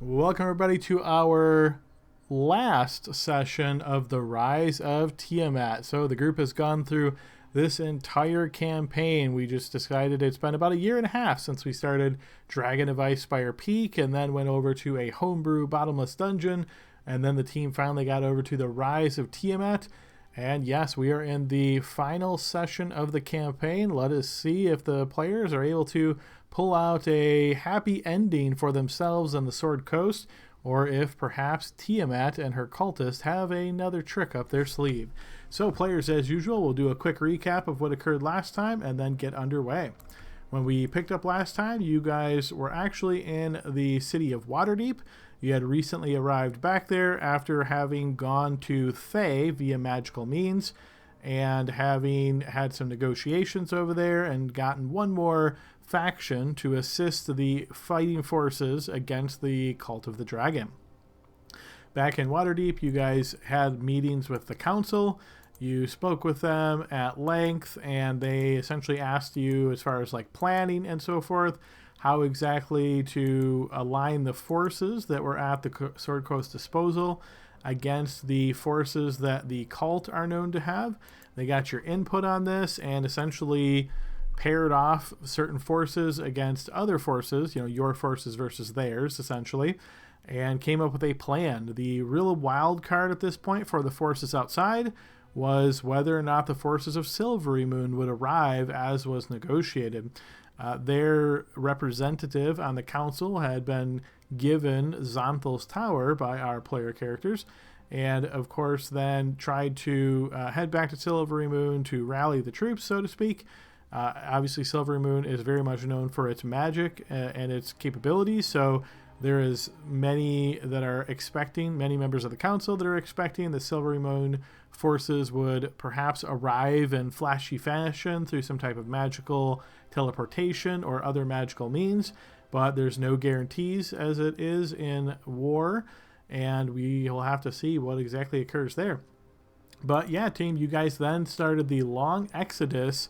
Welcome, everybody, to our last session of the Rise of Tiamat. So the group has gone through this entire campaign. We just decided it's been about a year and a half since we started Dragon of Icespire Peak and then went over to a homebrew bottomless dungeon. And then the team finally got over to the Rise of Tiamat. And yes, we are in the final session of the campaign. Let us see if the players are able to pull out a happy ending for themselves on the Sword Coast, or if perhaps Tiamat and her cultists have another trick up their sleeve. So players, as usual, will do a quick recap of what occurred last time and then get underway. When we picked up last time, you guys were actually in the city of Waterdeep. You had recently arrived back there after having gone to Thay via magical means and having had some negotiations over there and gotten one more faction to assist the fighting forces against the Cult of the Dragon. Back in Waterdeep, you guys had meetings with the council. You spoke with them at length, and they essentially asked you, as far as like planning and so forth, how exactly to align the forces that were at the Sword Coast disposal against the forces that the cult are known to have. They got your input on this and essentially paired off certain forces against other forces, your forces versus theirs, essentially, and came up with a plan. The real wild card at this point for the forces outside was whether or not the forces of Silvery Moon would arrive as was negotiated. Their representative on the council had been given Xonthal's Tower by our player characters, and of course then tried to head back to Silvery Moon to rally the troops, so to speak. Obviously, Silvery Moon is very much known for its magic and its capabilities, so there is many members of the council that are expecting the Silvery Moon forces would perhaps arrive in flashy fashion through some type of magical teleportation or other magical means, but there's no guarantees as it is in war, and we will have to see what exactly occurs there. But yeah, team, you guys then started the long exodus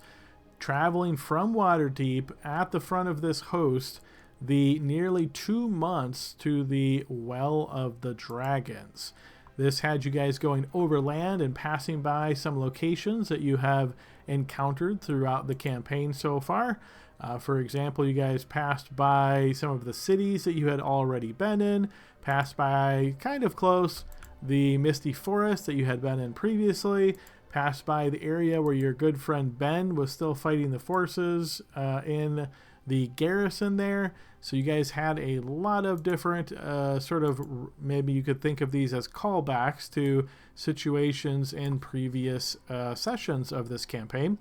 traveling from Waterdeep at the front of this host the nearly 2 months to the Well of the Dragons. This had you guys going overland and passing by some locations that you have encountered throughout the campaign so far. For example, you guys passed by some of the cities that you had already been in, passed by kind of close the Misty Forest that you had been in previously, passed by the area where your good friend Ben was still fighting the forces in the garrison there. So you guys had a lot of different maybe you could think of these as callbacks to situations in previous sessions of this campaign.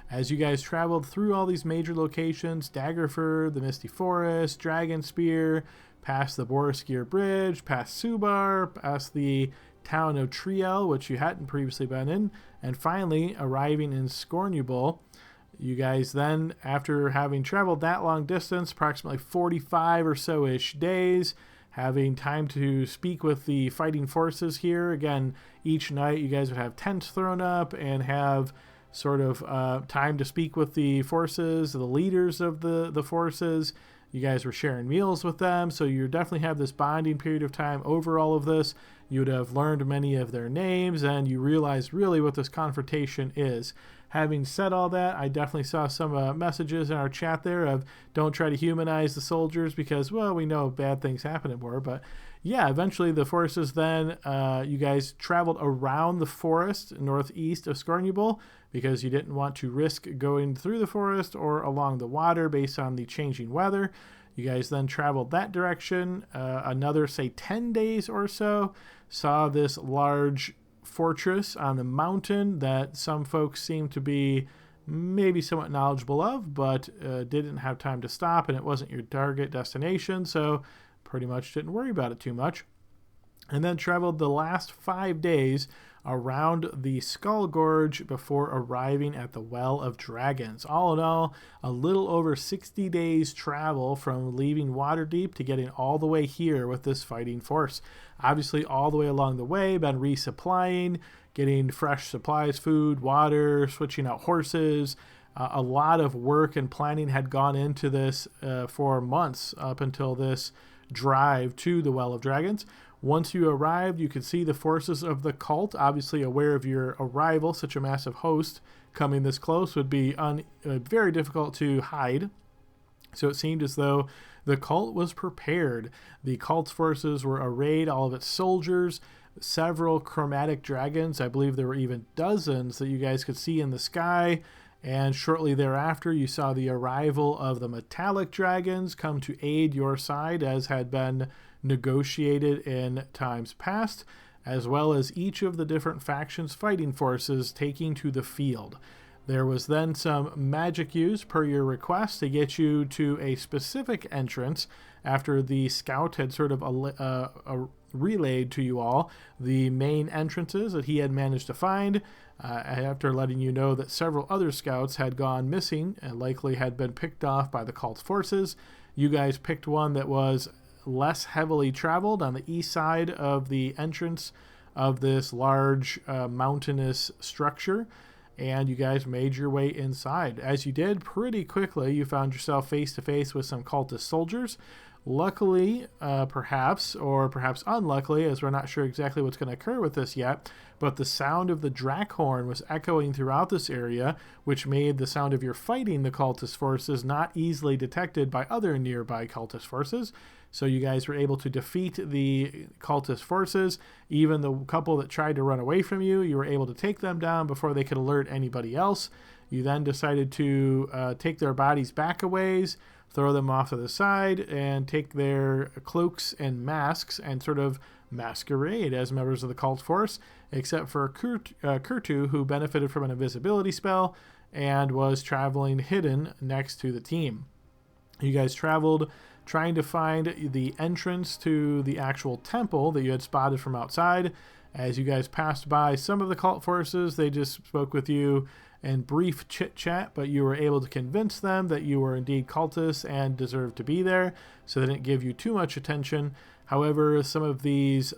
As you guys traveled through all these major locations, Daggerford, the Misty Forest, Dragonspear, past the Boriskir Bridge, past Subar, past the town of Triel, which you hadn't previously been in, and finally arriving in Scornubul. You guys then, after having traveled that long distance, approximately 45 or so-ish days, having time to speak with the fighting forces here. Again, each night you guys would have tents thrown up and have sort of time to speak with the forces, the leaders of the forces. You guys were sharing meals with them, so you definitely have this bonding period of time over all of this. You would have learned many of their names, and you realize really what this confrontation is. Having said all that, I definitely saw some messages in our chat there of don't try to humanize the soldiers because, well, we know bad things happen in war. But yeah, eventually the forces then, you guys traveled around the forest northeast of Scornubul because you didn't want to risk going through the forest or along the water based on the changing weather. You guys then traveled that direction another, say, 10 days or so, saw this large fortress on the mountain that some folks seem to be maybe somewhat knowledgeable of, but didn't have time to stop, and it wasn't your target destination, so pretty much didn't worry about it too much. And then traveled the last 5 days around the Skull Gorge before arriving at the Well of Dragons. All in all, a little over 60 days travel from leaving Waterdeep to getting all the way here with this fighting force. Obviously, all the way along the way, been resupplying, getting fresh supplies, food, water, switching out horses. A lot of work and planning had gone into this for months up until this drive to the Well of Dragons. Once you arrived, you could see the forces of the cult, obviously aware of your arrival. Such a massive host coming this close would be very difficult to hide. So it seemed as though the cult was prepared. The cult's forces were arrayed, all of its soldiers, several chromatic dragons. I believe there were even dozens that you guys could see in the sky. And shortly thereafter, you saw the arrival of the metallic dragons come to aid your side, as had been negotiated in times past, as well as each of the different factions' fighting forces taking to the field. There was then some magic used per your request to get you to a specific entrance after the scout had sort of relayed to you all the main entrances that he had managed to find, after letting you know that several other scouts had gone missing and likely had been picked off by the cult's forces. You guys picked one that was less heavily traveled on the east side of the entrance of this large mountainous structure, and you guys made your way inside. As you did, pretty quickly you found yourself face to face with some cultist soldiers. Luckily, perhaps, or perhaps unluckily, as we're not sure exactly what's going to occur with this yet, but the sound of the drac horn was echoing throughout this area, which made the sound of your fighting the cultist forces not easily detected by other nearby cultist forces. So you guys were able to defeat the cultist forces. Even the couple that tried to run away from you, you were able to take them down before they could alert anybody else. You then decided to take their bodies back a ways, throw them off to the side, and take their cloaks and masks and sort of masquerade as members of the cult force, except for Kurtu, who benefited from an invisibility spell and was traveling hidden next to the team. You guys traveled trying to find the entrance to the actual temple that you had spotted from outside. As you guys passed by some of the cult forces, they just spoke with you in brief chit-chat, but you were able to convince them that you were indeed cultists and deserved to be there, so they didn't give you too much attention. However, some of these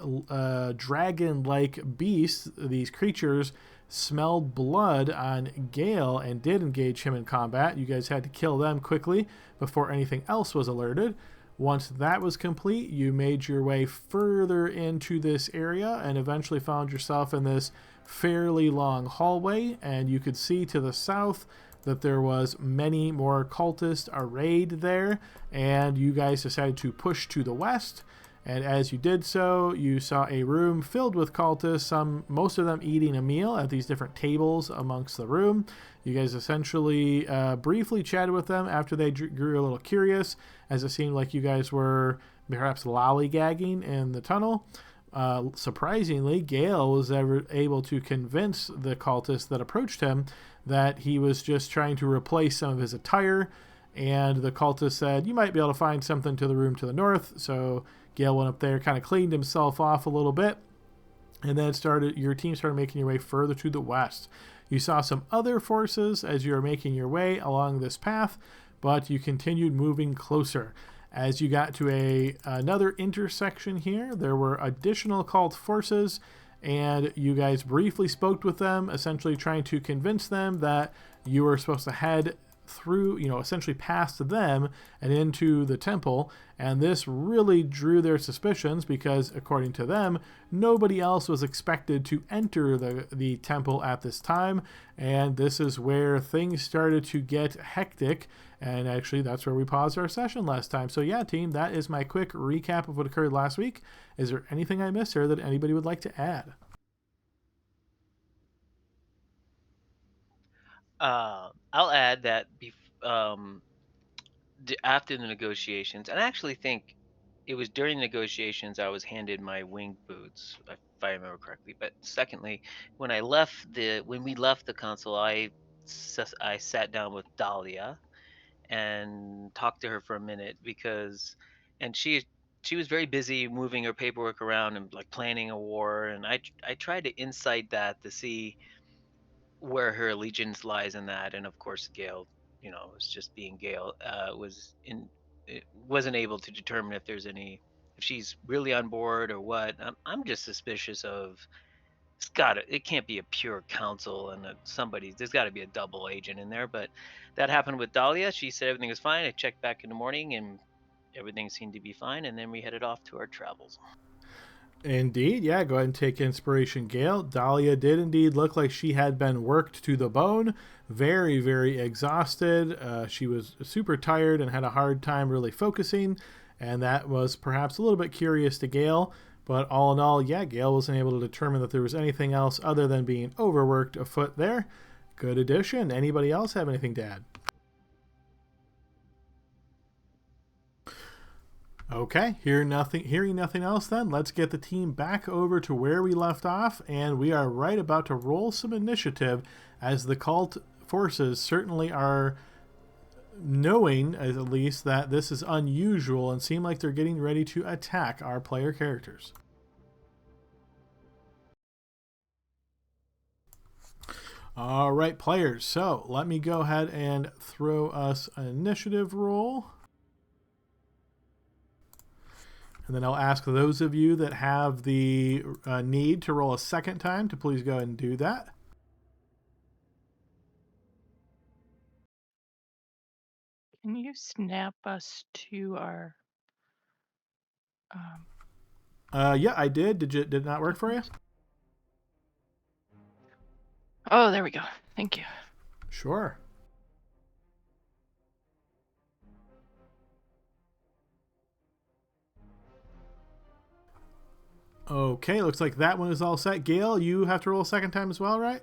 dragon-like beasts, these creatures, smelled blood on Gale and did engage him in combat. You guys had to kill them quickly before anything else was alerted. Once that was complete, you made your way further into this area and eventually found yourself in this fairly long hallway, and you could see to the south that there was many more cultists arrayed there, and you guys decided to push to the west. And as you did so, you saw a room filled with cultists, most of them eating a meal at these different tables amongst the room. You guys essentially briefly chatted with them after they grew a little curious, as it seemed like you guys were perhaps lollygagging in the tunnel. Surprisingly, Gale was able to convince the cultists that approached him that he was just trying to replace some of his attire, and the cultist said, "You might be able to find something to the room to the north." So Gale went up there, kind of cleaned himself off a little bit, and then your team started making your way further to the west. You saw some other forces as you were making your way along this path, but you continued moving closer. As you got to another intersection here, there were additional cult forces, and you guys briefly spoke with them, essentially trying to convince them that you were supposed to head through, essentially past them and into the temple. And this really drew their suspicions because, according to them, nobody else was expected to enter the temple at this time. And this is where things started to get hectic. And actually, that's where we paused our session last time. So yeah, team, that is my quick recap of what occurred last week. Is there anything I missed here that anybody would like to add? I'll add that after the negotiations, and I actually think it was during the negotiations I was handed my winged boots, if I remember correctly. But secondly, when we left the console, I sat down with Dahlia and talked to her for a minute and she was very busy moving her paperwork around and like planning a war, and I tried to insight that to see where her allegiance lies in that. And of course Gale, was just being Gale, wasn't able to determine if she's really on board or what. I'm just suspicious of it can't be a pure council and there's got to be a double agent in there. But that happened with Dahlia. She said everything was fine. I checked back in the morning, and everything seemed to be fine, and then we headed off to our travels. Indeed, yeah, go ahead and take inspiration, Gale. Dahlia did indeed look like she had been worked to the bone, very, very exhausted. She was super tired and had a hard time really focusing, and that was perhaps a little bit curious to Gale. But all in all, yeah, Gale wasn't able to determine that there was anything else other than being overworked afoot there. Good addition. Anybody else have anything to add? Okay, hearing nothing else then, let's get the team back over to where we left off, and we are right about to roll some initiative as the cult forces certainly are knowing, at least, that this is unusual and seem like they're getting ready to attack our player characters. All right, players, so let me go ahead and throw us an initiative roll. And then I'll ask those of you that have the need to roll a second time to please go ahead and do that. Can you snap us to our? Yeah, I did. Did it not work for you? Oh, there we go. Thank you. Sure. Okay, looks like that one is all set. Gale, you have to roll a second time as well, right?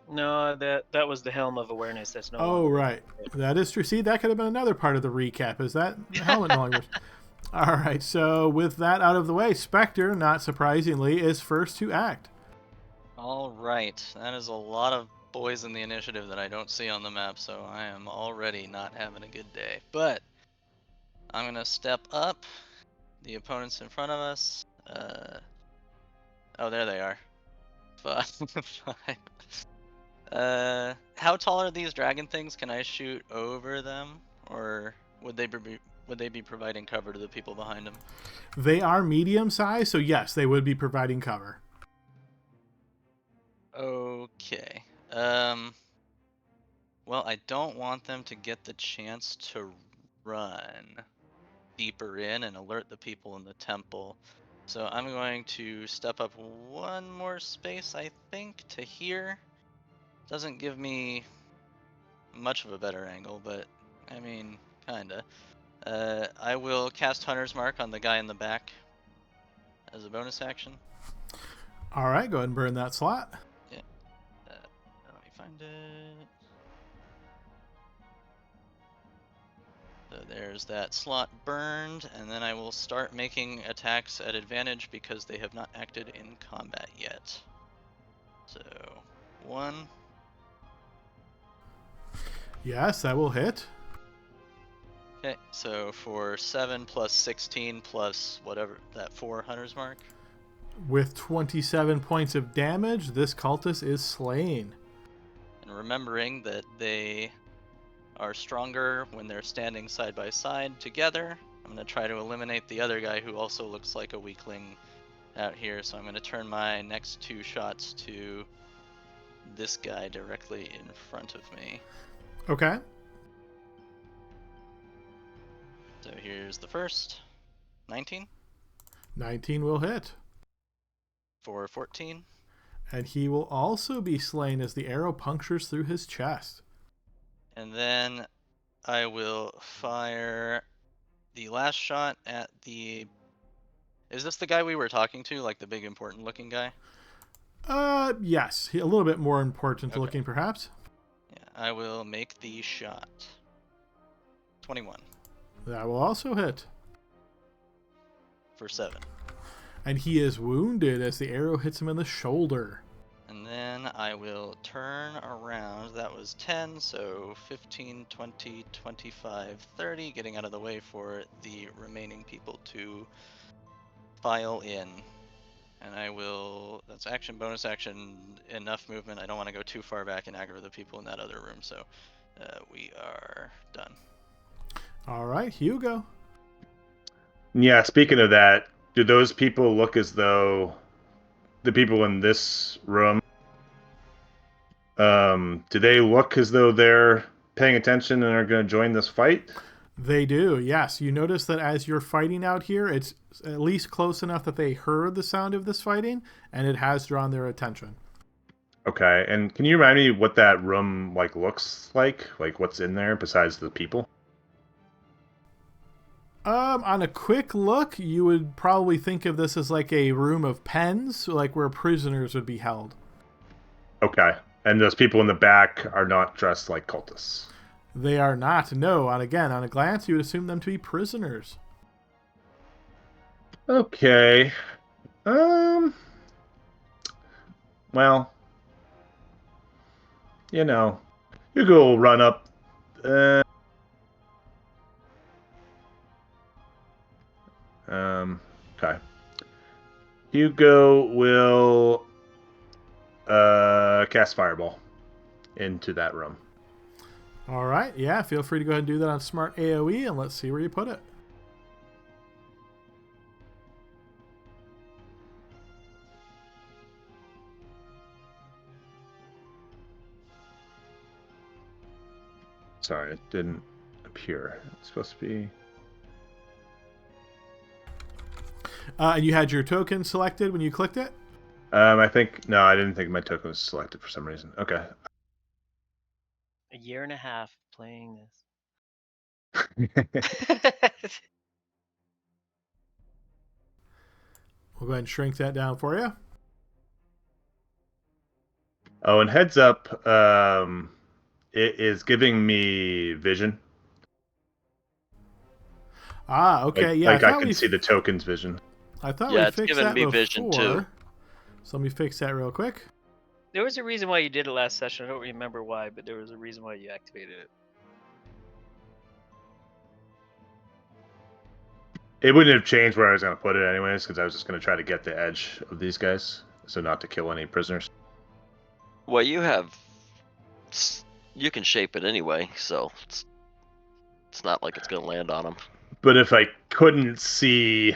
No, that was the helm of awareness. That's no Oh, longer. right. That is true. See, that could have been another part of the recap. Is that helmet no longer? All right. So with that out of the way, Spectre, not surprisingly, is first to act. All right, that is a lot of boys in the initiative that I don't see on the map, so I am already not having a good day. But I'm gonna step up. The opponents in front of us. Oh, there they are. Five. How tall are these dragon things? Can I shoot over them, or would they be providing cover to the people behind them? They are medium size, so yes, they would be providing cover. Okay. Well, I don't want them to get the chance to run deeper in and alert the people in the temple. So I'm going to step up one more space, I think, to here. Doesn't give me much of a better angle, but I mean, kinda. I will cast Hunter's Mark on the guy in the back as a bonus action. All right, go ahead and burn that slot. Yeah. Let me find it. So there's that slot burned, and then I will start making attacks at advantage because they have not acted in combat yet. So, 1. Yes, that will hit. Okay, so for 7 plus 16 plus whatever, that 4 Hunter's Mark. With 27 points of damage, this cultist is slain. And remembering that they are stronger when they're standing side by side together, I'm going to try to eliminate the other guy who also looks like a weakling out here. So I'm going to turn my next 2 shots to this guy directly in front of me. Okay. So here's the first. 19. 19 will hit. For 14. And he will also be slain as the arrow punctures through his chest. And then I will fire the last shot at the... Is this the guy we were talking to, like the big important looking guy? Yes. A little bit more important looking, perhaps. Yeah, I will make the shot. 21. That will also hit. For 7. And he is wounded as the arrow hits him in the shoulder. And then I will turn around. That was 10, so 15, 20, 25, 30, getting out of the way for the remaining people to file in. And I will, that's action, bonus action, enough movement. I don't want to go too far back and aggro the people in that other room, so we are done. All right, Hugo. Yeah, speaking of that, do those people look as though the people in this room, do they look as though they're paying attention and are going to join this fight? They do, yes. You notice that as you're fighting out here, it's at least close enough that they heard the sound of this fighting, and it has drawn their attention. Okay, and can you remind me what that room like looks like? Like what's in there besides the people? On a quick look, you would probably think of this as like a room of pens, like where prisoners would be held. Okay, and those people in the back are not dressed like cultists. They are not. No, on a glance, you would assume them to be prisoners. Okay. Well, you know, Hugo will run up. Okay. Hugo will cast Fireball into that room. All right, yeah, feel free to go ahead and do that on Smart AoE, and let's see where you put it. Sorry, it didn't appear. It's supposed to be... And you had your token selected when you clicked it? I think... No, I didn't think my token was selected for some reason. Okay. A year and a half playing this. We'll go ahead and shrink that down for you. Oh, and heads up, it is giving me vision. Ah, okay, Like, yeah. like I can see the token's vision. I thought Yeah, we it's fixed giving that me before. vision, too. So let me fix that real quick. There was a reason why you did it last session. I don't remember why, but there was a reason why you activated it. It wouldn't have changed where I was going to put it anyways, because I was just going to try to get the edge of these guys, so not to kill any prisoners. Well, you have. You can shape it anyway, so it's not like it's gonna land on them. But if I couldn't see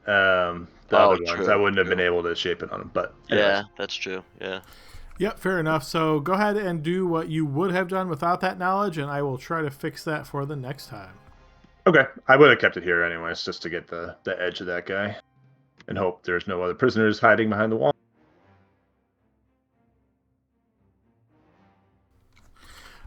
the other ones, true, I wouldn't have true. been able to shape it on them. But anyways. Yeah, that's true. Yeah. Yep, fair enough. So go ahead and do what you would have done without that knowledge, and I will try to fix that for the next time. Okay, I would have kept it here anyways, just to get the edge of that guy, and hope there's no other prisoners hiding behind the wall.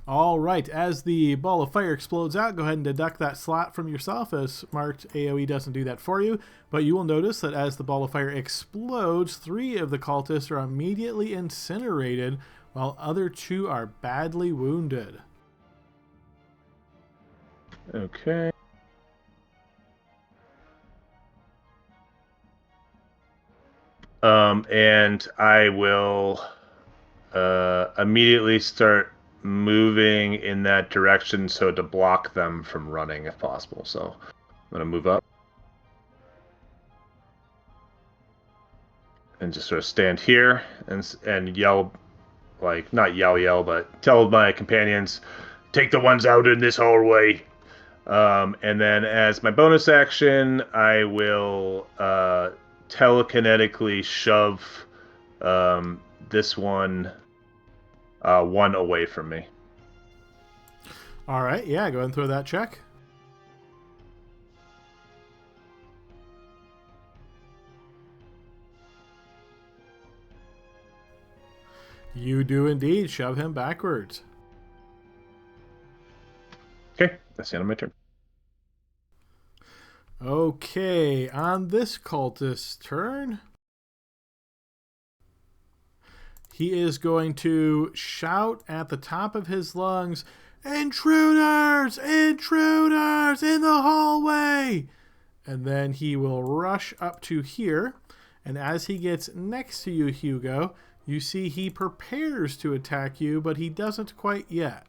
All right, as the ball of fire explodes out, go ahead and deduct that slot from yourself, as marked AoE doesn't do that for you. But you will notice that as the ball of fire explodes, 3 of the cultists are immediately incinerated, while other 2 are badly wounded. Okay. And I will immediately start moving in that direction so to block them from running if possible. So I'm going to move up and just sort of stand here and yell, like, not yell, but tell my companions, take the ones out in this hallway. And then as my bonus action, I will telekinetically shove this one away from me. All right, yeah, go ahead and throw that check. You do indeed shove him backwards. Okay, that's the end of my turn. Okay, on this cultist's turn, he is going to shout at the top of his lungs, "Intruders! Intruders in the hallway!" And then he will rush up to here. And as he gets next to you, Hugo, you see he prepares to attack you, but he doesn't quite yet.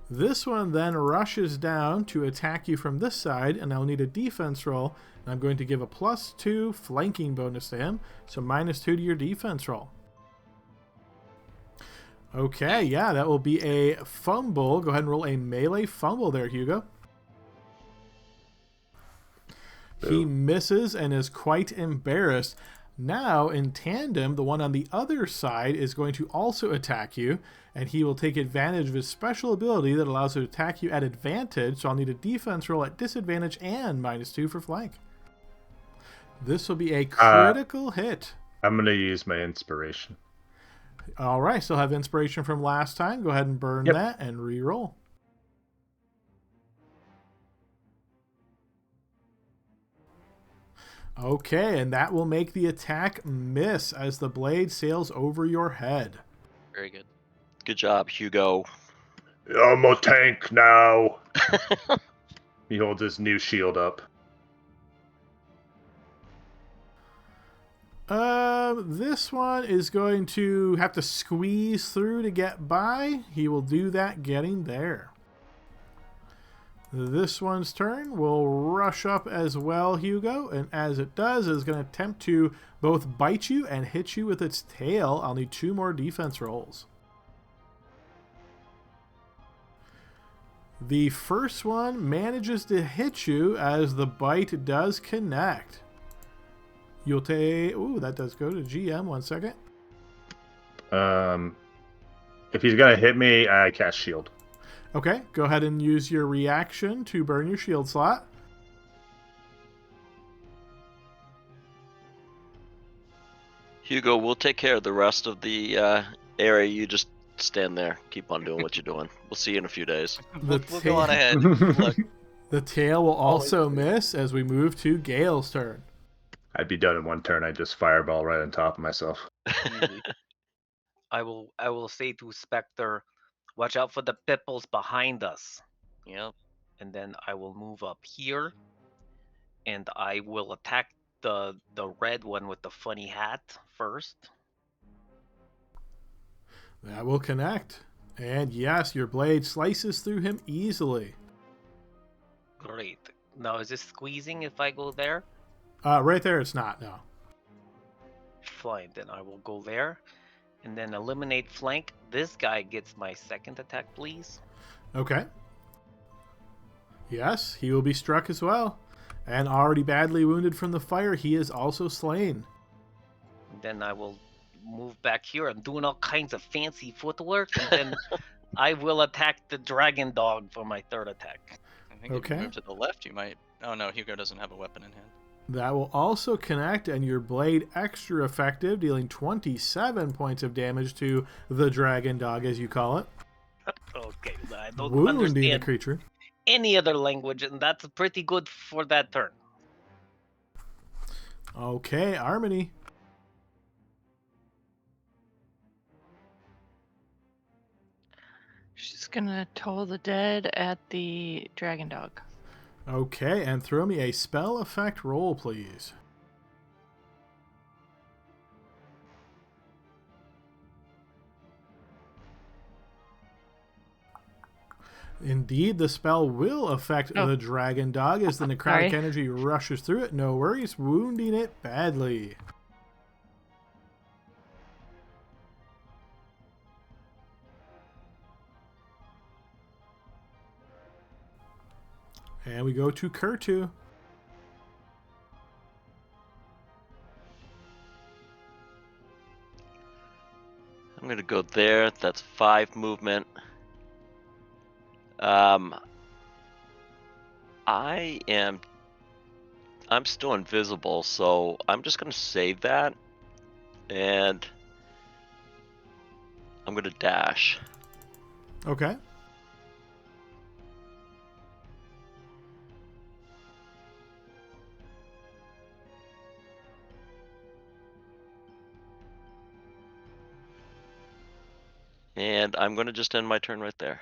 This one then rushes down to attack you from this side, and I'll need a defense roll. And I'm going to give a +2 flanking bonus to him, so -2 to your defense roll. Okay, yeah, that will be a fumble. Go ahead and roll a melee fumble there, Hugo. He misses and is quite embarrassed. Now, in tandem, the one on the other side is going to also attack you, and he will take advantage of his special ability that allows him to attack you at advantage, so I'll need a defense roll at disadvantage and -2 for flank. This will be a critical hit. I'm going to use my inspiration. All right, still have inspiration from last time. Go ahead and burn that and re-roll. Okay, and that will make the attack miss as the blade sails over your head. Very good. Good job, Hugo. I'm a tank now. He holds his new shield up. This one is going to have to squeeze through to get by. He will do that getting there. This one's turn will rush up as well, Hugo, and as it does, it is going to attempt to both bite you and hit you with its tail. I'll need 2 more defense rolls. The first one manages to hit you as the bite does connect. You'll take... Ooh, that does go to GM. 1 second. If he's going to hit me, I cast shield. Okay, go ahead and use your reaction to burn your shield slot. Hugo, we'll take care of the rest of the area. You just stand there. Keep on doing what you're doing. We'll see you in a few days. We'll go on ahead. Look, The tail will also miss as we move to Gale's turn. I'd be done in 1 turn. I'd just fireball right on top of myself. I will say to Spectre, watch out for the pipples behind us. yep. And then I will move up here, and I will attack the red one with the funny hat first. That will connect. And yes, your blade slices through him easily. Great. Now, is this squeezing if I go there? Right there, it's not, no. Fine, then I will go there. And then eliminate flank. This guy gets my second attack, please. Okay. Yes, he will be struck as well. And already badly wounded from the fire, he is also slain. Then I will move back here. I'm doing all kinds of fancy footwork. And then I will attack the dragon dog for my third attack. I think if you move to the left, you might... Oh, no, Hugo doesn't have a weapon in hand. That will also connect, and your blade extra effective, dealing 27 points of damage to the dragon dog, as you call it. Okay, I don't Wounding understand the creature. any other language, and that's pretty good for that turn. Okay, Harmony. She's gonna toll the dead at the dragon dog. Okay, and throw me a spell effect roll, please. Indeed, the spell will affect the dragon dog as the necrotic energy rushes through it. No worries, wounding it badly. And we go to Kurtu. I'm going to go there. That's 5 movement. I'm still invisible, so I'm just going to save that. And I'm going to dash. Okay. And I'm going to just end my turn right there.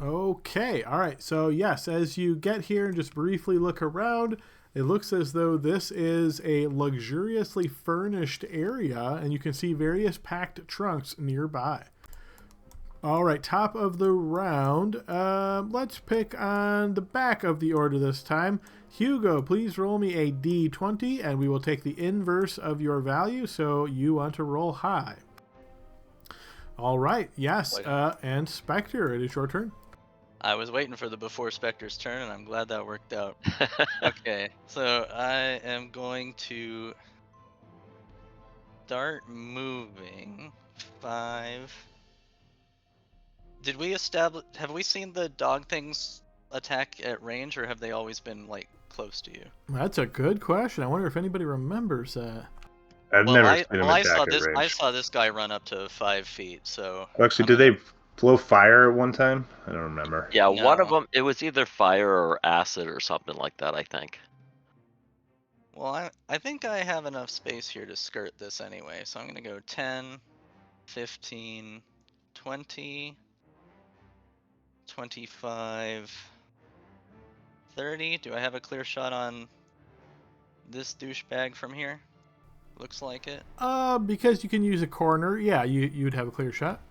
Okay, all right. So yes, as you get here and just briefly look around, it looks as though this is a luxuriously furnished area, and you can see various packed trunks nearby. All right, top of the round. Let's pick on the back of the order this time. Hugo, please roll me a d20, and we will take the inverse of your value, so you want to roll high. All right, yes, and Spectre, it is your turn. I was waiting for the before Spectre's turn, and I'm glad that worked out. Okay, so I am going to start moving 5. Did we establish? Have we seen the dog things attack at range, or have they always been like close to you? That's a good question. I wonder if anybody remembers that. I've Well, never I seen him well, I attack saw at this. I range. saw this guy run up to 5 feet. So Actually, I'm did gonna. they blow fire at one time? I don't remember. Yeah, one of No. them, it was either fire or acid or something like that, I think. Well, I think I have enough space here to skirt this anyway. So I'm gonna go 10, 15, 20, 25, 30. Do I have a clear shot on this douchebag from here? Looks like it. Because you can use a corner, yeah, you'd have a clear shot.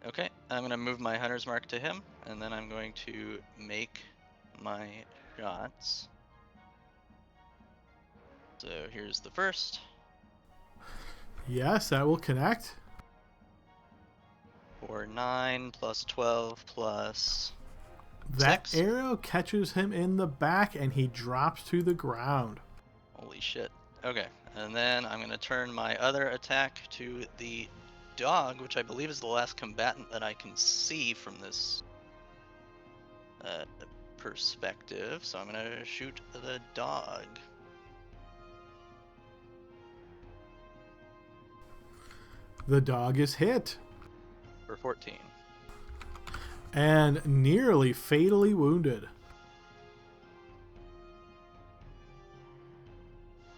Okay, I'm gonna move my hunter's mark to him, and then I'm going to make my shots. So here's the first. Yes, that will connect. For 9 plus 12 plus That 6. arrow catches him in the back and he drops to the ground. Holy shit. Okay, and then I'm gonna turn my other attack to the dog, which I believe is the last combatant that I can see from this perspective. So I'm gonna shoot the dog. The dog is hit For 14. and nearly fatally wounded.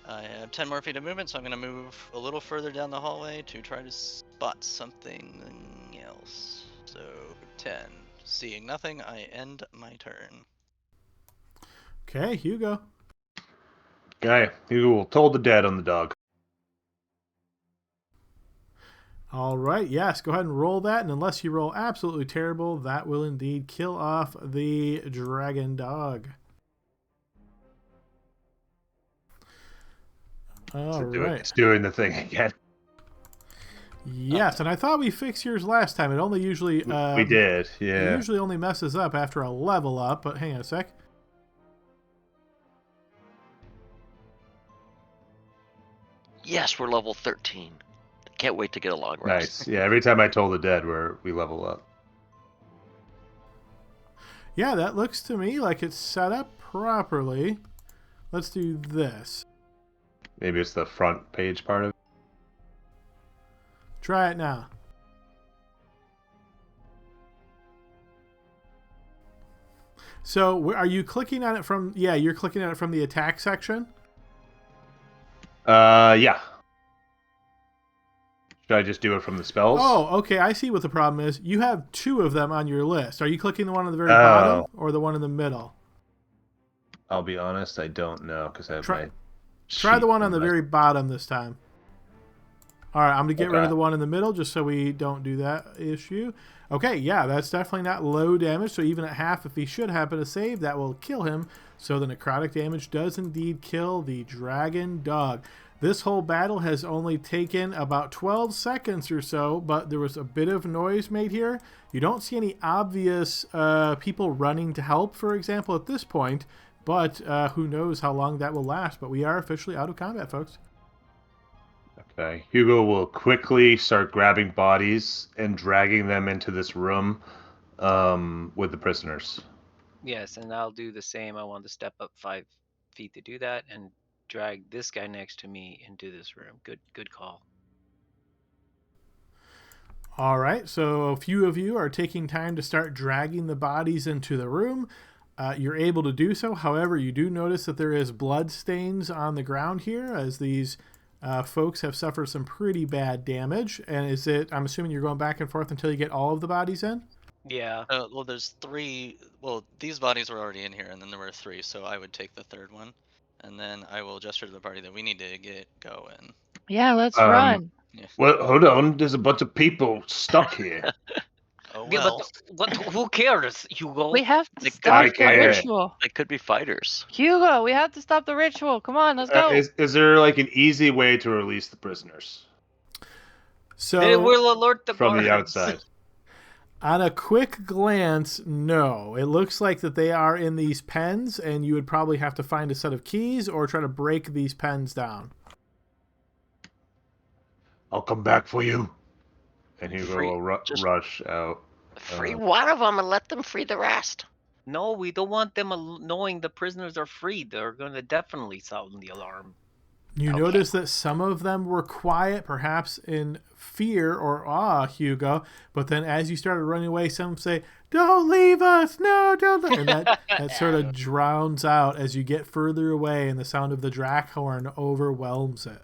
I have 10 more feet of movement, so I'm going to move a little further down the hallway to try to spot something else. So 10. Seeing nothing, I end my turn. Okay, Hugo. Guy, you will toll the dead on the dog. All right, yes, go ahead and roll that. And unless you roll absolutely terrible, that will indeed kill off the dragon dog. All right. It's doing the thing again. Yes, and I thought we fixed yours last time. It only usually We did, It yeah. usually only messes up after a level up, but hang on a sec. Yes, we're level 13. Can't wait to get a long rest. Nice. Yeah, every time I toll the dead, we level up. Yeah, that looks to me like it's set up properly. Let's do this. Maybe it's the front page part of it. Try it now. So are you clicking on it from... Yeah, you're clicking on it from the attack section? Yeah. Should I just do it from the spells? Oh, okay. I see what the problem is. You have two of them on your list. Are you clicking the one on the very bottom or the one in the middle? I'll be honest, I don't know because I have Try my... Try the sheet one on in the my- very bottom this time. All right, I'm going to get rid Okay. of the one in the middle just so we don't do that issue. Okay, yeah, that's definitely not low damage. So even at half, if he should happen to save, that will kill him. So the necrotic damage does indeed kill the dragon dog. This whole battle has only taken about 12 seconds or so, but there was a bit of noise made here. You don't see any obvious people running to help, for example, at this point. But who knows how long that will last. But we are officially out of combat, folks. Okay. Hugo will quickly start grabbing bodies and dragging them into this room with the prisoners. Yes, and I'll do the same. I want to step up 5 feet to do that and drag this guy next to me into this room. Good call. All right, so a few of you are taking time to start dragging the bodies into the room. You're able to do so. However, you do notice that there is blood stains on the ground here as these folks have suffered some pretty bad damage. And is it, I'm assuming you're going back and forth until you get all of the bodies in? Yeah. Well, there's 3. Well, these bodies were already in here, and then there were 3, so I would take the third one. And then I will gesture to the party that we need to get going. Yeah, let's run. Yeah. Well, hold on. There's a bunch of people stuck here. Oh Yeah, well. but who cares, Hugo? We have to They stop could the be fighting. ritual. They could be fighters. Hugo, we have to stop the ritual. Come on, let's go. Is there like an easy way to release the prisoners So They will alert the from the guards. outside? On a quick glance, no. It looks like that they are in these pens, and you would probably have to find a set of keys or try to break these pens down. I'll come back for you. And Hugo Free- will just- rush out. Free one of them and let them free the rest. No, we don't want them knowing the prisoners are freed. They're going to definitely sound the alarm. You Okay. notice that some of them were quiet, perhaps in fear or awe, Hugo. But then as you started running away, some say, "Don't leave us! No, don't!" And that sort of drowns out as you get further away, and the sound of the drac horn overwhelms it.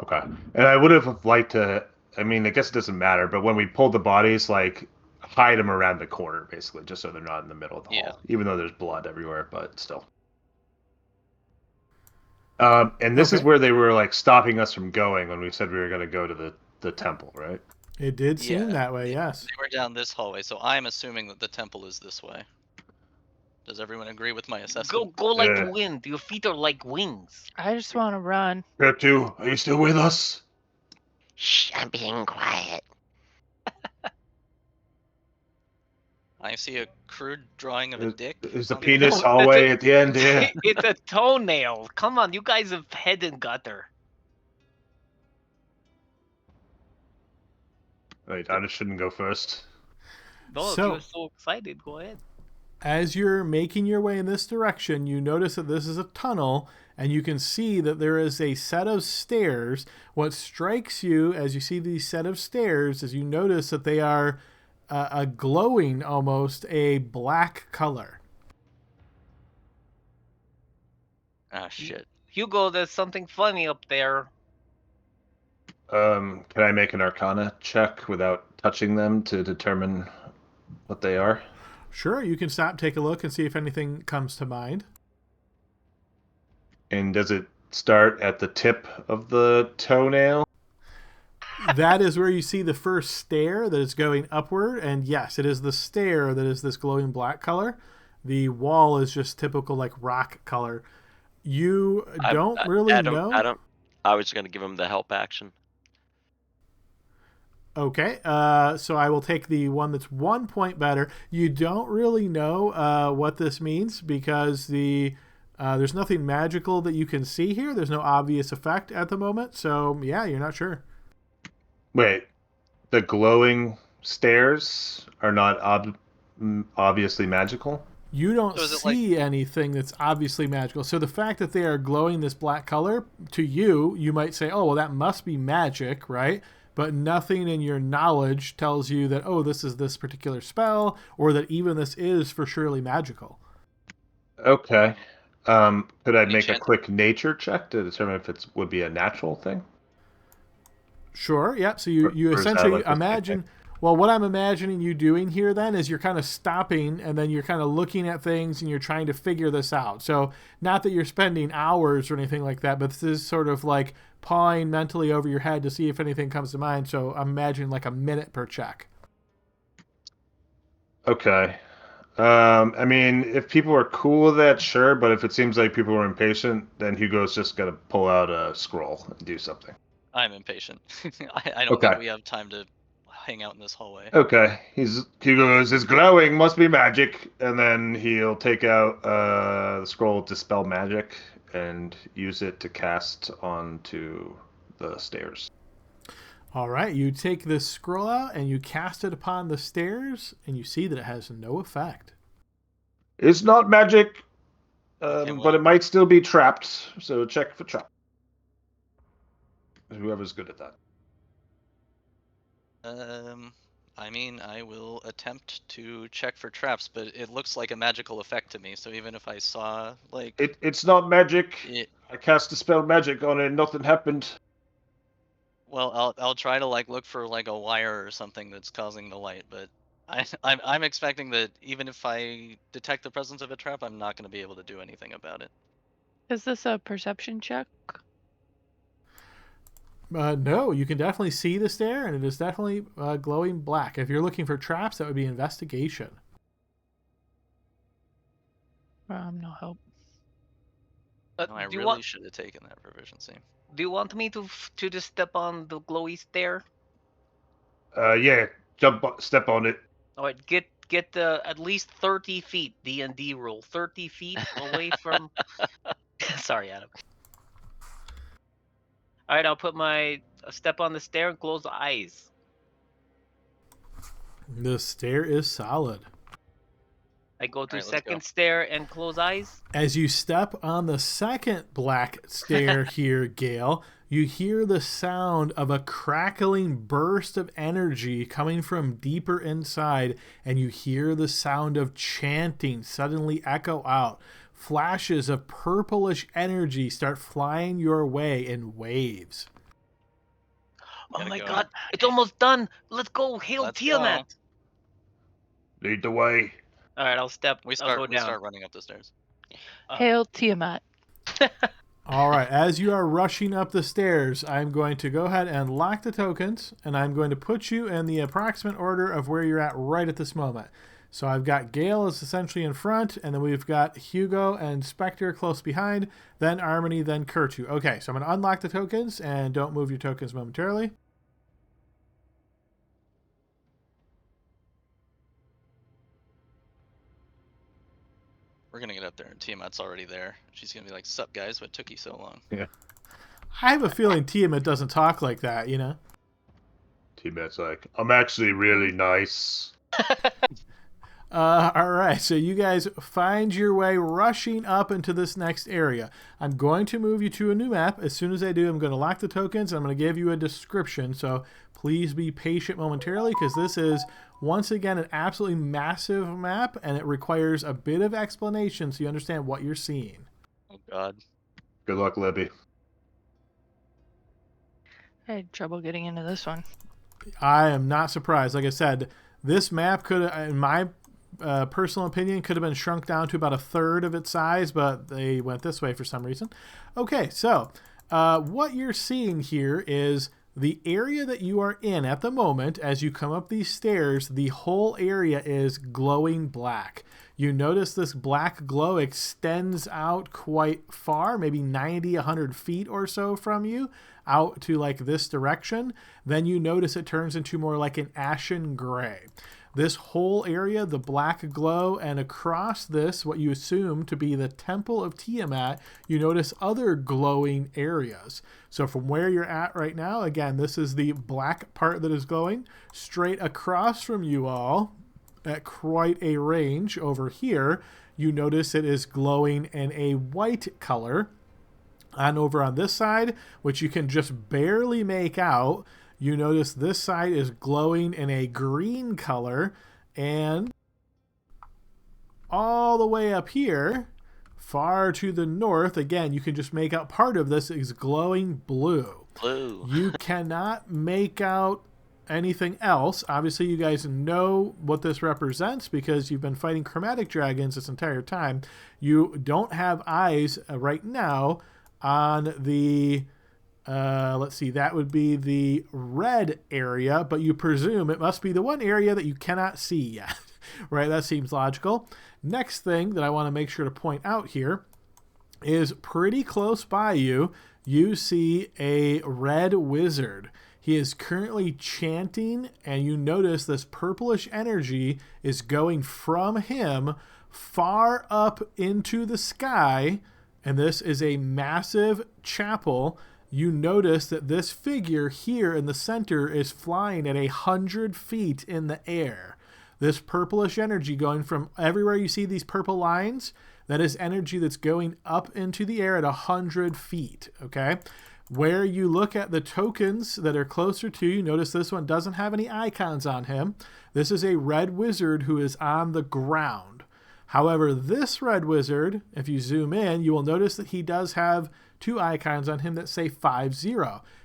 Okay. And I would have liked to, I mean, I guess it doesn't matter, but when we pulled the bodies, like, hide them around the corner, basically, just so they're not in the middle of the hall. Even though there's blood everywhere, but still. And this is Okay. where they were, like, stopping us from going when we said we were going to go to the temple, right? It did seem Yeah, that way, yes. They were down this hallway, so I'm assuming that the temple is this way. Does everyone agree with my assessment? Go like Yeah. the wind. Your feet are like wings. I just want to run. Gertu, are you still with us? Shh, I'm being quiet. I see a crude drawing of a dick. Is the on penis No, hallway it's at the end here? It's a toenail. Come on, you guys have head and gutter. Wait, I just shouldn't go first. No, if So- you're so excited, go ahead. As you're making your way in this direction, you notice that this is a tunnel, and you can see that there is a set of stairs. What strikes you as you see these set of stairs is you notice that they are a glowing, almost a black color. Ah, shit. Hugo, there's something funny up there. Can I make an Arcana check without touching them to determine what they are? Sure, you can stop, take a look, and see if anything comes to mind. And does it start at the tip of the toenail? That is where you see the first stair that is going upward, and yes, it is the stair that is this glowing black color. The wall is just typical like rock color. You don't really know. I was going to give him the help action. Okay, so I will take the one that's 1 point better. You don't really know what this means because there's nothing magical that you can see here. There's no obvious effect at the moment, so yeah, you're not sure. Wait, the glowing stairs are not obviously magical? You don't So is it see anything that's obviously magical. So the fact that they are glowing this black color, to you, you might say, oh, well, that must be magic, right? But nothing in your knowledge tells you that, oh, this is this particular spell, or that even this is for surely magical. Okay. Could I make a Enchant- quick nature check to determine if it would be a natural thing? Sure, yep. So you Or is that essentially like the same imagine, well, what I'm imagining you doing here then is you're kind of stopping and then you're kind of looking at things and you're trying to figure this out. So not that you're spending hours or anything like that, but this is sort of like pawing mentally over your head to see if anything comes to mind. So I'm imagining like a minute per check. Okay. I mean, if people are cool with that, sure, but if it seems like people are impatient, then Hugo's just gonna pull out a scroll and do something. I'm impatient. I don't Okay. think we have time to hang out in this hallway. Okay. Hugo goes, "It's glowing, must be magic," and then he'll take out the scroll Dispel Magic and use it to cast onto the stairs. All right, you take this scroll out and you cast it upon the stairs and you see that it has no effect. It's not magic, Okay, but well- it might still be trapped, so check for trap. Whoever's good at that. I mean, I will attempt to check for traps, but it looks like a magical effect to me. So even if I saw like It's not magic. it, I cast Dispel Magic on it and nothing happened. well, I'll try to like look for like a wire or something that's causing the light, but I'm expecting that even if I detect the presence of a trap, I'm not going to be able to do anything about it. Is this a perception check? No, you can definitely see the stair and it is definitely glowing black. If you're looking for traps, that would be investigation. No help. No, I do you really want should have taken that proficiency. do you want me to just step on the glowy stair? Yeah, step on it. All right, get at least 30 feet. D&D rule: 30 feet away from. Sorry, Adam. All right, I'll put my step on the stair and close the eyes. The stair is solid. I go to Alright, let's go. second stair and close eyes. As you step on the second black stair here, Gale, you hear the sound of a crackling burst of energy coming from deeper inside, and you hear the sound of chanting suddenly echo out. Flashes of purplish energy start flying your way in waves. Oh Gotta my go. god, it's almost done. Let's go, hail Let's Tiamat. Lead the way. All right, I'll We go start down. running up the stairs. Hail Tiamat. All right, as you are rushing up the stairs, I'm going to go ahead and lock the tokens, and I'm going to put you in the approximate order of where you're at right at this moment. So I've got Gale is essentially in front, and then we've got Hugo and Spectre close behind, then Harmony, then Kurtu. Okay, so I'm going to unlock the tokens, and don't move your tokens momentarily. We're gonna get up there and Tiamat's already there. She's gonna be like, "Sup guys, what took you so long?" I have a feeling Tiamat doesn't talk like that, you know? Tiamat's like, I'm actually really nice. All right, so you guys find your way rushing up into this next area. I'm going to move you to a new map. As soon as I do, I'm going to lock the tokens and I'm going to give you a description. So please be patient momentarily because this is, once again, an absolutely massive map and it requires a bit of explanation so you understand what you're seeing. Oh god. Good luck, Libby. I had trouble getting into this one. I am not surprised. Like I said, this map could, in my personal opinion, could have been shrunk down to about a third of its size, but they went this way for some reason. Okay, so what you're seeing here is the area that you are in at the moment. As you come up these stairs, the whole area is glowing black. You notice this black glow extends out quite far, maybe 90, 100 feet or so from you, out to like this direction. Then you notice it turns into more like an ashen gray. This whole area, the black glow, and across this, what you assume to be the Temple of Tiamat, you notice other glowing areas. So from where you're at right now, again, this is the black part that is glowing. Straight across from you all, at quite a range over here, you notice it is glowing in a white color. And over on this side, which you can just barely make out, you notice this side is glowing in a green color, and all the way up here, far to the north, again, you can just make out part of this is glowing blue. Blue. You cannot make out anything else. Obviously, you guys know what this represents because you've been fighting chromatic dragons this entire time. You don't have eyes right now on the... let's see, that would be the red area, but you presume it must be the one area that you cannot see yet, right? That seems logical. Next thing that I want to make sure to point out here is pretty close by you, you see a red wizard. He is currently chanting, and you notice this purplish energy is going from him far up into the sky, and this is a massive chapel. You notice that this figure here in the center is flying at 100 feet in the air. This purplish energy going from everywhere you see these purple lines, that is energy that's going up into the air at 100 feet, okay? Where you look at the tokens that are closer to you, notice this one doesn't have any icons on him. This is a red wizard who is on the ground. However, this red wizard, if you zoom in, you will notice that he does have two icons on him that say 50.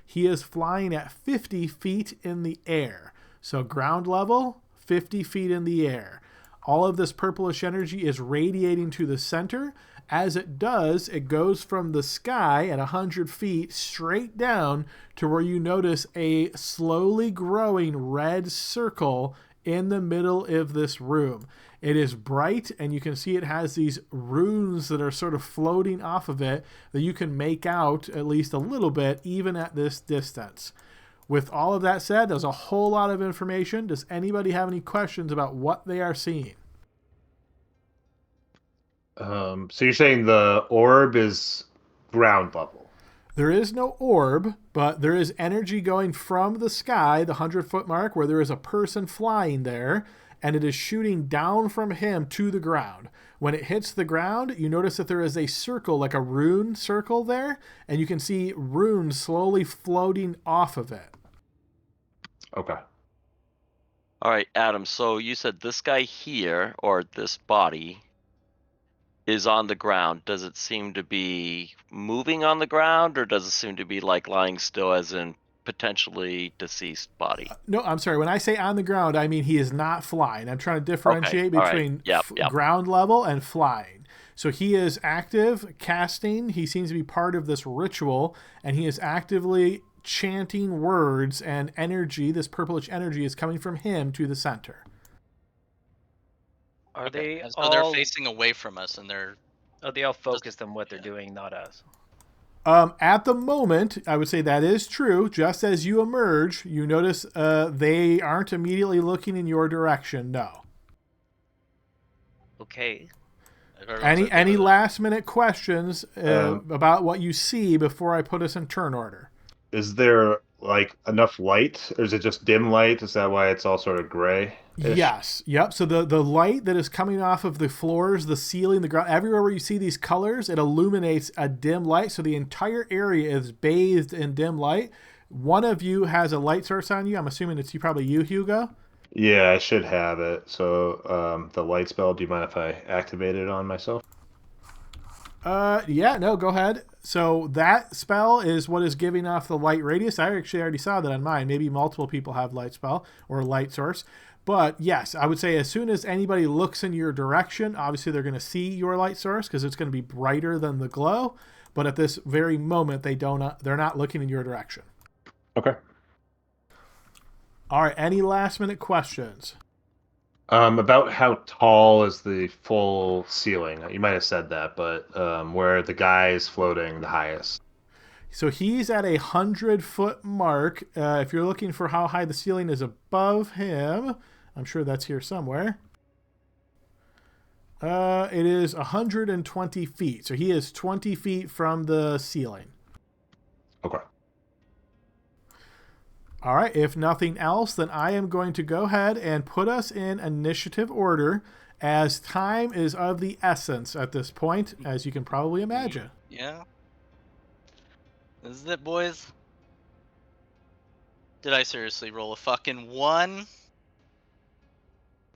He is flying at 50 feet in the air. So ground level, 50 feet in the air. All of this purplish energy is radiating to the center. As it does, it goes from the sky at 100 feet straight down to where you notice a slowly growing red circle in the middle of this room. It is bright, and you can see it has these runes that are sort of floating off of it that you can make out at least a little bit even at this distance. With all of that said, there's a whole lot of information. Does anybody have any questions about what they are seeing? So you're saying the orb is ground level? There is no orb, but there is energy going from the sky, the 100-foot mark, where there is a person flying there, and it is shooting down from him to the ground. When it hits the ground, you notice that there is a circle, like a rune circle there, and you can see runes slowly floating off of it. Okay. All right, Adam. So you said this guy here, or this body, is on the ground. Does it seem to be moving on the ground, or does it seem to be like lying still, as in potentially deceased body? No, I'm sorry. When I say on the ground, I mean he is not flying. I'm trying to differentiate all right. between Yep. ground level and flying. So he is active casting. He seems to be part of this ritual, and he is actively chanting words, and energy, this purplish energy, is coming from him to the center. Are they And so all? they're facing away from us, and they're Are they all focused on what they're doing, not us? At the moment, I would say that is true. Just as you emerge, you notice they aren't immediately looking in your direction. No. Okay. if everyone's okay Any with it. last minute questions about what you see before I put us in turn order? Is there like enough light, or is it just dim light? Is that why it's all sort of gray? Yes. Yep. So the light that is coming off of the floors, the ceiling, the ground, everywhere where you see these colors, it illuminates a dim light. So the entire area is bathed in dim light. One of you has a light source on you. I'm assuming it's probably you, Hugo. Yeah, I should have it. So the light spell, do you mind if I activate it on myself? Yeah, no, go ahead. So that spell is what is giving off the light radius. I actually already saw that on mine. Maybe multiple people have light spell or light source. But yes, I would say as soon as anybody looks in your direction, obviously they're going to see your light source because it's going to be brighter than the glow. But at this very moment, they're not looking in your direction. Okay. All right. Any last minute questions? About how tall is the full ceiling? You might have said that, but where the guy is floating the highest. So he's at 100-foot mark. If you're looking for how high the ceiling is above him, I'm sure that's here somewhere. It is 120 feet. So he is 20 feet from the ceiling. Okay. All right. If nothing else, then I am going to go ahead and put us in initiative order, as time is of the essence at this point, as you can probably imagine. Yeah. This is it, boys. Did I seriously roll a fucking 1?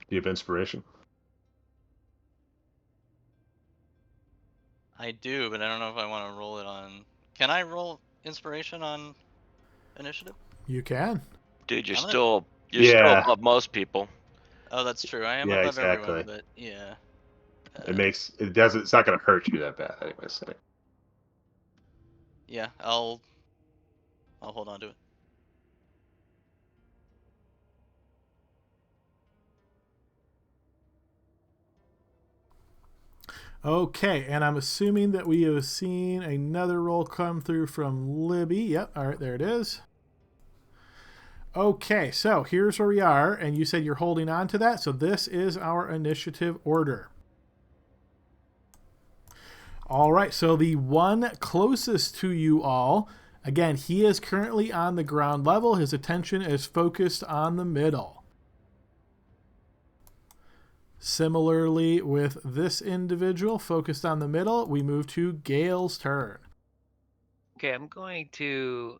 Do you have inspiration? I do, but I don't know if I want to roll it on. Can I roll inspiration on initiative? You can. Dude, you're I'm gonna- still Yeah. above most people. Oh, that's true. I am Yeah, above exactly. everyone, but yeah. It's not going to hurt you that bad, anyways. Yeah, I'll hold on to it. Okay, and I'm assuming that we have seen another roll come through from Libby. Yep, all right, there it is. Okay, so here's where we are, and you said you're holding on to that, so this is our initiative order. All right, so the one closest to you all, again, he is currently on the ground level. His attention is focused on the middle. Similarly, with this individual focused on the middle, we move to Gale's turn. Okay, I'm going to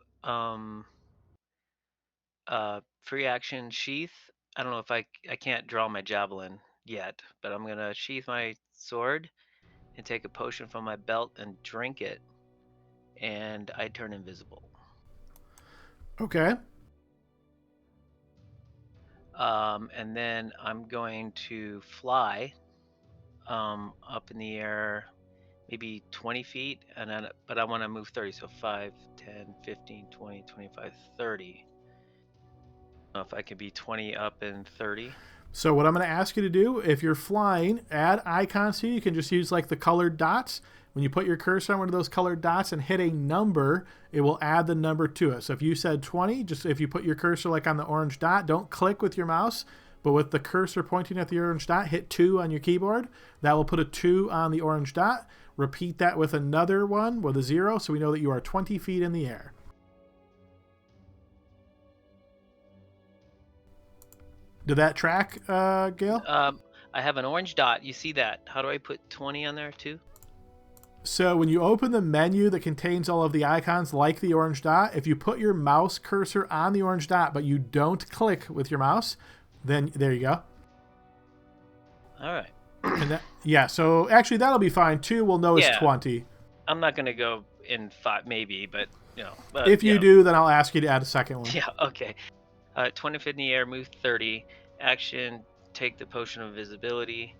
free action sheath. I don't know if I can't draw my javelin yet, but I'm gonna sheath my sword and take a potion from my belt and drink it, and I turn invisible. Okay. And then I'm going to fly up in the air, maybe 20 feet, and then, but I want to move 30, so 5, 10, 15, 20, 25, 30. I don't know if I could be 20 up and 30. So what I'm going to ask you to do, if you're flying, add icons to you. You can just use like the colored dots. When you put your cursor on one of those colored dots and hit a number, it will add the number to it. So if you said 20, just if you put your cursor like on the orange dot, don't click with your mouse, but with the cursor pointing at the orange dot, hit 2 on your keyboard. That will put a 2 on the orange dot. Repeat that with another one with a 0, so we know that you are 20 feet in the air. Did that track, Gail? I have an orange dot. You see that? How do I put 20 on there too? So when you open the menu that contains all of the icons like the orange dot, if you put your mouse cursor on the orange dot, but you don't click with your mouse, then there you go. All right. And that, yeah, so actually that'll be fine. 2 we'll know is 20. I'm not going to go in 5 maybe, but you know. If you do, then I'll ask you to add a second one. Yeah, okay. 20 feet in the air, move 30. Action, take the potion of invisibility.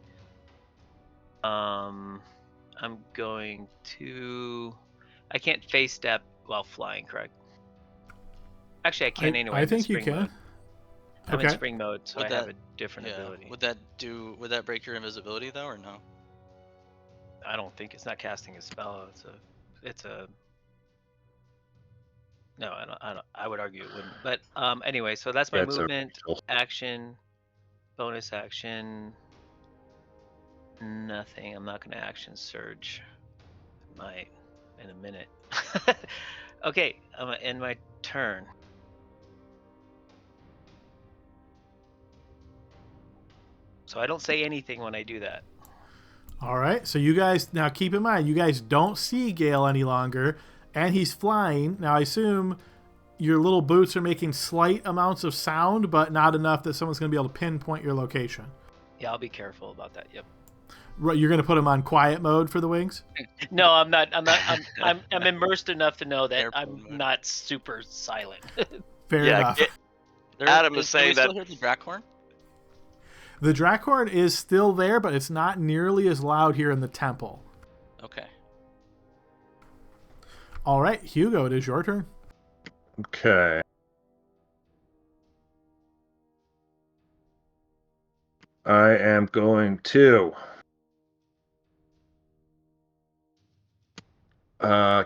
I'm going to... I can't face step while flying, correct? Actually, I can anyway. I think you can. Mode. I'm in spring mode, so Would I have a different ability. Would that break your invisibility though, or no? I don't think it's not casting a spell. It's a. No, I don't. I would argue it wouldn't. But anyway, so that's my movement, action, bonus action. Nothing. I'm not going to action surge. I might in a minute. Okay, I'm gonna end my turn. So I don't say anything when I do that. All right. So you guys, now keep in mind, you guys don't see Gale any longer, and he's flying. Now I assume your little boots are making slight amounts of sound, but not enough that someone's going to be able to pinpoint your location. Yeah, I'll be careful about that. Yep. Right, you're going to put him on quiet mode for the wings? No, I'm not. I'm immersed enough to know that I'm not super silent. Fair enough. Adam is saying that. Can we still hear the Drakhorn? The Drakhorn is still there, but it's not nearly as loud here in the temple. Okay. All right, Hugo, it is your turn. Okay. I am going to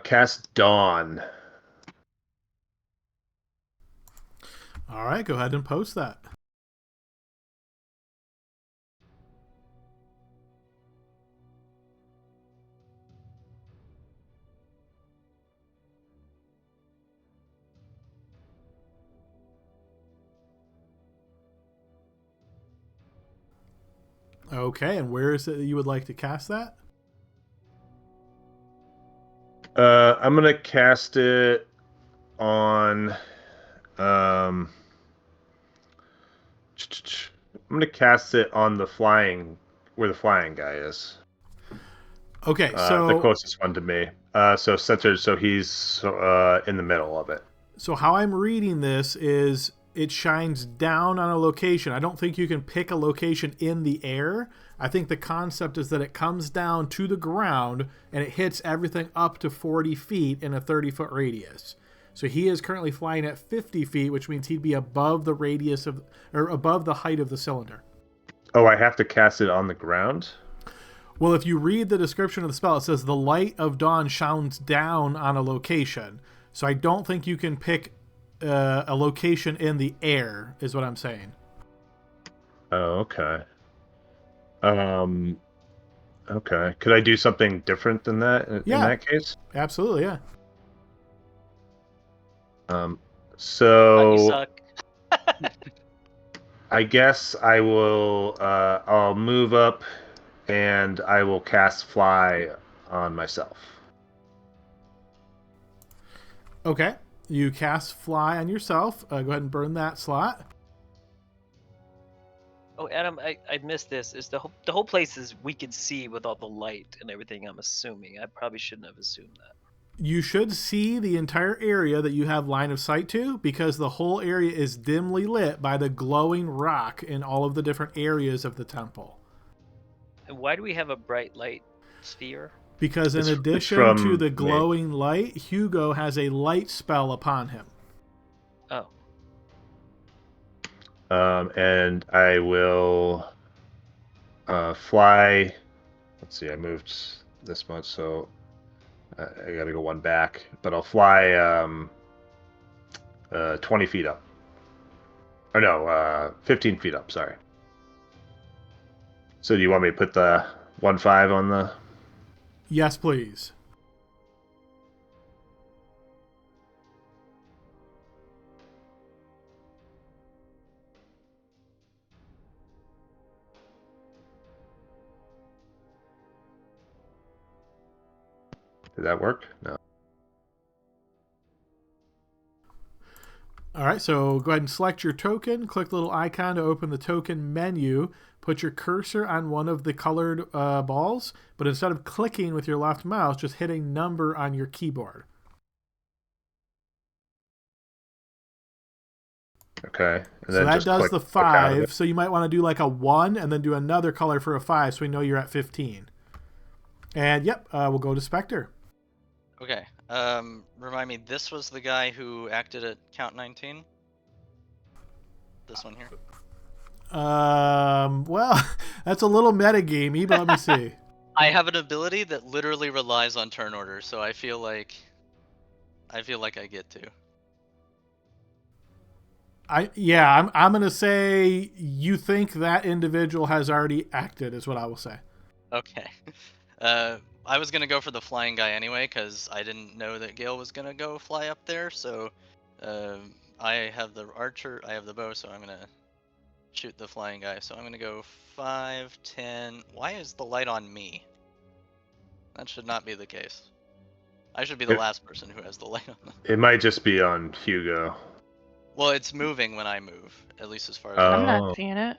cast Dawn. All right, go ahead and post that. Okay, and where is it that you would like to cast that? I'm going to cast it on... I'm going to cast it on the flying... where the flying guy is. Okay, so... the closest one to me. So centered, so he's in the middle of it. So how I'm reading this is... it shines down on a location. I don't think you can pick a location in the air. I think the concept is that it comes down to the ground and it hits everything up to 40 feet in a 30-foot radius. So he is currently flying at 50 feet, which means he'd be above the radius of, or above the height of the cylinder. Oh, I have to cast it on the ground? Well, if you read the description of the spell, it says the light of dawn shines down on a location. So I don't think you can pick a location in the air, is what I'm saying. Oh, okay. Okay. Could I do something different than that in that case? Absolutely, yeah. So You suck. I guess I will. I'll move up, and I will cast Fly on myself. Okay. You cast Fly on yourself. Go ahead and burn that slot. Oh, Adam, I missed this. Is the whole place is we can see with all the light and everything, I'm assuming. I probably shouldn't have assumed that. You should see the entire area that you have line of sight to, because the whole area is dimly lit by the glowing rock in all of the different areas of the temple. And why do we have a bright light sphere? Because in addition to the glowing light, Hugo has a light spell upon him. Oh. And I will fly. Let's see, I moved this much, so I got to go one back. But I'll fly 20 feet up. Or no, 15 feet up, sorry. So do you want me to put the 1-5 on the... Yes, please. Did that work? No. All right, so go ahead and select your token. Click the little icon to open the token menu. Put your cursor on one of the colored balls, but instead of clicking with your left mouse, just hitting number on your keyboard. Okay. And So then that just does click the out of 5. it. So you might want to do like a 1 and then do another color for a 5 so we know you're at 15. And yep, we'll go to Spectre. Okay. Remind me, this was the guy who acted at count 19? This one here? Well, that's a little metagamey, but let me see. I have an ability that literally relies on turn order, so I feel like I get to. I'm gonna say you think that individual has already acted is what I will say. Okay. I was gonna go for the flying guy anyway, because I didn't know that Gale was gonna go fly up there, so I have the archer, I have the bow, so I'm gonna shoot the flying guy. So I'm gonna go 5, 10. Why is the light on me? That should not be the case. I should be the last person who has the light on them. It might just be on Hugo. Well, it's moving when I move, at least as far as I'm I know. not seeing it.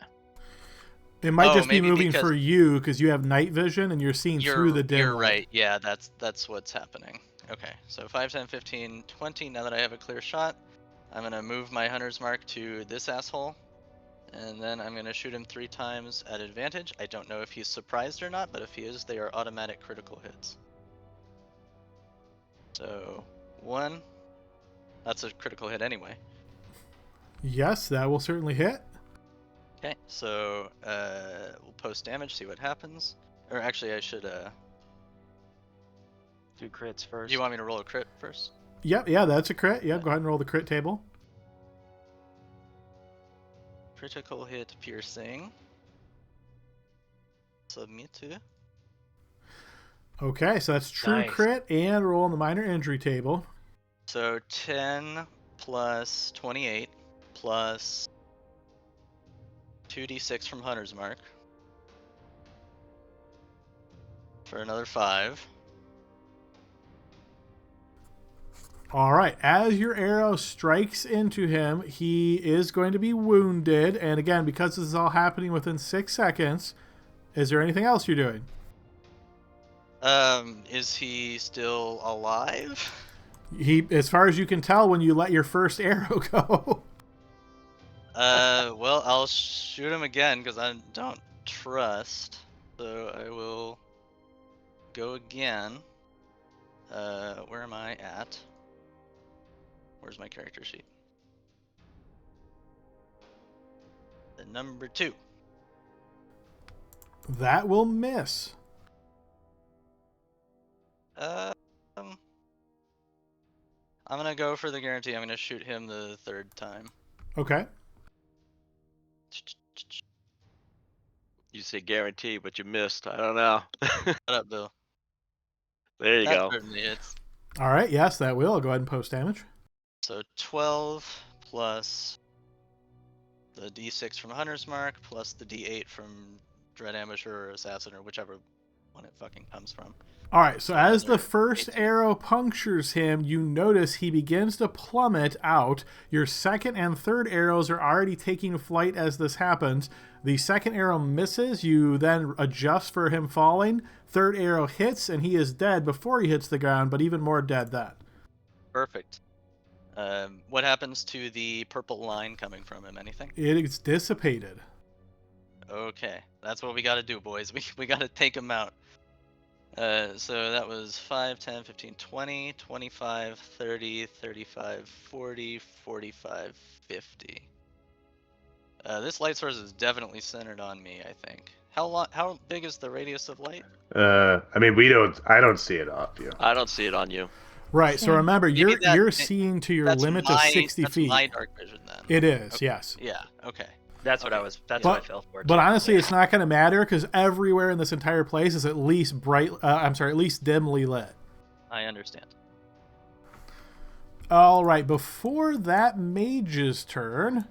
It might Oh, just be maybe moving because for you because you have night vision and you're seeing through the dim You're light. right. Yeah, that's what's happening. Okay, so 5, 10, 15, 20. Now that I have a clear shot, I'm gonna move my hunter's mark to this asshole, and then I'm gonna shoot him 3 times at advantage. I don't know if he's surprised or not, but if he is, they are automatic critical hits. So 1. That's a critical hit anyway. Yes, that will certainly hit. Okay, so we'll post damage, see what happens. Or actually, I should. Do crits first. Do you want me to roll a crit first? Yep, yeah, that's a crit. Yep, go ahead and roll the crit table. Critical hit, piercing. Submit to. Okay, so that's true Nice. crit and roll on the minor injury table. So 10 plus 28 plus 2d6 from Hunter's Mark for another 5. All right, as your arrow strikes into him, he is going to be wounded. And again, because this is all happening within 6 seconds, is there anything else you're doing? Is he still alive? He, as far as you can tell, when you let your first arrow go. Well, I'll shoot him again because I don't trust. So I will go again. Where am I at? Where's my character sheet? The number 2. That will miss. I'm gonna go for the guarantee. I'm gonna shoot him the 3rd time. Okay. You say guarantee, but you missed. I don't know. Shut up, Bill. There you That go. certainly hits. All right, yes, that will. I'll go ahead and post damage. So 12 plus the d6 from Hunter's Mark plus the d8 from Dread Ambusher or Assassin or whichever one it fucking comes from. All right, so as the Another first 18. arrow punctures him, you notice he begins to plummet out. Your second and third arrows are already taking flight as this happens. The second arrow misses. You then adjust for him falling. Third arrow hits, and he is dead before he hits the ground, but even more dead then. Perfect. What happens to the purple line coming from him? Anything? It is dissipated. Okay, that's what we gotta do, boys. We gotta take him out. So that was 5, 10, 15, 20, 25, 30, 35, 40, 45, 50. This light source is definitely centered on me, I think. How big is the radius of light? I mean, I don't see it off you. I don't see it on you. Right. So Same. remember, Maybe you're seeing to your that's limit of 60 that's feet. my dark vision then. It is, Okay. yes. Yeah. Okay. That's what I Okay. was. That's But- what I fell for. But too. honestly, Yeah. it's not going to matter because everywhere in this entire place is at least at least dimly lit. I understand. All right. Before that mage's turn.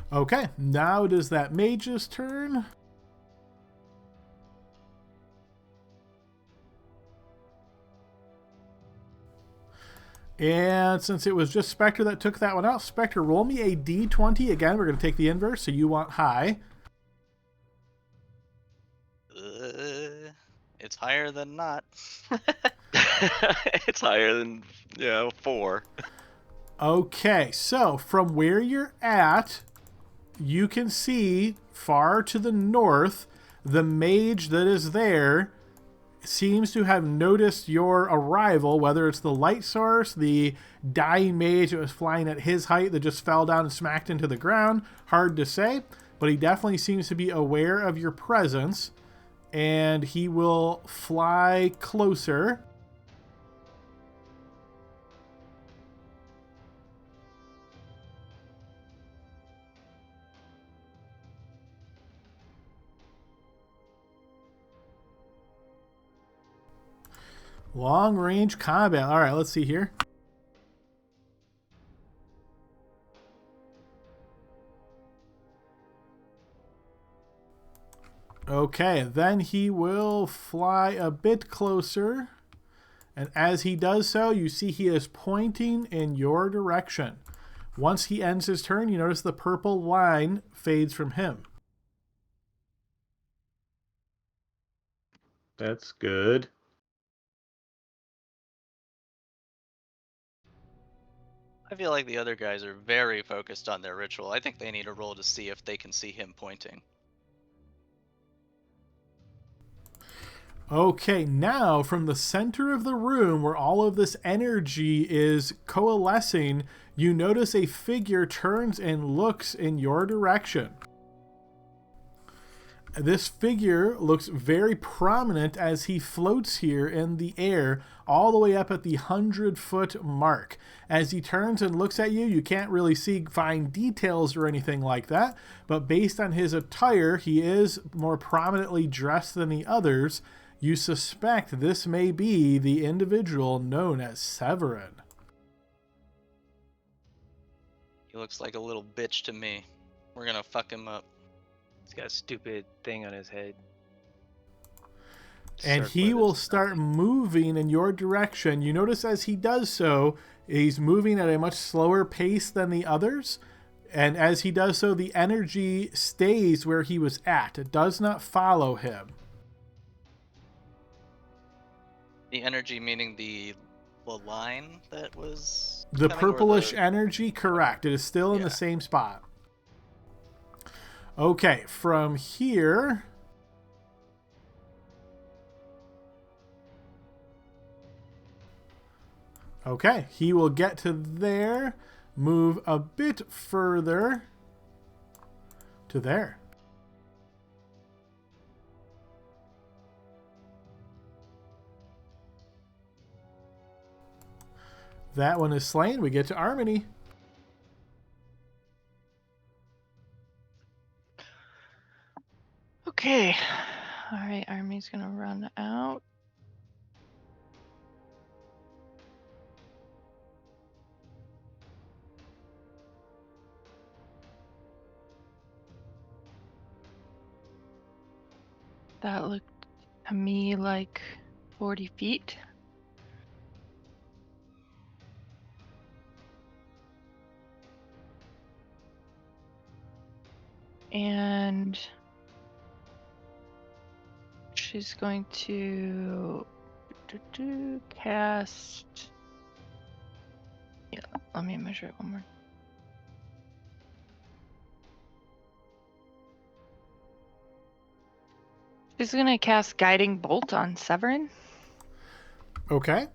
Okay, now it is that mage's turn. And since it was just Spectre that took that one out, Spectre, roll me a d20. Again, we're going to take the inverse, so you want high. It's higher than not. It's higher than 4. Okay, so from where you're at, you can see far to the north, the mage that is there seems to have noticed your arrival, whether it's the light source, the dying mage that was flying at his height that just fell down and smacked into the ground. Hard to say, but he definitely seems to be aware of your presence, and he will fly closer. Long range combat. All right, let's see here. Okay, then he will fly a bit closer. And as he does so, you see he is pointing in your direction. Once he ends his turn, you notice the purple line fades from him. That's good. I feel like the other guys are very focused on their ritual. I think they need a roll to see if they can see him pointing. Okay, now from the center of the room where all of this energy is coalescing, you notice a figure turns and looks in your direction. This figure looks very prominent as he floats here in the air all the way up at the 100-foot mark. As he turns and looks at you, you can't really see fine details or anything like that, but based on his attire, he is more prominently dressed than the others. You suspect this may be the individual known as Severin. He looks like a little bitch to me. We're gonna fuck him up. He's got a stupid thing on his head. And he Circlet will of start something. moving in your direction. You notice as he does so, he's moving at a much slower pace than the others. And as he does so, the energy stays where he was at. It does not follow him. The energy meaning the line that was The coming, or purplish the... energy, correct. It is still in Yeah. the same spot. Okay, from here... Okay, he will get to there, move a bit further to there. That one is slain. We get to Harmony. Okay. All right, Army's gonna run out. That looked to me like 40 feet. And she's going to cast. Yeah, let me measure it one more. She's gonna cast Guiding Bolt on Severin. Okay.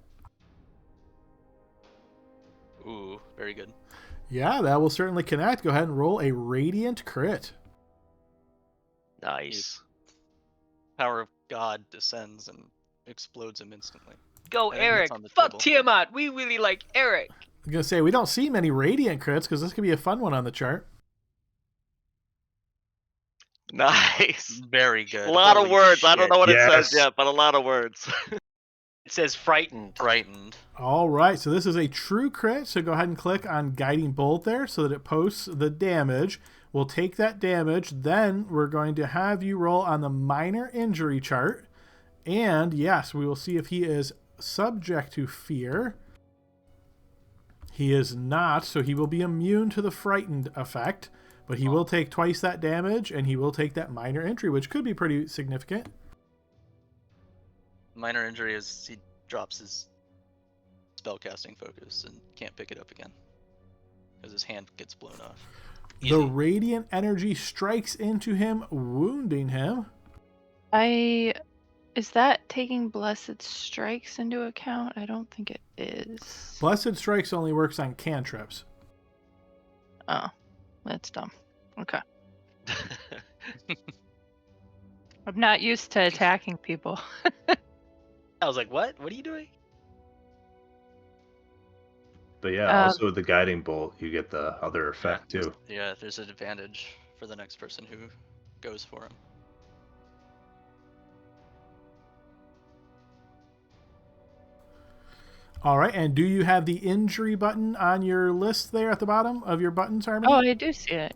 Ooh, very good. Yeah, that will certainly connect. Go ahead and roll a Radiant crit. Nice. Power of God descends and explodes him instantly. Go And then he hits Eric. on the Fuck table. Tiamat. We really like Eric. I'm going to say, we don't see many Radiant crits because this could be a fun one on the chart. Nice. Very good. A lot of Holy words. I don't shit. know what it says Yes. yet, but a lot of words. It says frightened. Frightened. All right, so this is a true crit, so go ahead and click on Guiding Bolt there so that it posts the damage. We'll take that damage, then we're going to have you roll on the minor injury chart. And yes, we will see if he is subject to fear. He is not, so he will be immune to the frightened effect, but he will take twice that damage, and he will take that minor injury, which could be pretty significant. Minor injury is he drops his spellcasting focus and can't pick it up again because his hand gets blown off. The Easy. radiant energy strikes into him, wounding him. Is that taking Blessed Strikes into account? I don't think it is. Blessed Strikes only works on cantrips. Oh, that's dumb. Okay. I'm not used to attacking people. I was like, what? What are you doing? But yeah, Um, also with the guiding bolt, you get the other effect too. Yeah, there's an advantage for the next person who goes for him. All right, and do you have the injury button on your list there at the bottom of your buttons, Harmony? Oh, I do see it.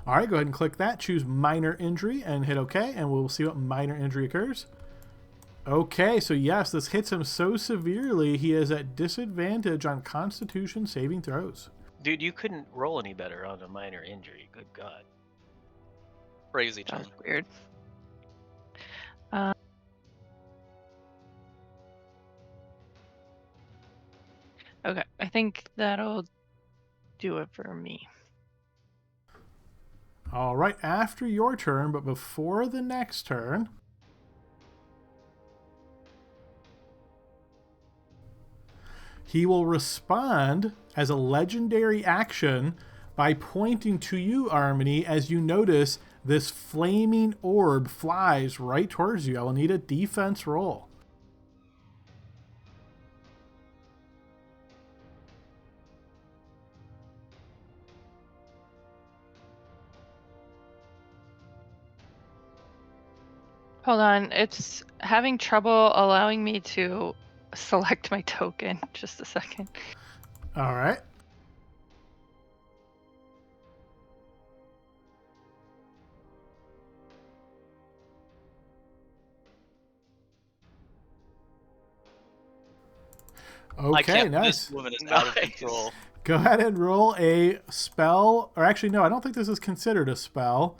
All right, go ahead and click that. Choose minor injury and hit OK, and we'll see what minor injury occurs. Okay, so yes, this hits him so severely he is at disadvantage on Constitution saving throws. Dude, you couldn't roll any better on a minor injury. Good God. Crazy, That John. was weird. Okay, I think that'll do it for me. All right, after your turn, but before the next turn, he will respond as a legendary action by pointing to you, Harmony, as you notice this flaming orb flies right towards you. I will need a defense roll. Hold on, it's having trouble allowing me to select my token. Just a second. All right. I Okay, can't. nice. This woman is out of Nice. control. Go ahead and roll a spell, or actually, no, I don't think this is considered a spell.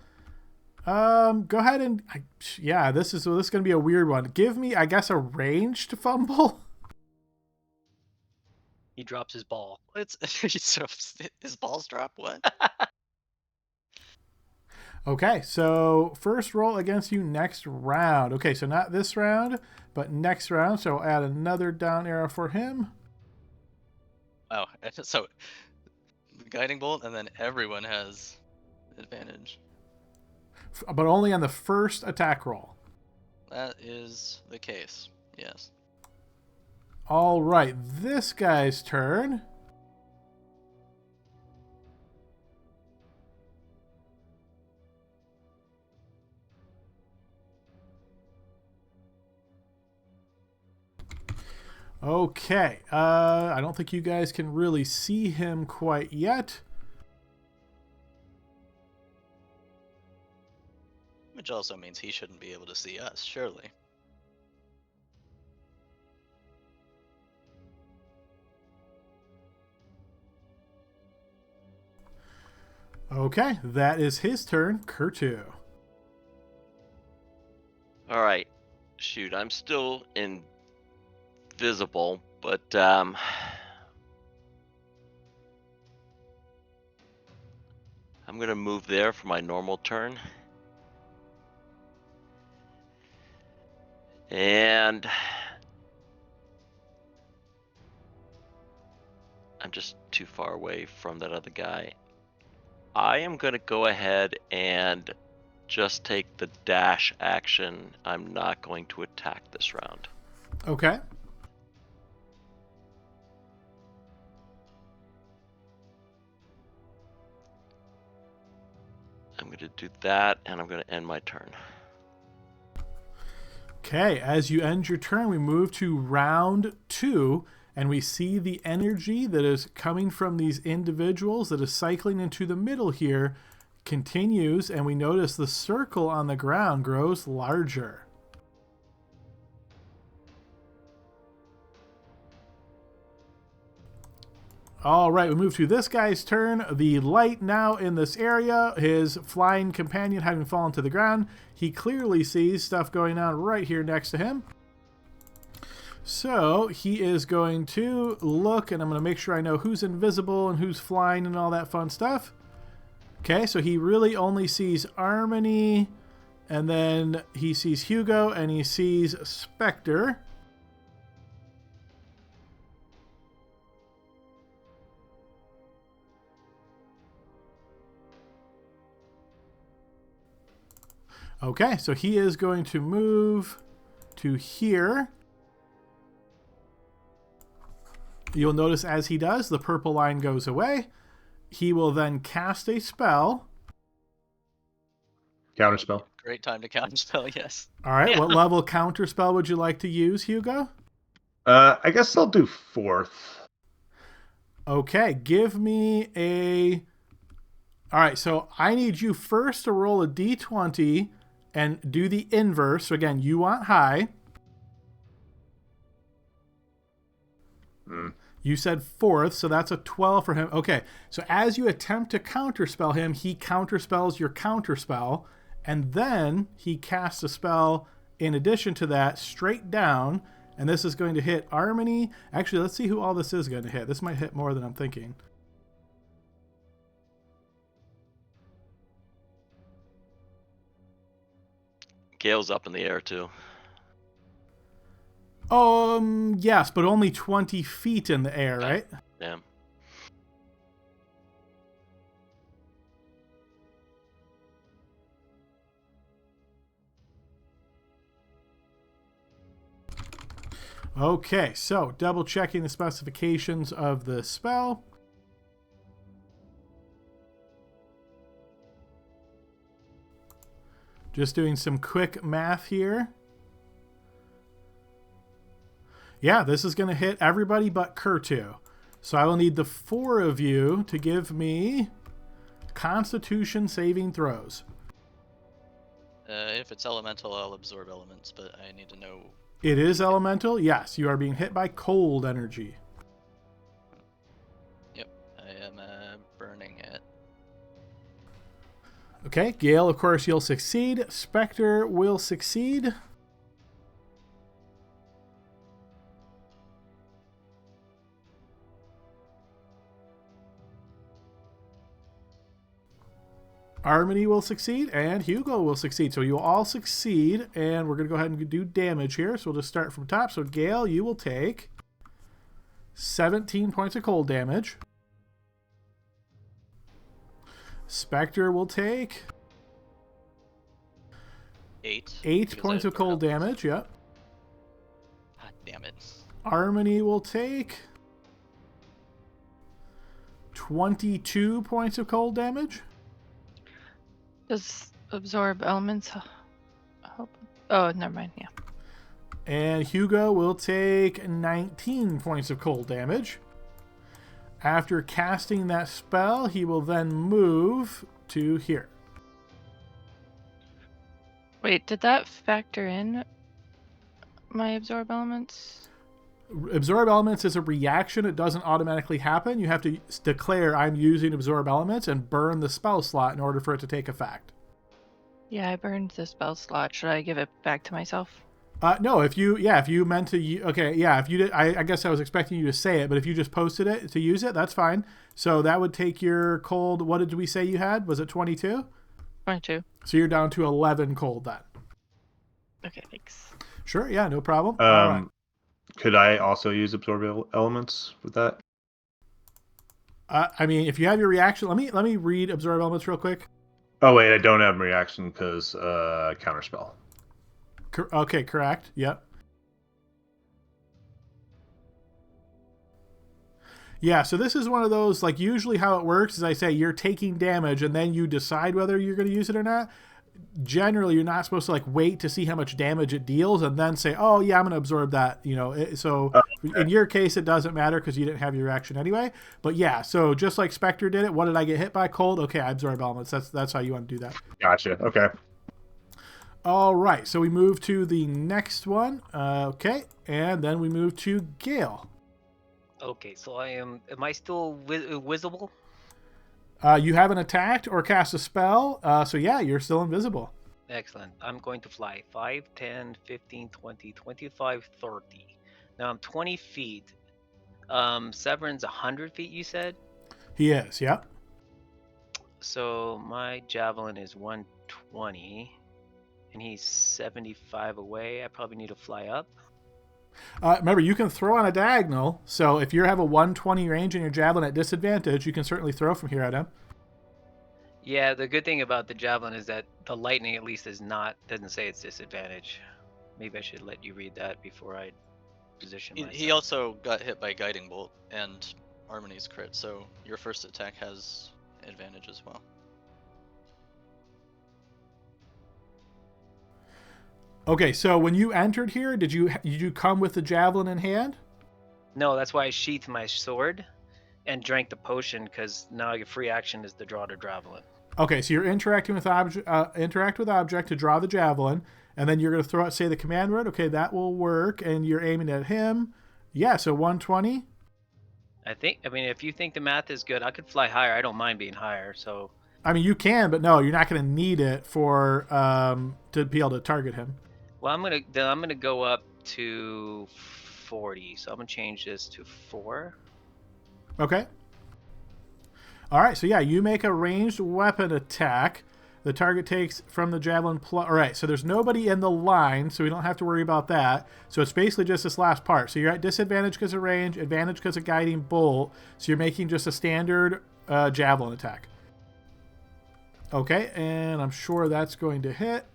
Go ahead and yeah, this is going to be a weird one. Give me, I guess, a ranged fumble. He drops his ball. It's so his balls drop. What? Okay, so first roll against you next round. Okay, so not this round, but next round. So I'll add another down arrow for him. Wow. So guiding bolt, and then everyone has advantage. But only on the first attack roll. That is the case. Yes. All right, this guy's turn. Okay, I don't think you guys can really see him quite yet. Which also means he shouldn't be able to see us, surely. Okay, that is his turn. Kurtu. All right. Shoot, I'm still invisible, but I'm gonna move there for my normal turn. And I'm just too far away from that other guy. I am going to go ahead and just take the dash action. I'm not going to attack this round. Okay. I'm going to do that, and I'm going to end my turn. Okay, as you end your turn, we move to round 2, and we see the energy that is coming from these individuals that is cycling into the middle here continues, and we notice the circle on the ground grows larger. All right, we move to this guy's turn. The light now in this area, his flying companion having fallen to the ground. He clearly sees stuff going on right here next to him. So he is going to look, and I'm going to make sure I know who's invisible and who's flying and all that fun stuff. Okay, so he really only sees Armony, and then he sees Hugo, and he sees Spectre. Okay, so he is going to move to here. You'll notice as he does, the purple line goes away. He will then cast a spell. Counterspell. Great time to counterspell, yes. All right, Yeah. what level counter spell would you like to use, Hugo? I guess I'll do 4th. Okay, give me a... All right, so I need you first to roll a d20 and do the inverse. So again, you want high. You said 4th, so that's a 12 for him. Okay, so as you attempt to counterspell him, he counterspells your counterspell, and then he casts a spell in addition to that straight down, and this is going to hit Armony. Actually, let's see who all this is going to hit. This might hit more than I'm thinking. Gale's up in the air, too. Yes, but only 20 feet in the air, right? Damn. Okay, so double checking the specifications of the spell. Just doing some quick math here. Yeah, this is going to hit everybody but Kurtu. So I will need the 4 of you to give me Constitution saving throws. If it's elemental, I'll absorb elements, but I need to know. It is elemental? Yes, you are being hit by cold energy. Yep, I am burning it. Okay, Gale, of course, you'll succeed. Spectre will succeed. Armony will succeed, and Hugo will succeed. So you will all succeed, and we're going to go ahead and do damage here. So we'll just start from top. So Gale, you will take 17 points of cold damage. Spectre will take 8. 8 because points I of cold forgot. damage, yep. God damn it. Armony will take 22 points of cold damage. Does absorb elements help? Oh, never mind. Yeah. And Hugo will take 19 points of cold damage. After casting that spell, he will then move to here. Wait, did that factor in my absorb elements? Absorb elements is a reaction. It doesn't automatically happen. You have to declare I'm using absorb elements and burn the spell slot in order for it to take effect. Yeah, I burned the spell slot. Should I give it back to myself? No, if you meant to, okay, yeah, if you did, I guess I was expecting you to say it, but if you just posted it to use it, that's fine. So that would take your cold, what did we say you had? Was it 22? 22. So you're down to 11 cold then. Okay, thanks. Sure, yeah, no problem. All right. Could I also use absorb elements with that? I mean, if you have your reaction, let me read absorb elements real quick. Oh wait, I don't have reaction because counterspell. Okay, correct. Yep. Yeah, so this is one of those, like, usually how it works is I say you're taking damage and then you decide whether you're going to use it or not. Generally, you're not supposed to, like, wait to see how much damage it deals and then say, oh, yeah, I'm going to absorb that, you know. So in your case, it doesn't matter because you didn't have your reaction anyway. But yeah, so just like Spectre did it, what did I get hit by? Cold? Okay, I absorb elements. That's how you want to do that. Gotcha. Okay. All right, so we move to the next one. Okay, and then we move to Gale. Okay, so am I still visible? You haven't attacked or cast a spell, so yeah, you're still invisible. Excellent. I'm going to fly 5, 10, 15, 20, 25, 30. Now I'm 20 feet. Severin's 100 feet, you said? He is, yep. So my javelin is 120, and he's 75 away. I probably need to fly up. Remember, you can throw on a diagonal, so if you have a 120 range and your javelin at disadvantage, you can certainly throw from here at him. Yeah, the good thing about the javelin is that the lightning at least doesn't say it's disadvantage. Maybe I should let you read that before I position myself. He also got hit by Guiding Bolt and Harmony's crit, so your first attack has advantage as well. Okay, so when you entered here, did you come with the javelin in hand? No, that's why I sheathed my sword and drank the potion, because now your free action is to draw the javelin. Okay, so you're interacting with interact with object to draw the javelin, and then you're going to throw out, say, the command word. Okay, that will work, and you're aiming at him. Yeah, so 120. I mean, if you think the math is good, I could fly higher. I don't mind being higher, so... I mean, you can, but no, you're not going to need it for to be able to target him. Well, I'm gonna go up to 40, so I'm gonna change this to 4. Okay. All right, so yeah, you make a ranged weapon attack. The target takes from the javelin plus... All right, so there's nobody in the line, so we don't have to worry about that. So it's basically just this last part. So you're at disadvantage because of range, advantage because of guiding bolt. So you're making just a standard javelin attack. Okay, and I'm sure that's going to hit.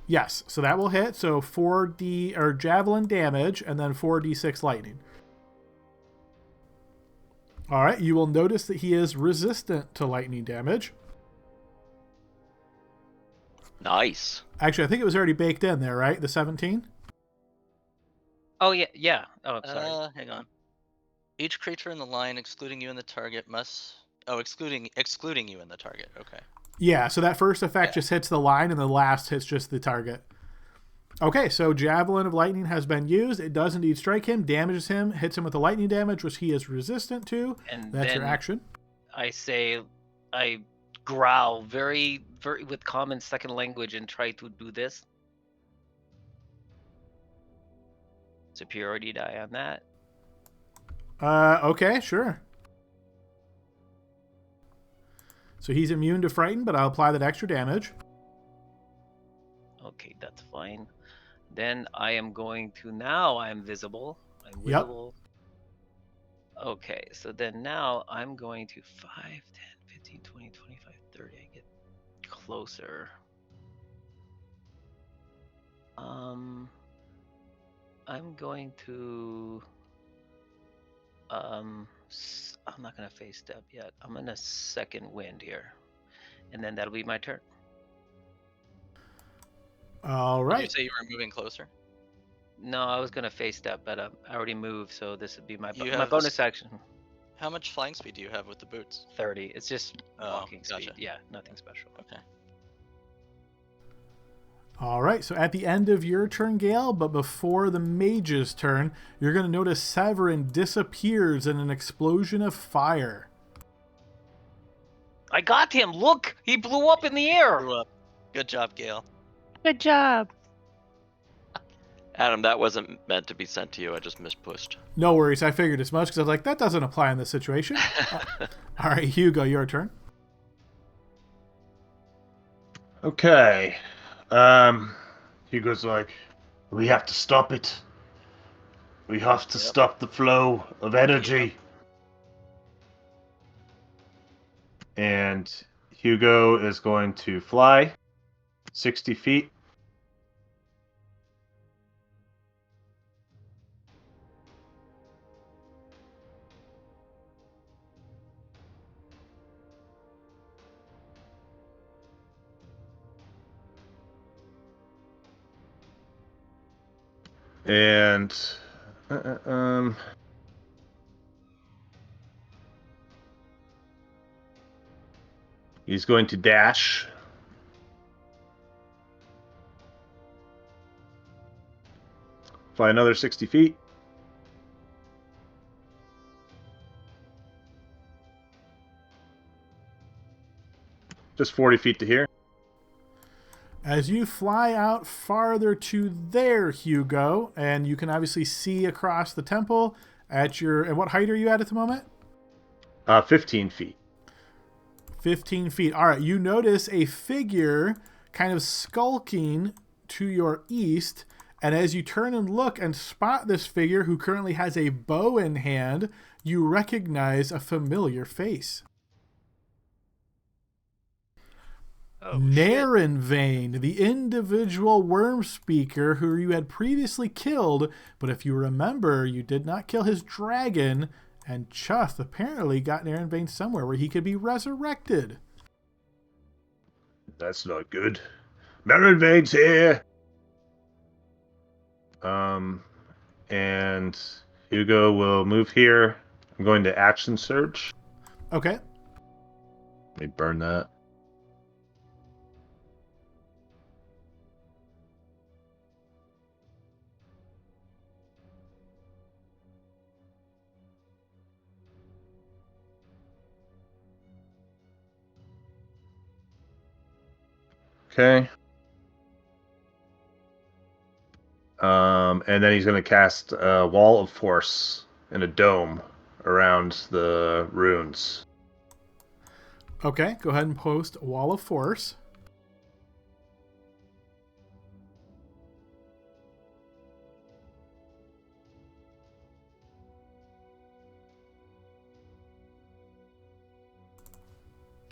Yes, so that will hit. So 4d or javelin damage, and then 4d6 lightning. All right, you will notice that he is resistant to lightning damage. Nice. Actually, I think it was already baked in there, right? The 17? Oh, yeah. Oh, sorry. Hang on. Each creature in the line, excluding you and the target, must... Oh, excluding you and the target. Okay. Yeah, so that first effect just hits the line, and the last hits just the target. Okay, so Javelin of Lightning has been used. It does indeed strike him, damages him, hits him with the lightning damage, which he is resistant to. And that's your action. I growl very, very with common second language and try to do this. Superiority die on that. Okay, sure. So he's immune to frighten, but I'll apply that extra damage. Okay, that's fine. Then I am going to... Now I'm visible. I'm visible. Yep. Okay, so then now I'm going to 5, 10, 15, 20, 25, 30. I get closer. I'm going to... I'm not going to face step yet. I'm going to second wind here. And then that'll be my turn. All right. Did you say you were moving closer? No, I was going to face step, but I already moved, so this would be my bonus action. How much flying speed do you have with the boots? 30. It's just walking gotcha. speed. Yeah, nothing special. Okay. All right, so at the end of your turn, Gale, but before the mage's turn, you're going to notice Severin disappears in an explosion of fire. I got him! Look! He blew up in the air! Blew up. Good job, Gale. Good job. Adam, that wasn't meant to be sent to you. I just mispushed. No worries, I figured as much because I was like, that doesn't apply in this situation. All right, Hugo, your turn. Okay. Hugo's like, We have to stop it. We have to Yep. stop the flow of energy. And Hugo is going to fly 60 feet. And he's going to dash. Fly another 60 feet. Just 40 feet to here. As you fly out farther to there, Hugo, and you can obviously see across the temple at your. And what height are you at the moment? 15 feet. 15 feet. All right, you notice a figure kind of skulking to your east. And as you turn and look and spot this figure who currently has a bow in hand, you recognize a familiar face. Oh, shit. Narenvane, the individual worm speaker who you had previously killed, but if you remember, you did not kill his dragon, and Chuth apparently got Narenvane somewhere where he could be resurrected. That's not good. Marinvade's here. And Hugo will move here. I'm going to action surge. Okay. Let me burn that. Okay. And then he's going to cast a wall of force in a dome around the runes. Okay, go ahead and post Wall of Force.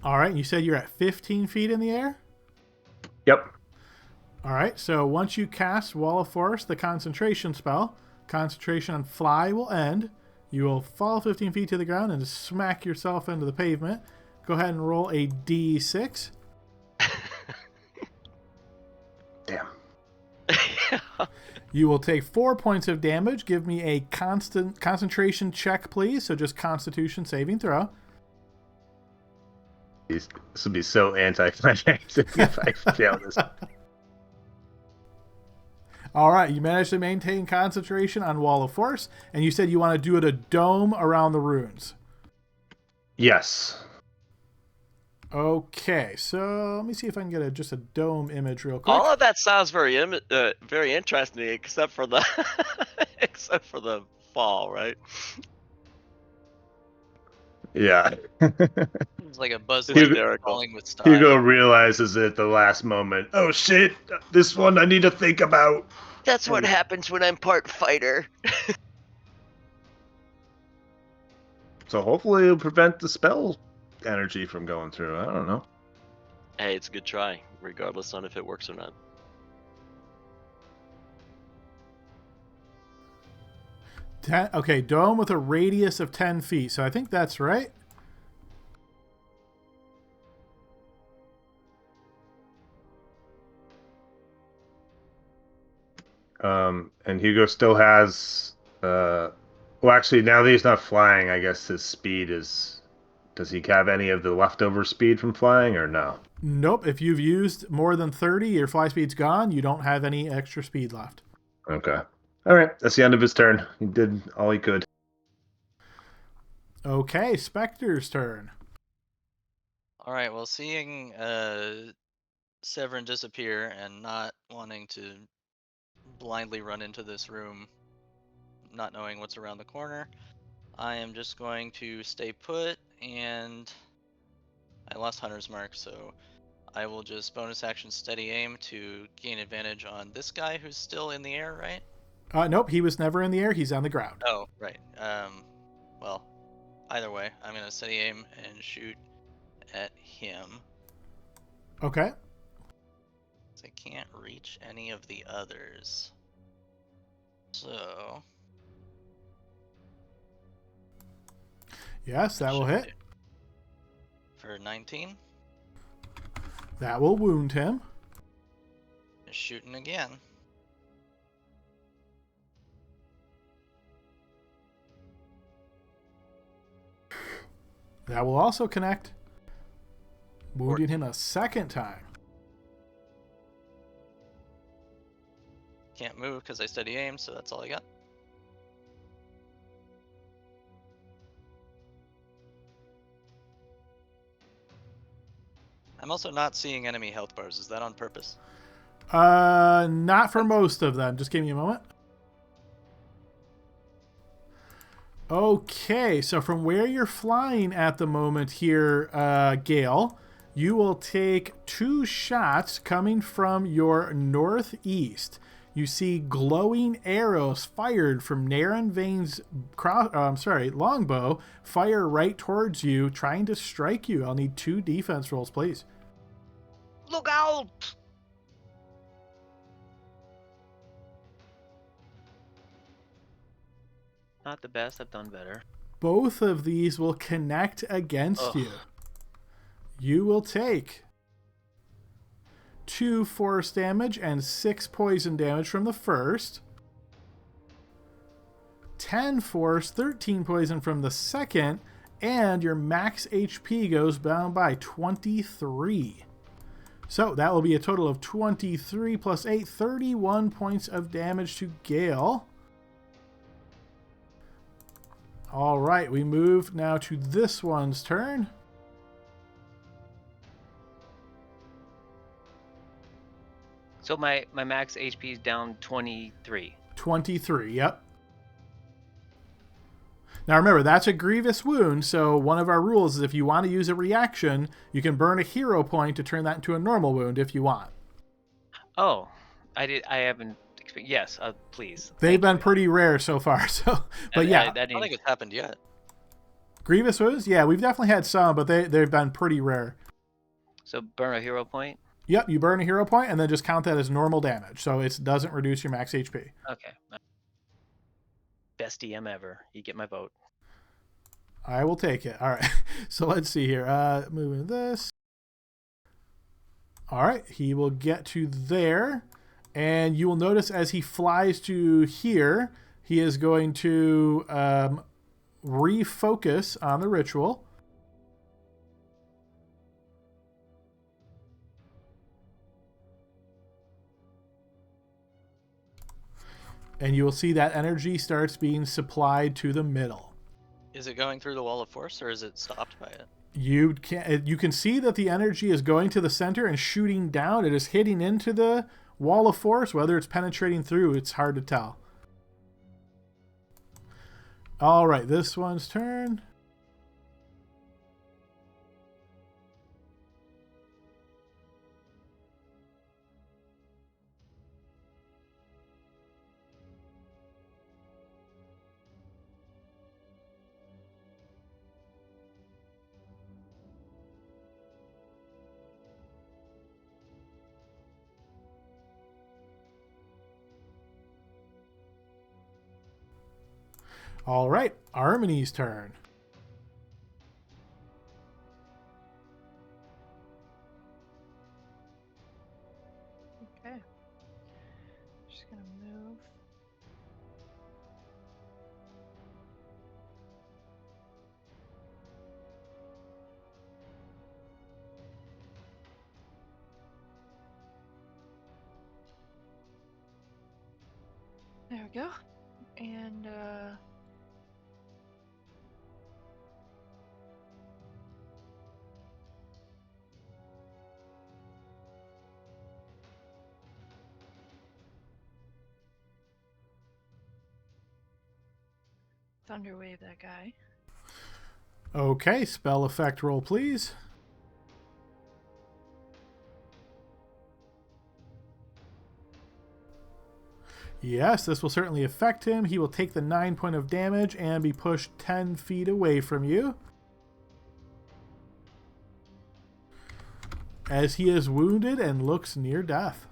All right, you said you're at 15 feet in the air? Yep. All right, so once you cast Wall of Force, the concentration spell, concentration on fly will end. You will fall 15 feet to the ground and just smack yourself into the pavement. Go ahead and roll a d6. Damn. You will take 4 points of damage. Give me a constant concentration check, please. So just Constitution saving throw. This will be so anticlimactic if I fail this. All right, you managed to maintain concentration on Wall of Force, and you said you want to do it a dome around the runes. Yes. Okay, so let me see if I can get just a dome image real quick. All of that sounds very interesting, except for the except for the fall, right? Yeah. It's like a buzz It's lightyear hysterical. falling with style. Hugo realizes at the last moment, oh shit, this one I need to think about. That's what happens when I'm part fighter. So hopefully it'll prevent the spell energy from going through. I don't know. Hey, it's a good try, regardless on if it works or not. Okay, dome with a radius of 10 feet. So I think that's right. And Hugo still has. Well, actually, now that he's not flying, I guess his speed is. Does he have any of the leftover speed from flying, or no? Nope. If you've used more than 30, your fly speed's gone. You don't have any extra speed left. Okay. All right. That's the end of his turn. He did all he could. Okay, Spectre's turn. All right. Well, seeing Severin disappear and not wanting to blindly run into this room, not knowing what's around the corner, I am just going to stay put, and I lost Hunter's Mark, so I will just bonus action steady aim to gain advantage on this guy who's still in the air, right? Nope, he was never in the air. He's on the ground. Oh, right. Well, either way, I'm gonna steady aim and shoot at him. Okay. I can't reach any of the others. So Yes, that will hit. For 19. That will wound him. Shooting again. That will also connect. Wounding him a second time. Can't move because I steady aim, so that's all I got. I'm also not seeing enemy health bars. Is that on purpose? Not for most of them. Just give me a moment. Okay, so from where you're flying at the moment here, Gale, you will take 2 shots coming from your northeast. You see glowing arrows fired from Naren Vane's longbow fire right towards you, trying to strike you. I'll need 2 defense rolls, please. Look out! Not the best. I've done better. Both of these will connect against you. You will take 2 force damage and 6 poison damage from the first. 10 force, 13 poison from the second. And your max HP goes down by 23. So that will be a total of 23 plus 8, 31 points of damage to Gale. All right, we move now to this one's turn. So my max HP is down 23. 23, yep. Now remember, that's a grievous wound, so one of our rules is if you want to use a reaction, you can burn a hero point to turn that into a normal wound if you want. Oh, I haven't. Yes, please. They've been pretty rare so far, so. But yeah, I don't think it's happened yet. grievous wounds, yeah, we've definitely had some, but they've been pretty rare. So burn a hero point. Yep, you burn a hero point and then just count that as normal damage, so it doesn't reduce your max HP. Okay. Best DM ever. You get my vote. I will take it. All right. So let's see here. Moving this. All right. He will get to there. And you will notice as he flies to here, he is going to refocus on the ritual. And you will see that energy starts being supplied to the middle. Is it going through the wall of force, or is it stopped by it? You can see that the energy is going to the center and shooting down. It is hitting into the wall of force. Whether it's penetrating through, it's hard to tell. All right, this one's turn. All right, Armony's turn. Okay. Just gonna move. There we go. And Thunderwave that guy. Okay, spell effect roll, please. Yes, this will certainly affect him. He will take the 9 point of damage and be pushed 10 feet away from you. As he is wounded and looks near death.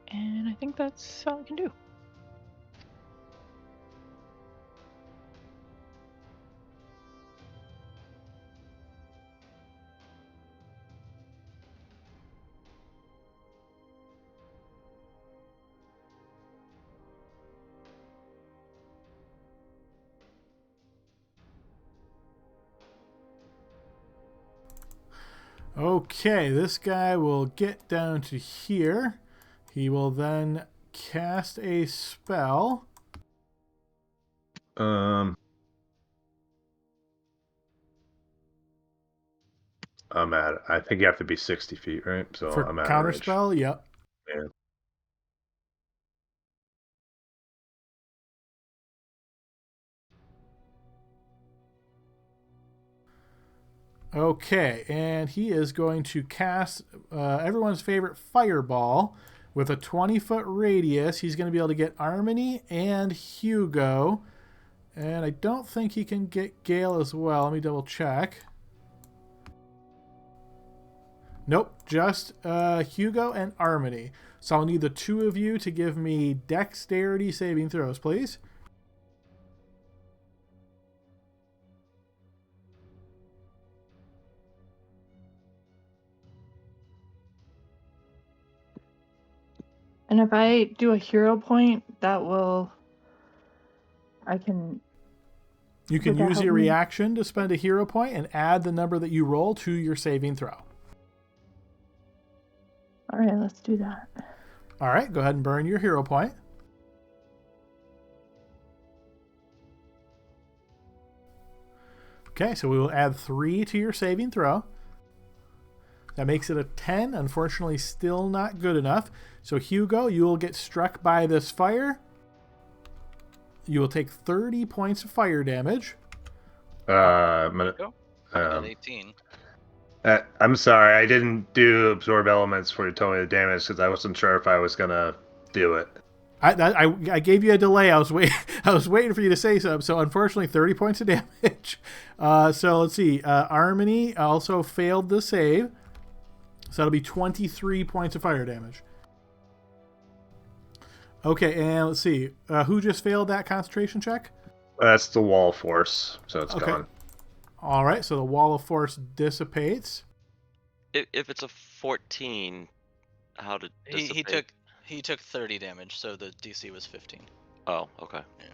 And I think that's all I can do. Okay, this guy will get down to here. He will then cast a spell. I think you have to be 60 feet, right? So For I'm out of counter range. spell, yep. Yeah. Okay, and he is going to cast everyone's favorite fireball with a 20-foot radius. He's going to be able to get Armony and Hugo. And I don't think he can get Gale as well. Let me double check. Nope, just Hugo and Armony. So I'll need the two of you to give me dexterity saving throws, please. And if I do a hero point, that will... I can... You can Would that use help your me? reaction to spend a hero point and add the number that you roll to your saving throw. Alright, let's do that. All right, go ahead and burn your hero point. Okay, so we will add 3 to your saving throw. That makes it a 10. Unfortunately, still not good enough. So Hugo, you will get struck by this fire. You will take 30 points of fire damage. I'm gonna, Go. I got um, 18. I'm sorry, I didn't do absorb elements for you told me the damage because I wasn't sure if I was gonna do it. I gave you a delay. I was waiting for you to say something. So unfortunately, 30 points of damage. So let's see. Harmony also failed the save. So that'll be 23 points of fire damage. Okay, and let's see. Who just failed that concentration check? That's the wall force, so it's Okay. gone. All right, so the wall of force dissipates. If it's a 14, how to dissipate? He took 30 damage, so the DC was 15. Oh, okay. Yeah.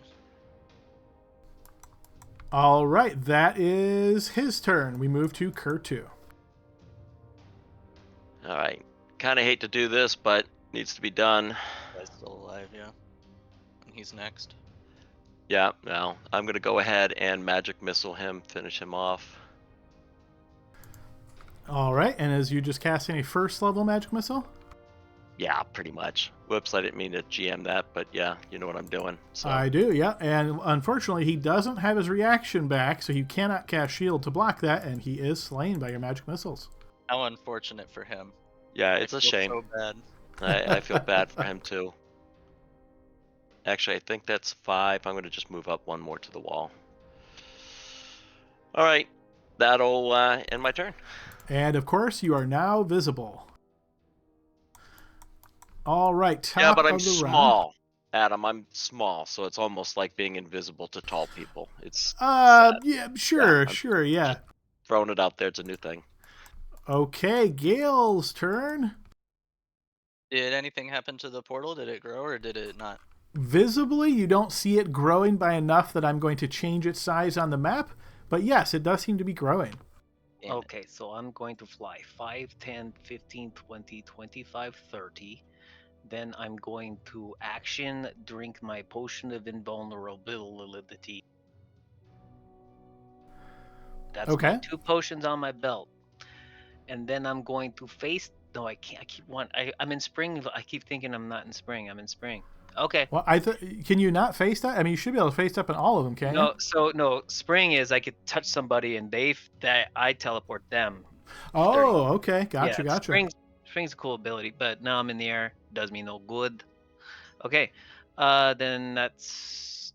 All right, that is his turn. We move to Kurtu. All right. Kind of hate to do this, but needs to be done. Guy's still alive, yeah. And he's next. Yeah, no. I'm going to go ahead and magic missile him, finish him off. All right, and as you just cast any first level magic missile? Yeah, pretty much. Whoops, I didn't mean to GM that, but yeah, you know what I'm doing. So I do, yeah. And unfortunately, he doesn't have his reaction back, so you cannot cast shield to block that, and he is slain by your magic missiles. How unfortunate for him. yeah, it's I a feel shame. So bad. I feel bad for him too. Actually, I think that's 5. I'm going to just move up one more to the wall. All right, that'll end my turn. And of course, you are now visible. All right, top Yeah, but I'm of the round. small, Adam. I'm small, so it's almost like being invisible to tall people. It's Yeah, sure, Yeah, sure, yeah. throwing it out there. It's a new thing. Okay, Gale's turn. Did anything happen to the portal? Did it grow or did it not? Visibly, you don't see it growing by enough that I'm going to change its size on the map, but yes, it does seem to be growing. Damn it. Okay, so I'm going to fly 5, 10, 15, 20, 25, 30. Then I'm going to action drink my potion of invulnerability. That's Okay. my 2 potions on my belt. And then I'm going to face. No, I can't. I'm in spring. I keep thinking I'm not in spring. I'm in spring. Okay. Well, can you not face that? I mean, you should be able to face up in all of them, can't No, you? so no. Spring is I could touch somebody and I teleport them. Oh, okay. Yeah, Gotcha. spring's a cool ability, but now I'm in the air. Does me no good. Okay, then that's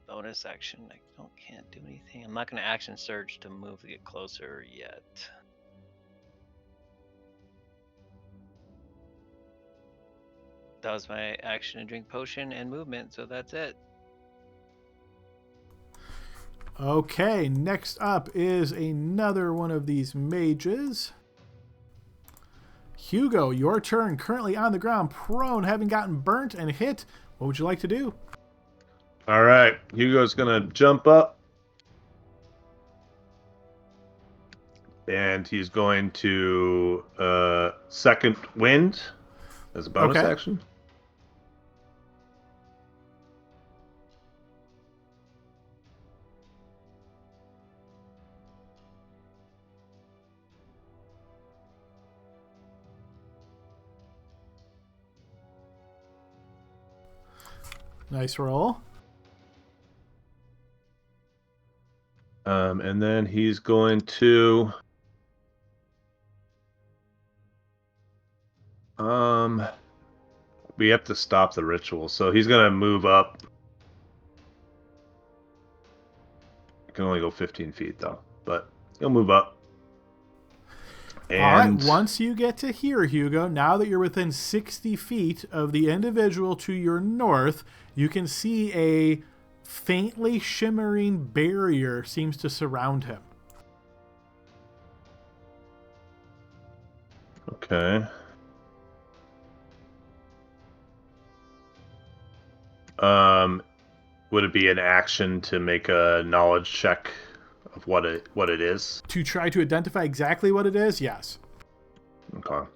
bonus action. Can't do anything. I'm not gonna action surge to move to get closer yet. That was my action and drink potion and movement, so that's it. Okay, next up is another one of these mages. Hugo, your turn. Currently on the ground, prone, having gotten burnt and hit. What would you like to do? All right, Hugo's gonna jump up, and he's going to second wind as a bonus Okay. action. Nice roll. And then he's going to we have to stop the ritual, so he's gonna move up. He can only go 15 feet though, but he'll move up. And All right, once you get to here, Hugo, now that you're within 60 feet of the individual to your north, you can see a faintly shimmering barrier seems to surround him. Okay. Would it be an action to make a knowledge check of what it is? To try to identify exactly what it is, yes. Okay.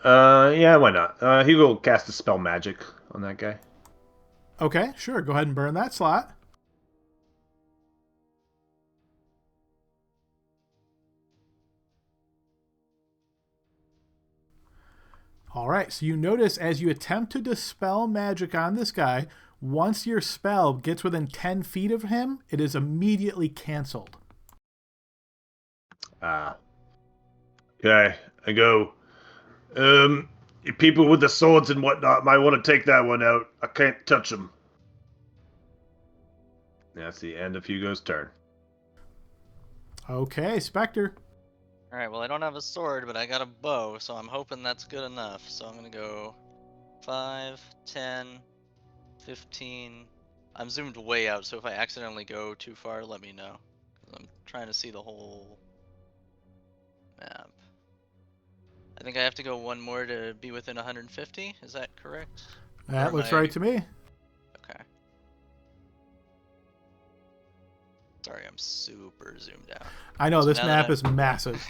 Yeah, why not? He will cast a spell magic on that guy. Okay, sure. Go ahead and burn that slot. All right, so you notice as you attempt to dispel magic on this guy, once your spell gets within 10 feet of him, it is immediately canceled. Okay, I go. People with the swords and whatnot might want to take that one out. I can't touch them. That's the end of Hugo's turn. Okay, Spectre. Alright, well, I don't have a sword, but I got a bow, so I'm hoping that's good enough. So I'm going to go 5, 10, 15. I'm zoomed way out, so if I accidentally go too far, let me know. 'Cause I'm trying to see the whole map. I think I have to go one more to be within 150. Is that correct? That looks right to me. Okay. Sorry, I'm super zoomed out. I know, So this now map that is massive.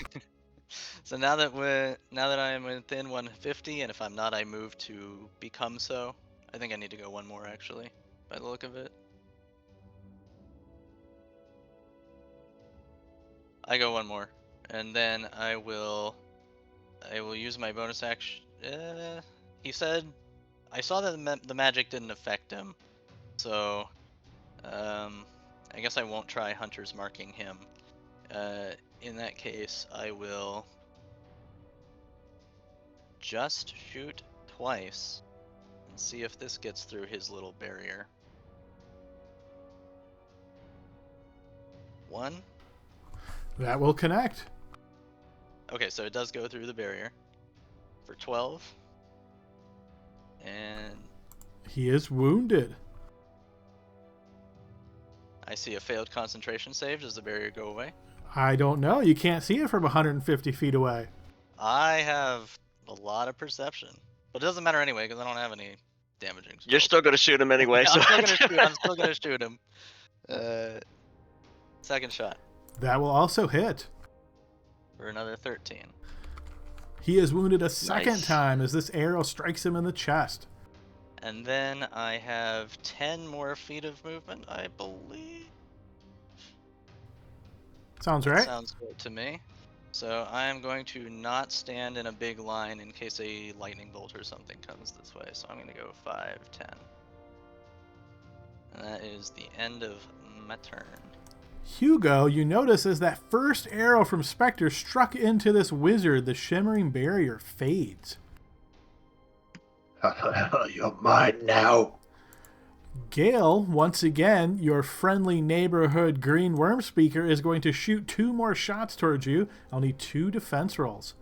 So now that I am within 150, and if I'm not, I move to become so. I think I need to go one more actually, by the look of it. I go one more, and then I will use my bonus action. He said, I saw that the magic didn't affect him, so I guess I won't try Hunter's marking him. In that case, I will just shoot twice and see if this gets through his little barrier. 1. That will connect. Okay, so it does go through the barrier for 12. And He is wounded. I see a failed concentration save. Does the barrier go away? I don't know. You can't see it from 150 feet away. I have a lot of perception. But it doesn't matter anyway, because I don't have any damaging spells. You're still going to shoot him anyway. Yeah, So I'm still gonna shoot him. Second shot That will also hit. for another 13. He is wounded a second Nice. time as this arrow strikes him in the chest. And then I have 10 more feet of movement, I believe. Sounds right. Sounds good to me. So I am going to not stand in a big line in case a lightning bolt or something comes this way. So I'm going to go 5, 10. And that is the end of my turn. Hugo, you notice as that first arrow from Spectre struck into this wizard, the shimmering barrier fades. You're mine now. Gale, once again, your friendly neighborhood green worm speaker, is going to shoot 2 more shots towards you. I'll need 2 defense rolls.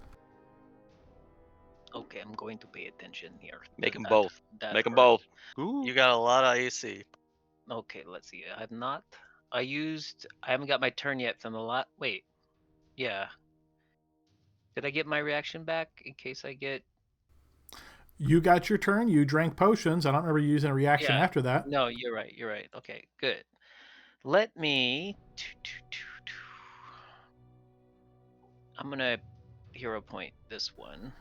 Okay, I'm going to pay attention here. Make them That- both. that Make them hurt. both. Ooh. You got a lot of AC. Okay, let's see. I haven't got my turn yet from the lot. Wait. Yeah. Did I get my reaction back in case I get... You got your turn. You drank potions. I don't remember you using a reaction Yeah. after that. No, you're right. You're right. Okay, good. Let me... I'm going to hero point this one.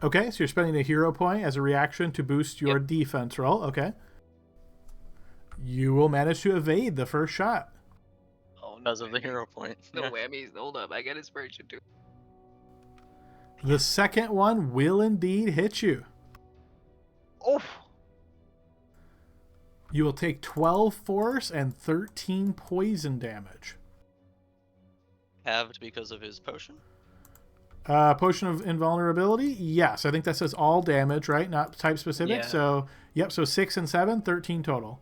Okay, so you're spending a hero point as a reaction to boost your defense roll. Okay. You will manage to evade the first shot. Oh, no Because of the whammies. hero point. No Yeah. whammies. Hold up. I got inspiration too. The second one will indeed hit you. Oh! You will take 12 force and 13 poison damage. Halved because of his potion. Potion of invulnerability? Yes, I think that says all damage, right? Not type specific. Yeah. So, yep, so 6 and 7, 13 total.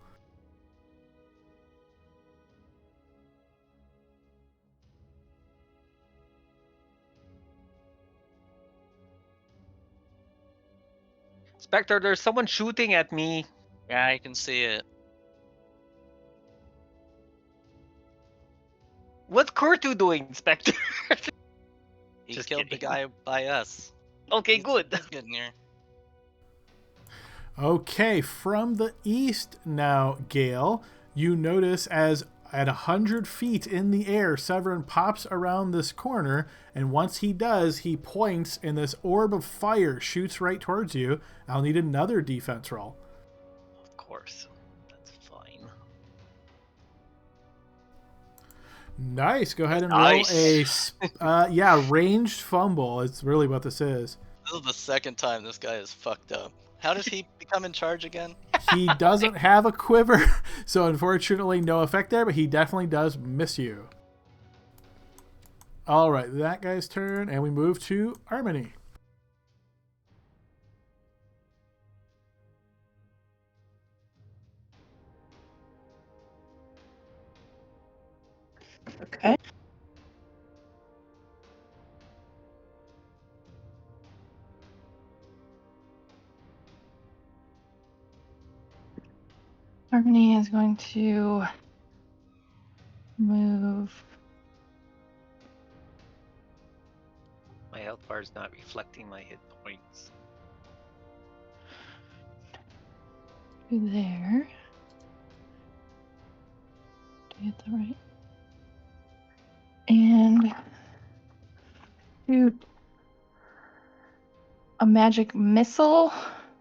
Spectre, there's someone shooting at me. Yeah, I can see it. What's Kurtu doing, Spectre? He Just killed kidding. the guy by us. Okay, He's- good. He's getting here. Okay, from the east now, Gale, you notice as at 100 feet in the air, Severin pops around this corner, and once he does, he points, and this orb of fire shoots right towards you. I'll need another defense roll. Of course. That's fine. Nice. Go ahead and Nice. roll ranged fumble. It's really what this is. This is the second time this guy is fucked up. How does he become in charge again? He doesn't have a quiver, so unfortunately no effect there, but he definitely does miss you. All right, that guy's turn, and we move to Harmony. Okay. Harmony is going to move. My health bar is not reflecting my hit points. To there. Did I get that right? And shoot a magic missile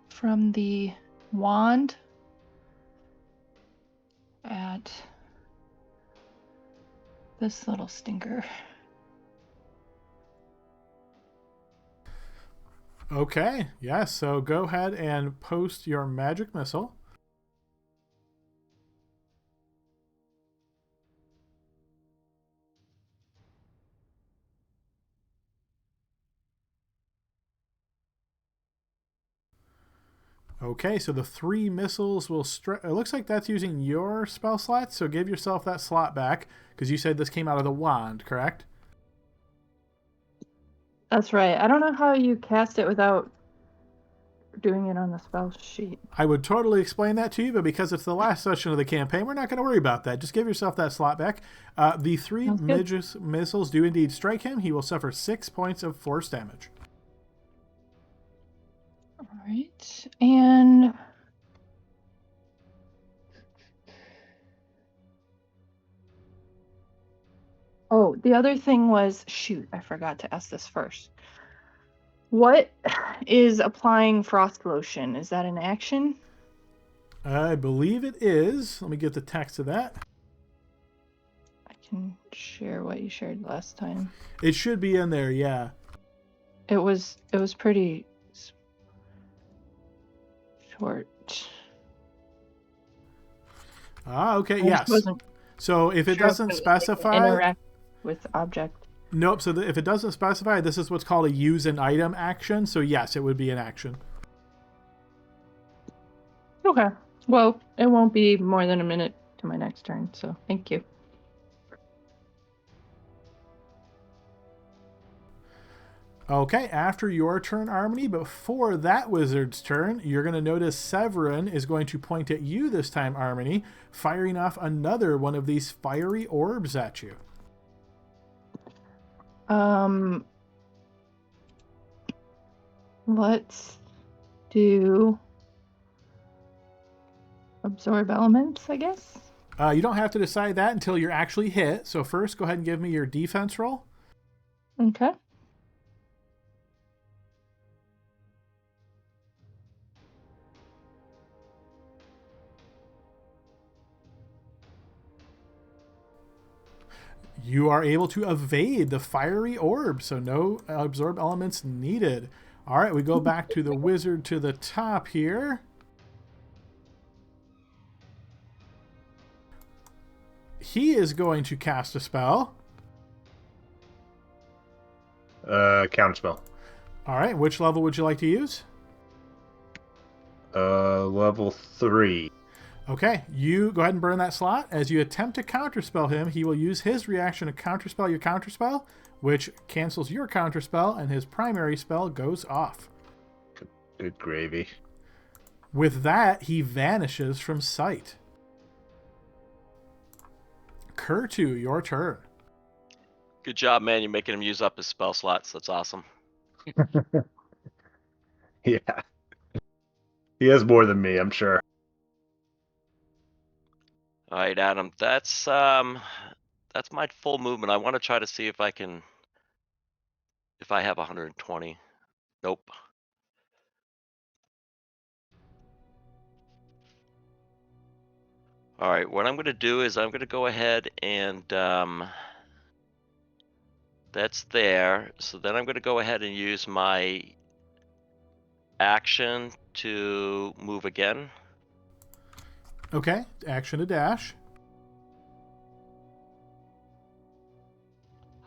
from the wand at this little stinker. Okay, yeah, so go ahead and post your magic missile. Okay, so the 3 missiles will it looks like that's using your spell slot, so give yourself that slot back, because you said this came out of the wand, correct? That's right. I don't know how you cast it without doing it on the spell sheet. I would totally explain that to you, but because it's the last session of the campaign, we're not going to worry about that. Just give yourself that slot back. The 3 Sounds good. missiles do indeed strike him. He will suffer 6 points of force damage. All right. And oh, the other thing was, shoot, I forgot to ask this first. What is applying frost lotion? Is that an action? I believe it is. Let me get the text of that. I can share what you shared last time. It should be in there, yeah. It was pretty short. Ah, okay, I just yes. wasn't- So if it Sure, doesn't but they can specify, interact with object. nope. So if it doesn't specify, this is what's called a use an item action. So yes, it would be an action. Okay. Well, it won't be more than a minute to my next turn, so thank you. Okay, after your turn, Harmony, before that wizard's turn, you're going to notice Severin is going to point at you this time, Harmony, firing off another one of these fiery orbs at you. Let's do absorb elements, I guess. You don't have to decide that until you're actually hit. So first, go ahead and give me your defense roll. Okay. You are able to evade the fiery orb, so no absorb elements needed. All right, we go back to the wizard to the top here. He is going to cast a spell. Counterspell. All right, which level would you like to use? Level 3. Okay, you go ahead and burn that slot. As you attempt to counterspell him, he will use his reaction to counterspell your counterspell, which cancels your counterspell, and his primary spell goes off. Good gravy. With that, he vanishes from sight. Kurtu, your turn. Good job, man. You're making him use up his spell slots. That's awesome. Yeah. He has more than me, I'm sure. All right, Adam. That's my full movement. I want to try to see if I have 120. Nope. All right, what I'm going to do is I'm going to go ahead and that's there. So then I'm going to go ahead and use my action to move again. Okay, action to dash.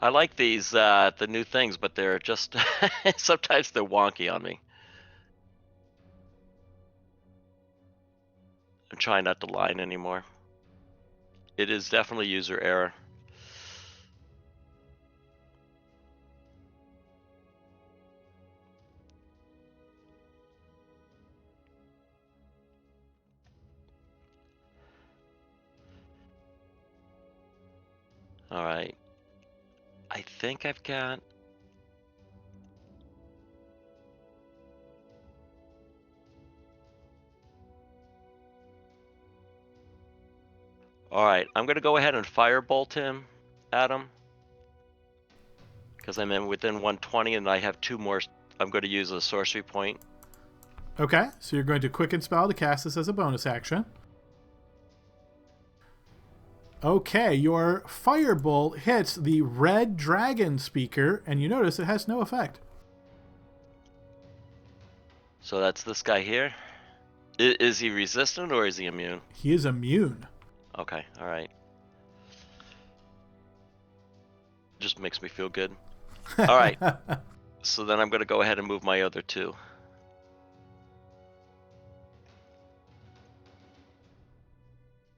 I like these the new things, but they're just sometimes they're wonky on me. I'm trying not to line anymore. It is definitely user error. All right. I think I've got. All right, I'm gonna go ahead and firebolt him, Adam, because I'm in within 120, and I have 2 more. I'm going to use a sorcery point. Okay, so you're going to quicken spell to cast this as a bonus action. Okay, your firebolt hits the red dragon speaker, and you notice it has no effect. So that's this guy here. Is he resistant or is he immune? He is immune. Okay, all right. Just makes me feel good. All right. So then I'm going to go ahead and move my other 2.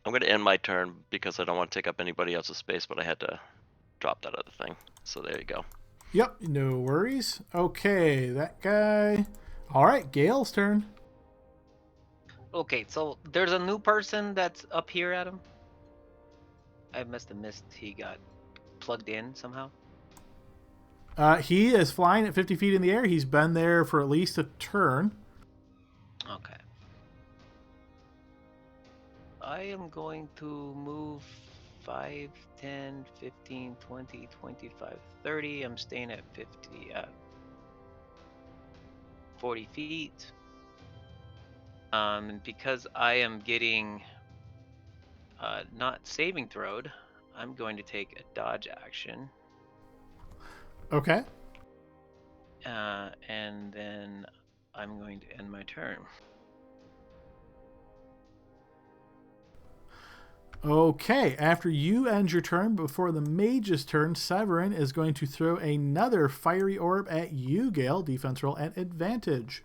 I'm going to end my turn because I don't want to take up anybody else's space, but I had to drop that other thing. So there you go. Yep, no worries. Okay, that guy. All right, Gale's turn. Okay, so there's a new person that's up here, Adam. I must have missed he got plugged in somehow. He is flying at 50 feet in the air. He's been there for at least a turn. Okay. I am going to move 5, 10, 15, 20, 25, 30. I'm staying at 40 feet. Because I am getting not saving throwed, I'm going to take a dodge action. Okay. And then I'm going to end my turn. Okay, after you end your turn, before the mage's turn, Severin is going to throw another fiery orb at you, Gale. Defense roll at advantage.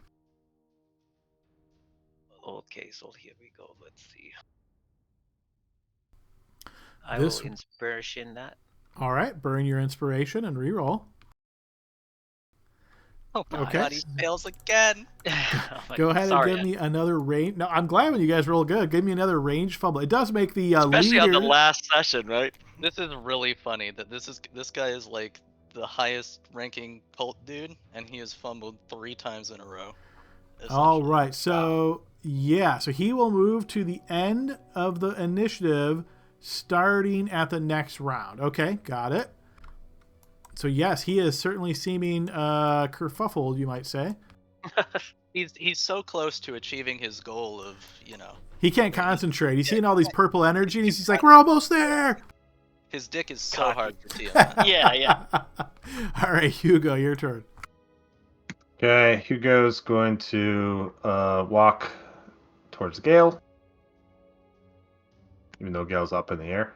Okay, so here we go. Let's see. I This- will inspiration that. All right, burn your inspiration and reroll. Oh my Okay. god, he fails again. Oh my- Go ahead sorry, and give me another range. No, I'm glad when you guys roll good. Give me another range fumble. It does make the Especially leader. on the last session, right? This is really funny that this guy is like the highest ranking cult dude, and he has fumbled 3 times in a row. All essentially. right, so yeah, so he will move to the end of the initiative, starting at the next round. Okay, got it. So yes, he is certainly seeming kerfuffled, you might say. He's so close to achieving his goal of, you know, He can't concentrate. He's seeing all these purple energy, and he's like, "We're almost there." his dick is so God. hard for Tiamat. Yeah. All right, Hugo, your turn. Okay, Hugo's going to walk towards Gale, even though Gale's up in the air.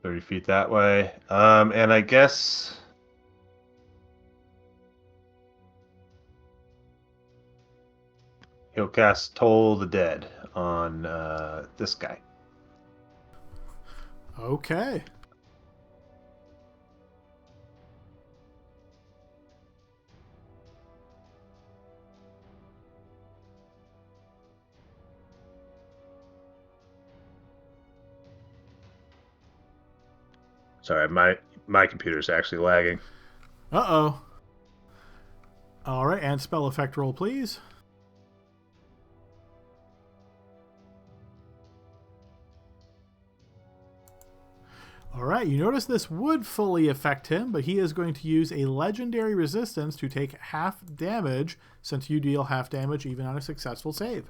$30 that way. And I guess he'll cast Toll the Dead on this guy. Okay. Sorry, my computer's actually lagging. Uh-oh. All right, and spell effect roll, please. All right, you notice this would fully affect him, but he is going to use a legendary resistance to take half damage, since you deal half damage even on a successful save.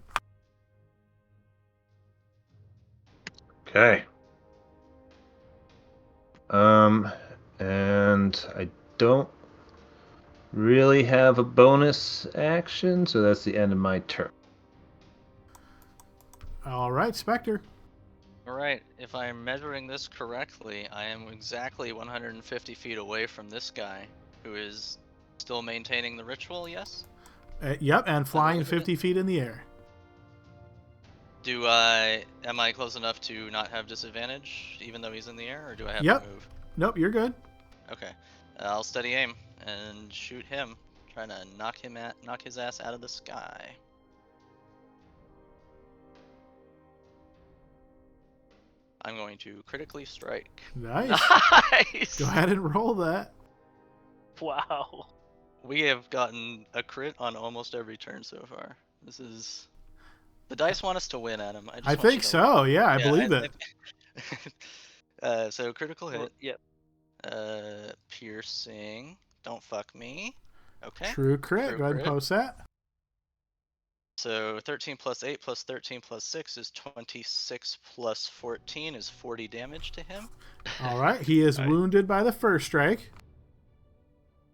Okay. And I don't really have a bonus action, so that's the end of my turn. All right, Spectre. Alright, if I'm measuring this correctly, I am exactly 150 feet away from this guy, who is still maintaining the ritual, yes? Yep, and flying look at it. 50 feet in the air. Am I close enough to not have disadvantage, even though he's in the air, or do I have Yep. to move? Nope, you're good. Okay, I'll steady aim and shoot him, trying to knock his ass out of the sky. I'm going to critically strike. Nice. Nice. Go ahead and roll that. Wow. We have gotten a crit on almost every turn so far. This is... The dice want us to win, Adam. I just want think you to so. Yeah, I believe it. So critical hit. Yep. Piercing. Don't fuck me. Okay. True crit. True Go ahead and crit. post that. So 13 plus 8 plus 13 plus 6 is 26 plus 14 is 40 damage to him. All right, he is All right. wounded by the first strike.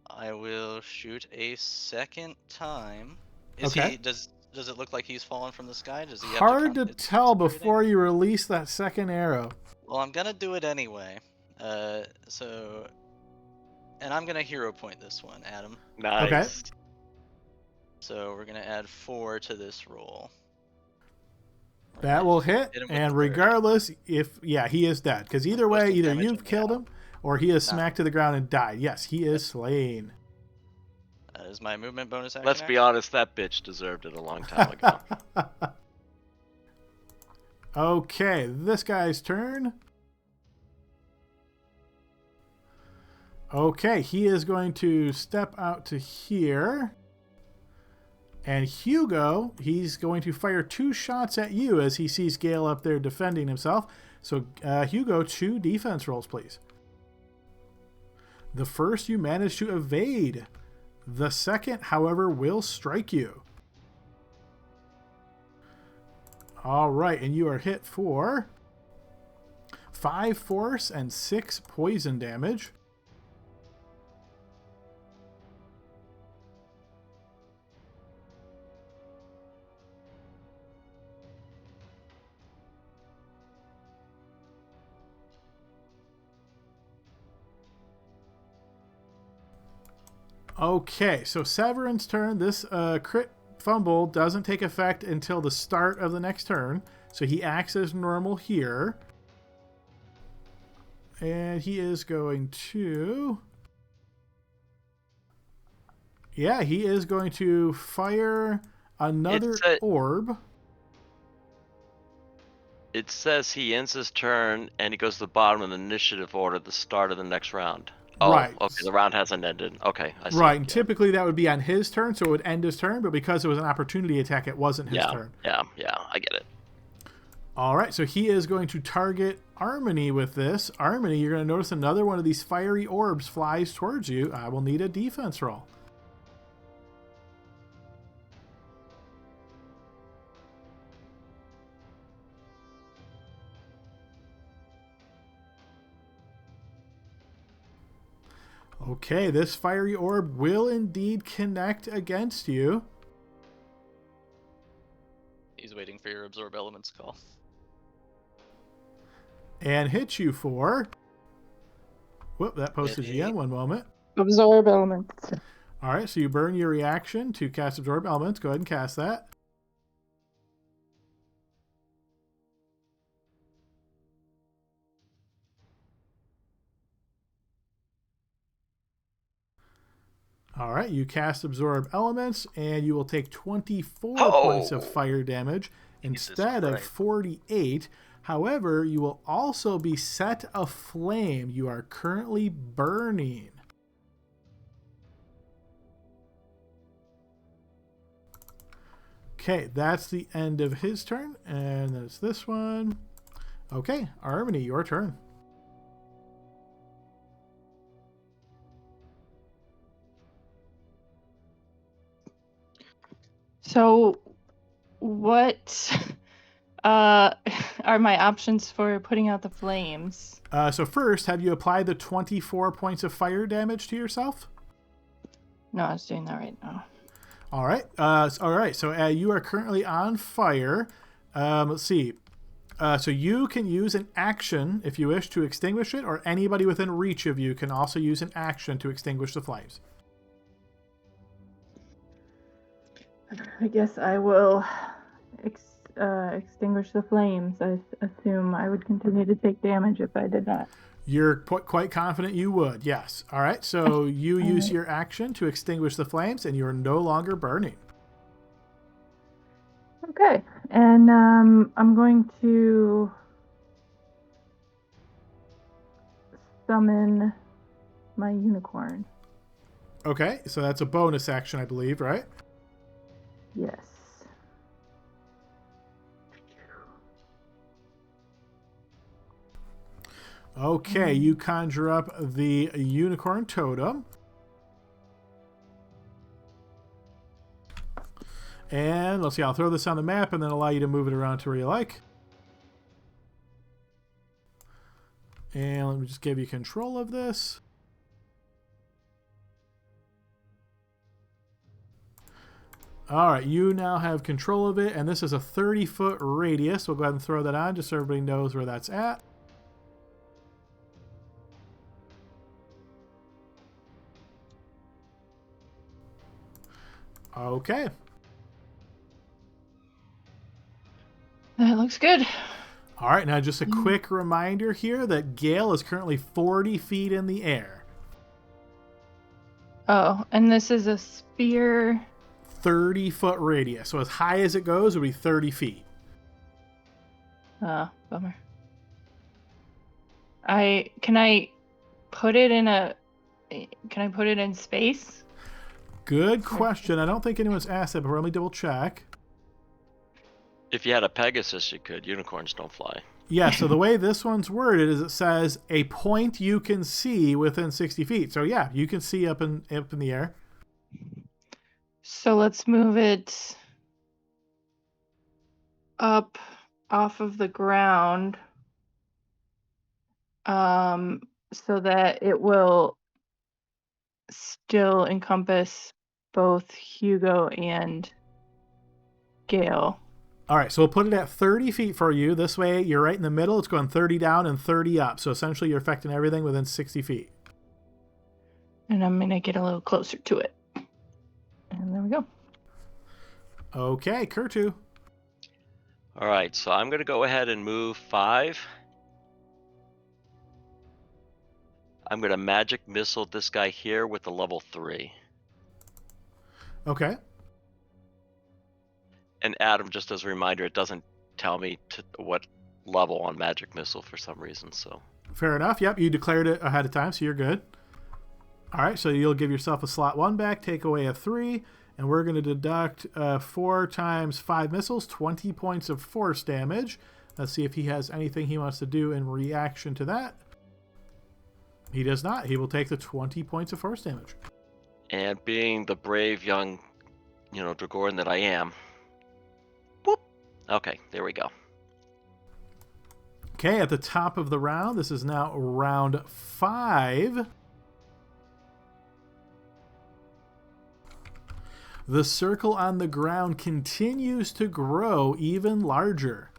I will shoot a second time. Okay. Does it look like he's fallen from the sky? Does he have Hard to to tell everything? before you release that second arrow. Well, I'm gonna do it anyway. And I'm gonna hero point this one, Adam. Nice. So we're gonna add 4 to this roll. That will hit, Hit him with and the third. regardless, he is dead. Because either way, What's the either damage you've on the killed arrow? him, or he is No. smacked to the ground and died. Yes, he is slain. That is my movement bonus action. Let's be honest, that bitch deserved it a long time ago. Okay, this guy's turn. Okay, he is going to step out to here. And Hugo, he's going to fire 2 shots at you as he sees Gale up there defending himself. So, Hugo, 2 defense rolls, please. The first you manage to evade. The second, however, will strike you. All right, and you are hit for 5 force and 6 poison damage. Okay, so Severin's turn. This crit fumble doesn't take effect until the start of the next turn. So he acts as normal here. And he is going to... Yeah, he is going to fire another orb. It says he ends his turn and he goes to the bottom of the initiative order at the start of the next round. Oh, Right. Okay, the round hasn't ended. Okay, I see. Right, and Yeah. typically that would be on his turn, so it would end his turn, but because it was an opportunity attack, it wasn't his turn. Yeah, I get it. All right, so he is going to target Armony with this. Armony, you're going to notice another one of these fiery orbs flies towards you. I will need a defense roll. Okay, this fiery orb will indeed connect against you. He's waiting for your absorb elements call. And hit you for... Whoop, that posted GM. One moment. Absorb elements. All right, so you burn your reaction to cast Absorb Elements. Go ahead and cast that. All right, you cast Absorb Elements, and you will take 24 points of fire damage instead of 48. However, you will also be set aflame. You are currently burning. Okay, that's the end of his turn, and then it's this one. Okay, Harmony, your turn. So, what are my options for putting out the flames? So first, have you applied the 24 points of fire damage to yourself? No, I was doing that right now. All right. So you are currently on fire. Let's see. So you can use an action if you wish to extinguish it, or anybody within reach of you can also use an action to extinguish the flames. I guess I will extinguish the flames. I assume I would continue to take damage if I did not. You're quite confident you would, yes. All right, so you use your action to extinguish the flames, and you're no longer burning. Okay, and I'm going to summon my unicorn. Okay, so that's a bonus action, I believe, right? Yes. Okay, you conjure up the unicorn totem. And let's see, I'll throw this on the map and then allow you to move it around to where you like. And let me just give you control of this. All right, you now have control of it, and this is a 30-foot radius. We'll go ahead and throw that on just so everybody knows where that's at. Okay. That looks good. All right, now just a quick reminder here that Gale is currently 40 feet in the air. Oh, and this is a spear. 30-foot radius. So as high as it goes, it would be 30 feet. Oh, bummer. Can I put it in space? Good question. I don't think anyone's asked that, but let me double check. If you had a Pegasus, you could. Unicorns don't fly. Yeah, so the way this one's worded is it says a point you can see within 60 feet. So yeah, you can see up in the air. So let's move it up off of the ground, so that it will still encompass both Hugo and Gale. All right, so we'll put it at 30 feet for you. This way, you're right in the middle. It's going 30 down and 30 up. So essentially, you're affecting everything within 60 feet. And I'm going to get a little closer to it. And there we go. Okay, Kurtu. All right, so I'm going to go ahead and move 5. I'm going to magic missile this guy here with a level 3. Okay. And Adam, just as a reminder, it doesn't tell me what level on magic missile for some reason. So Fair enough. Yep, you declared it ahead of time, so you're good. All right, so you'll give yourself a slot 1 back, take away a 3, and we're going to deduct 4 times 5 missiles, 20 points of force damage. Let's see if he has anything he wants to do in reaction to that. He does not. He will take the 20 points of force damage. And being the brave young, Dragoran that I am. Whoop. Okay, there we go. Okay, at the top of the round, this is now round 5. The circle on the ground continues to grow even larger.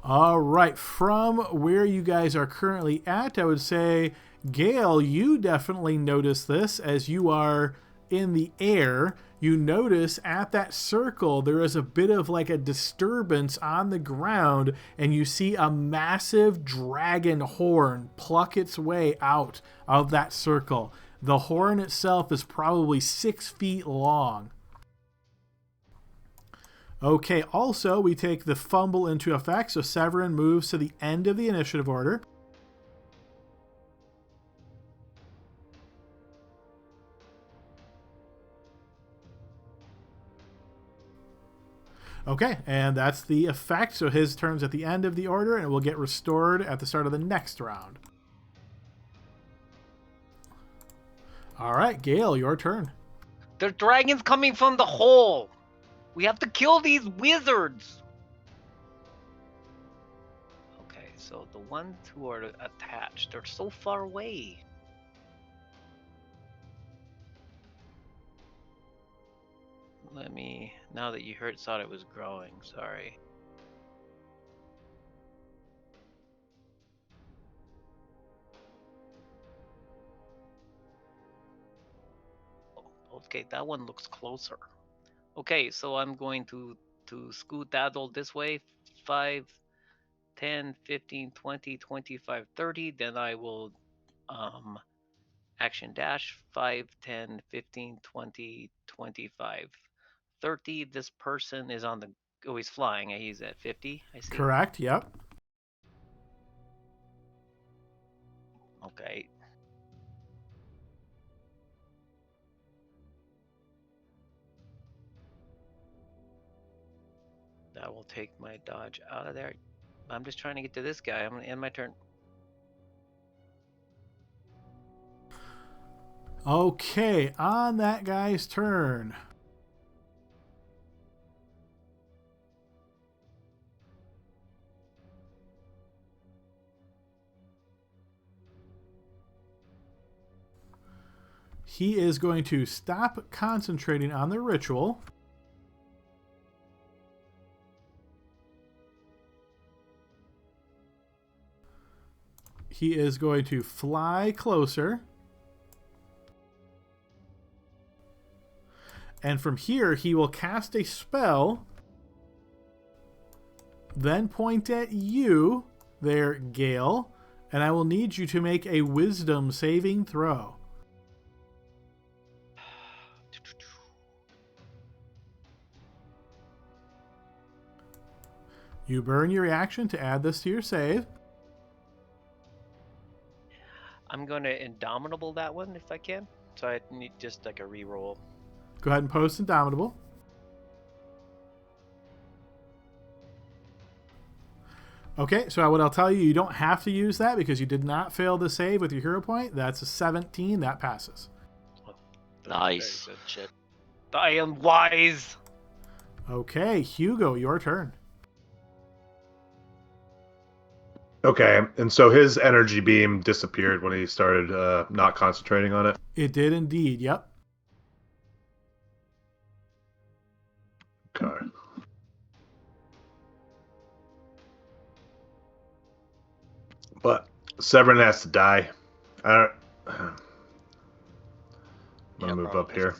All right, from where you guys are currently at, I would say, Gale, you definitely notice this as you are in the air. You notice at that circle there is a bit of like a disturbance on the ground, and you see a massive dragon horn pluck its way out of that circle. The horn itself is probably 6 feet long. Okay, also, we take the fumble into effect, so Severin moves to the end of the initiative order. Okay, and that's the effect, so his turn's at the end of the order, and it will get restored at the start of the next round. All right, Gale, your turn. The dragon's coming from the hole. We have to kill these wizards. Okay, so the ones who are attached, they're so far away. Now that you thought it was growing, sorry. Okay, that one looks closer. Okay, so I'm going to scoot-daddle this way, 5, 10, 15, 20, 25, 30. Then I will action dash 5, 10, 15, 20, 25, 30. This person is on the... Oh, he's flying. He's at 50, I see. Correct, yep. Okay. That will take my dodge out of there. I'm just trying to get to this guy. I'm going to end my turn. Okay, on that guy's turn. He is going to stop concentrating on the ritual. He is going to fly closer. And from here, he will cast a spell, then point at you there, Gale, and I will need you to make a wisdom saving throw. You burn your reaction to add this to your save. I'm going to Indomitable that one if I can. So I need just like a reroll. Go ahead and post Indomitable. Okay, so what I'll tell you, you don't have to use that because you did not fail the save with your hero point. That's a 17. That passes. Nice. Very good shit. I am wise. Okay, Hugo, your turn. Okay, and so his energy beam disappeared when he started not concentrating on it? It did indeed, yep. Okay. But Severin has to die. I'm gonna move up probably. here.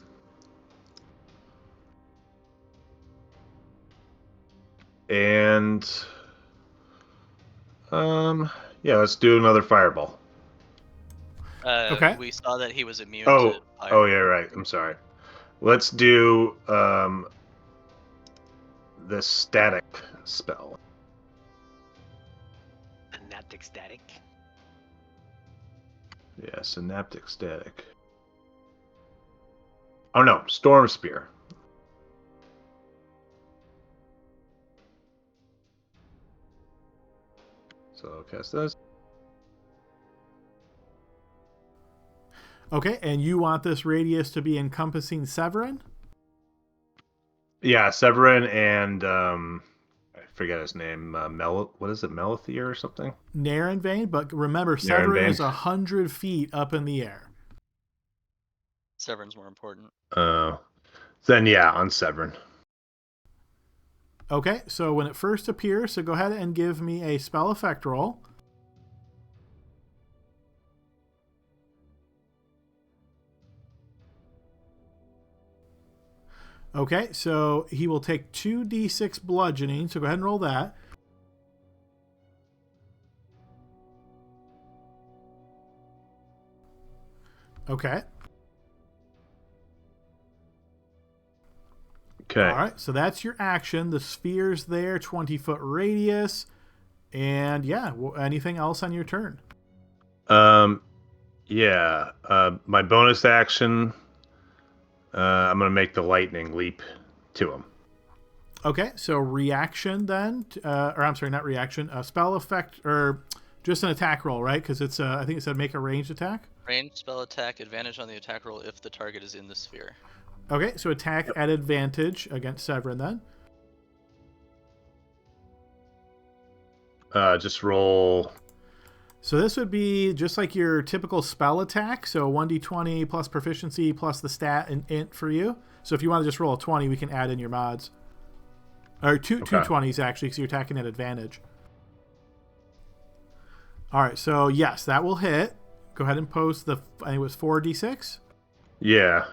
And yeah, let's do another fireball. Okay. We saw that he was immune Oh, to fire. oh yeah, right. I'm sorry. Let's do the static spell. Synaptic static. Yeah, synaptic static. Oh no, storm spear. So I'll cast this. Okay, and you want this radius to be encompassing Severin? Yeah, Severin and I forget his name. What is it? Melithir or something? Narenvane, but remember, Severin Narenvane. is 100 feet up in the air. Severin's more important. Then yeah, on Severin. Okay, so when it first appears, so go ahead and give me a spell effect roll. Okay, so he will take 2d6 bludgeoning, so go ahead and roll that. Okay. Okay. All right, so that's your action. The sphere's there, 20-foot radius. And yeah, anything else on your turn? Yeah. My bonus action. I'm gonna make the lightning leap to him. Okay, so reaction then, or I'm sorry, not reaction, spell effect, or just an attack roll, right? Because it's, I think it said make a ranged attack. Ranged spell attack, advantage on the attack roll if the target is in the sphere. Okay, so attack at advantage against Severin then. Just roll. So this would be just like your typical spell attack. So 1d20 plus proficiency plus the stat and int for you. So if you want to just roll a 20, we can add in your mods. Or two 20s actually, because you're attacking at advantage. All right, so yes, that will hit. Go ahead and post the, I think it was 4d6. Yeah.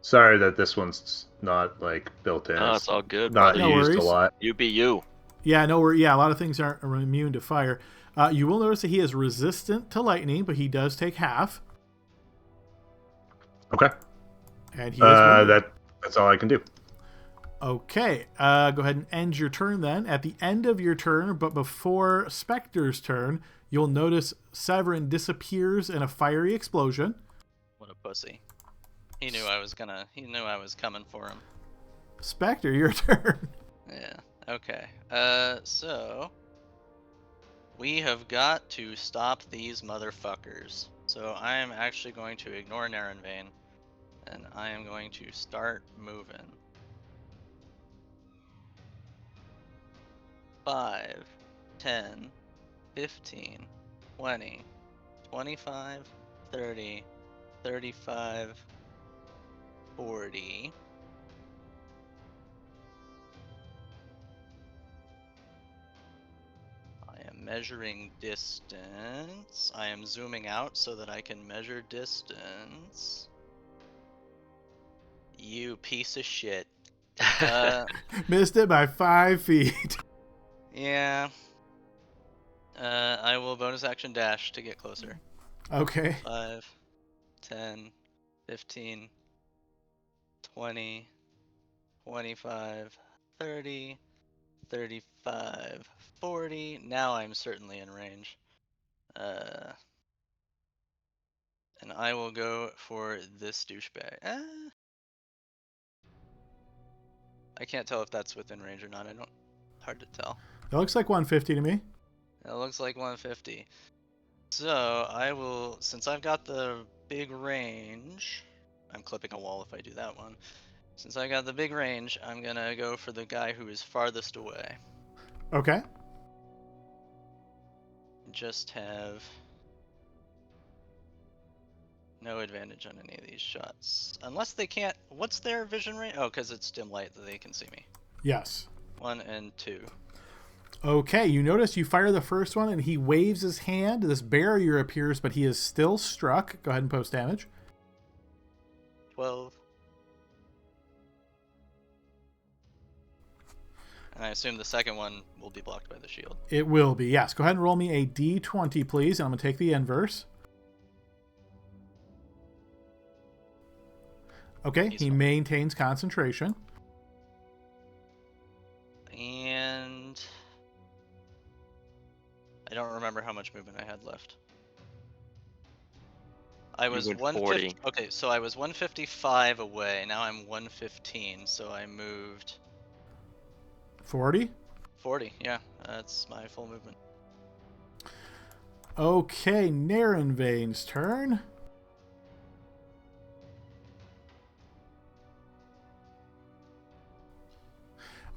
Sorry that this one's not like built in. Oh, it's all good, Not brother. No used worries. a lot. You be you. Yeah, no, a lot of things aren't immune to fire. You will notice that he is resistant to lightning, but he does take half. Okay. And he is wounded. That's all I can do. Okay, go ahead and end your turn then. At the end of your turn, but before Spectre's turn, you'll notice Severin disappears in a fiery explosion. What a pussy. He knew I was coming for him. Spectre, your turn. Yeah. Okay. So we have got to stop these motherfuckers. So I am actually going to ignore Narenvane, and I am going to start moving. 5, 10, 15, 20, 25, 30, 35, 40. I am measuring distance. I am zooming out so that I can measure distance. You piece of shit. Missed it by 5 feet. Yeah. I will bonus action dash to get closer. Okay. 5, 10, 15, 20, 25, 30, 35, 40. Now I'm certainly in range. And I will go for this douchebag. I can't tell if that's within range or not. Hard to tell. That looks like 150 to me. It looks like 150. So I will, since I've got the big range, I'm clipping a wall if I do that one. Since I got the big range, I'm gonna go for the guy who is farthest away. Okay. Just have no advantage on any of these shots. Unless they can't, what's their vision range? Oh, because it's dim light that they can see me. Yes. 1 and 2. Okay, you notice you fire the first one and he waves his hand. This barrier appears, but he is still struck. Go ahead and post damage. 12. And I assume the second one will be blocked by the shield. It will be, yes. Go ahead and roll me a d20, please, and I'm going to take the inverse. Okay, he maintains concentration. And I don't remember how much movement I had left. I was went 150. 40. Okay, so I was 155 away. Now I'm 115, so I moved 40. 40. Yeah, that's my full movement. Okay, Narenvain's turn.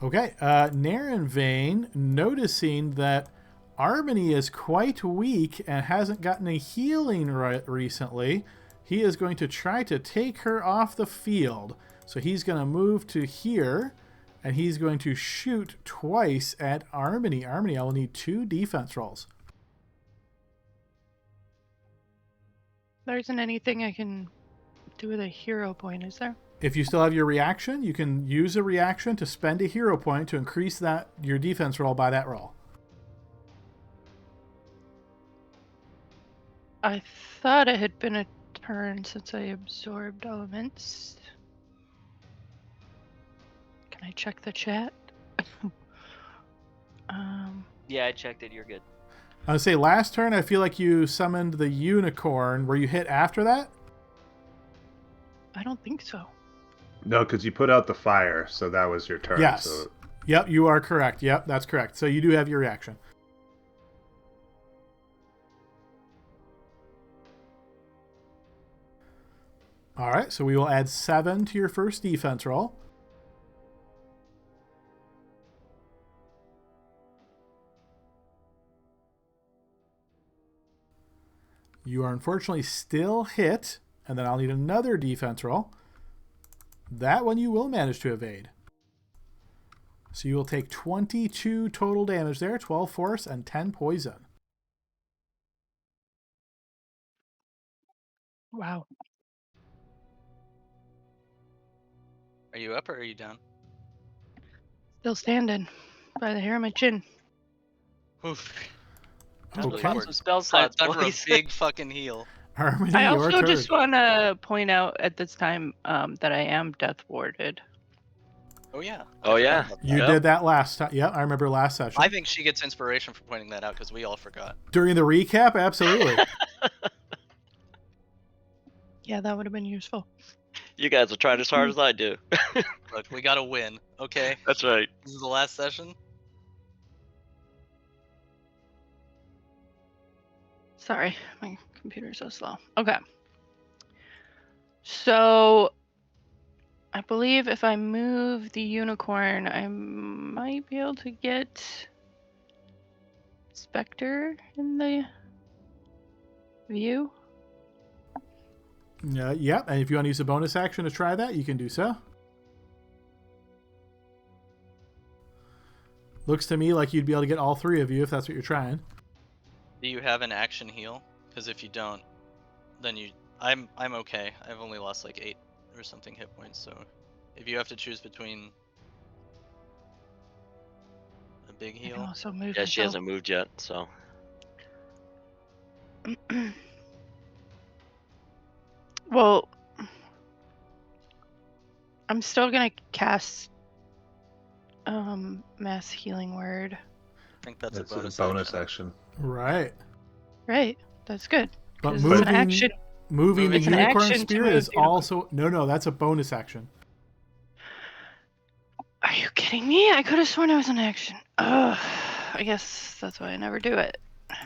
Okay, Narenvain, noticing that Armony is quite weak and hasn't gotten a healing recently, he is going to try to take her off the field. So he's going to move to here, and he's going to shoot twice at Armony. Armony, I will need 2 defense rolls. There isn't anything I can do with a hero point, is there? If you still have your reaction, you can use a reaction to spend a hero point to increase that your defense roll by that roll. I thought it had been a turn since I absorbed elements. Can I check the chat? Yeah, I checked it. You're good. I would say last turn, I feel like you summoned the unicorn. Were you hit after that? I don't think so. No, because you put out the fire, so that was your turn. Yes. So Yep, you are correct. Yep, that's correct. So you do have your reaction. All right, so we will add 7 to your first defense roll. You are unfortunately still hit, and then I'll need another defense roll. That one you will manage to evade. So you will take 22 total damage there, 12 force and 10 poison. Wow. Are you up or are you down? Still standing by the hair of my chin. Oof. Okay. Pop some spell slots, Time for a boys. big fucking heal. Harmony, I your also turn. just want to point out at this time that I am death warded. Oh yeah. Oh, yeah. You Yep. did that last time. Yeah, I remember last session. I think she gets inspiration for pointing that out because we all forgot. During the recap, absolutely. Yeah, that would have been useful. You guys are trying as hard as I do. Look, we gotta win, okay? That's right. This is the last session. Sorry, my computer's so slow. Okay. So, I believe if I move the unicorn, I might be able to get Spectre in the view. Yeah, and if you want to use a bonus action to try that, you can do so. Looks to me like you'd be able to get all 3 of you if that's what you're trying. Do you have an action heal? Because if you don't, then I'm okay. I've only lost like 8 or something hit points, so if you have to choose between a big I can heal. also move Yeah, she myself. hasn't moved yet, so. Well, I'm still gonna cast mass healing word. I think that's it's a bonus, action. action. Right. Right, that's good. But 'cause it's an moving, action. moving the It's an unicorn action to spirit move is the unicorn. also... No, that's a bonus action. Are you kidding me? I could have sworn it was an action. Ugh, I guess that's why I never do it.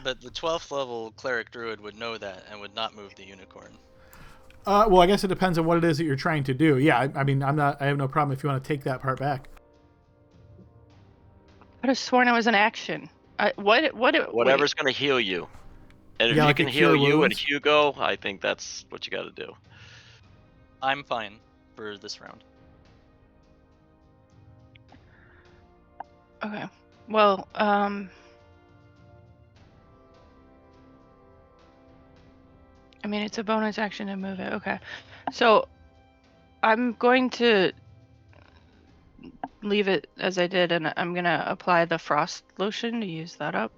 But the 12th level cleric druid would know that and would not move the unicorn. Well, I guess it depends on what it is that you're trying to do. Yeah, I mean, I have no problem if you want to take that part back. I could have sworn it was an action. Whatever's going to heal you. And if Yeah, you like a can heal cure you and wounds? Hugo, I think that's what you got to do. I'm fine for this round. Okay. Well, I mean, it's a bonus action to move it. Okay. So I'm going to leave it as I did, and I'm going to apply the frost lotion to use that up.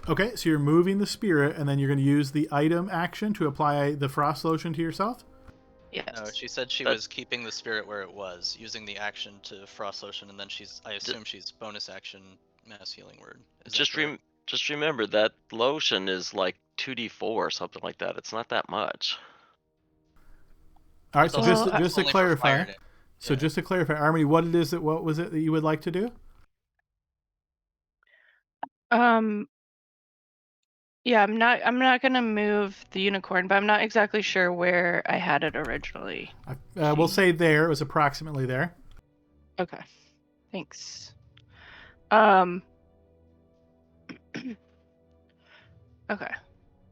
Okay, so you're moving the spirit, and then you're going to use the item action to apply the frost lotion to yourself? Yes. No, she said she was keeping the spirit where it was, using the action to frost lotion, and then I assume she's bonus action mass healing word. Just remember that lotion is like 2d4 or something like that. It's not that much. All right, It's so also- just to only for fire clarify, damage. so Yeah. just to clarify, Army, what was it that you would like to do? Yeah, I'm not gonna move the unicorn, but I'm not exactly sure where I had it originally. We'll say there. It was approximately there. Okay, thanks. Okay,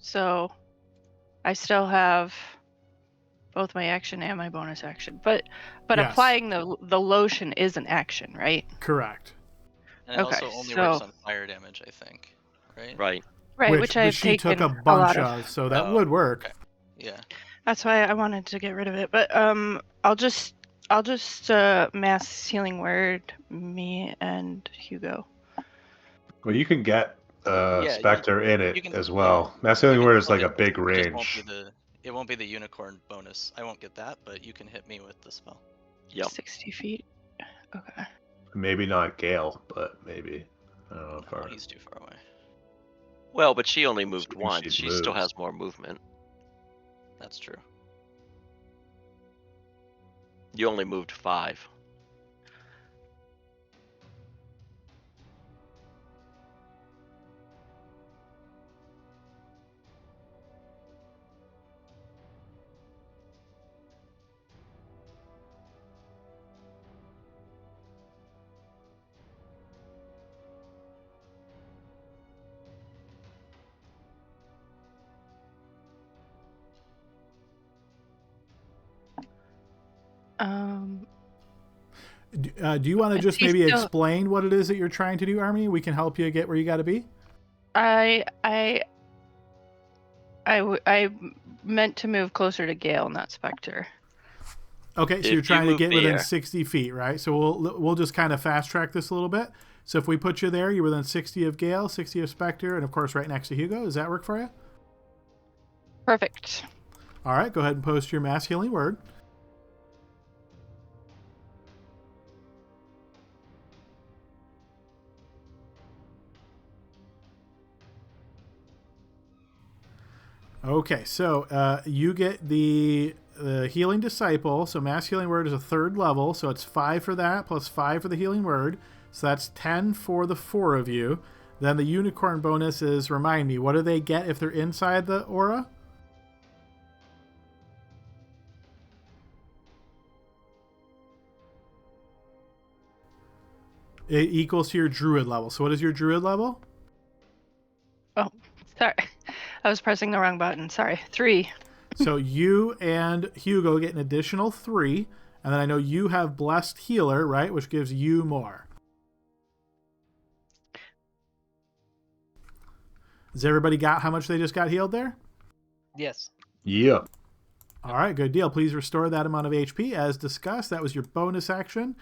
so I still have both my action and my bonus action, but Yes. applying the lotion is an action, right? Correct. And it Okay, also only so- works on fire damage, I think. Right? Right. Right, which I've she took taken a bunch lot of, so that Oh, would work. okay. Yeah. That's why I wanted to get rid of it. But I'll just mass healing word me and Hugo. Well, you can get Yeah, Spectre in it you can- as well. yeah, Mass you Healing can Word is still like a hit- big it just won't range. it won't be the unicorn bonus. I won't get that, but you can hit me with the spell. Yep. 60 feet. Okay. Maybe not Gale, but maybe. I don't know if Oh, he's too far away. Well, but she only moved Assuming once. she She still moves. has more movement. That's true. You only moved 5. Do you want to Is just he maybe still- explain what it is that you're trying to do, Army? We can help you get where you got to be. I meant to move closer to Gale, not Spectre. Okay, so If you're trying you to get move within there- 60 feet, right? So we'll just kind of fast track this a little bit. So if we put you there, you're within 60 of Gale, 60 of Spectre, and of course right next to Hugo. Does that work for you? Perfect. All right, go ahead and post your mass healing word. Okay, so you get the healing disciple. So mass healing word is a 3rd level, so it's 5 for that plus 5 for the healing word. So that's 10 for the 4 of you. Then the unicorn bonus is, remind me, what do they get if they're inside the aura? It equals to your druid level. So what is your druid level? Oh, sorry. I was pressing the wrong button. Sorry. 3. So you and Hugo get an additional 3. And then I know you have blessed healer, right? Which gives you more. Has everybody got how much they just got healed there? Yes. Yep. All right, good deal. Please restore that amount of HP as discussed. That was your bonus action.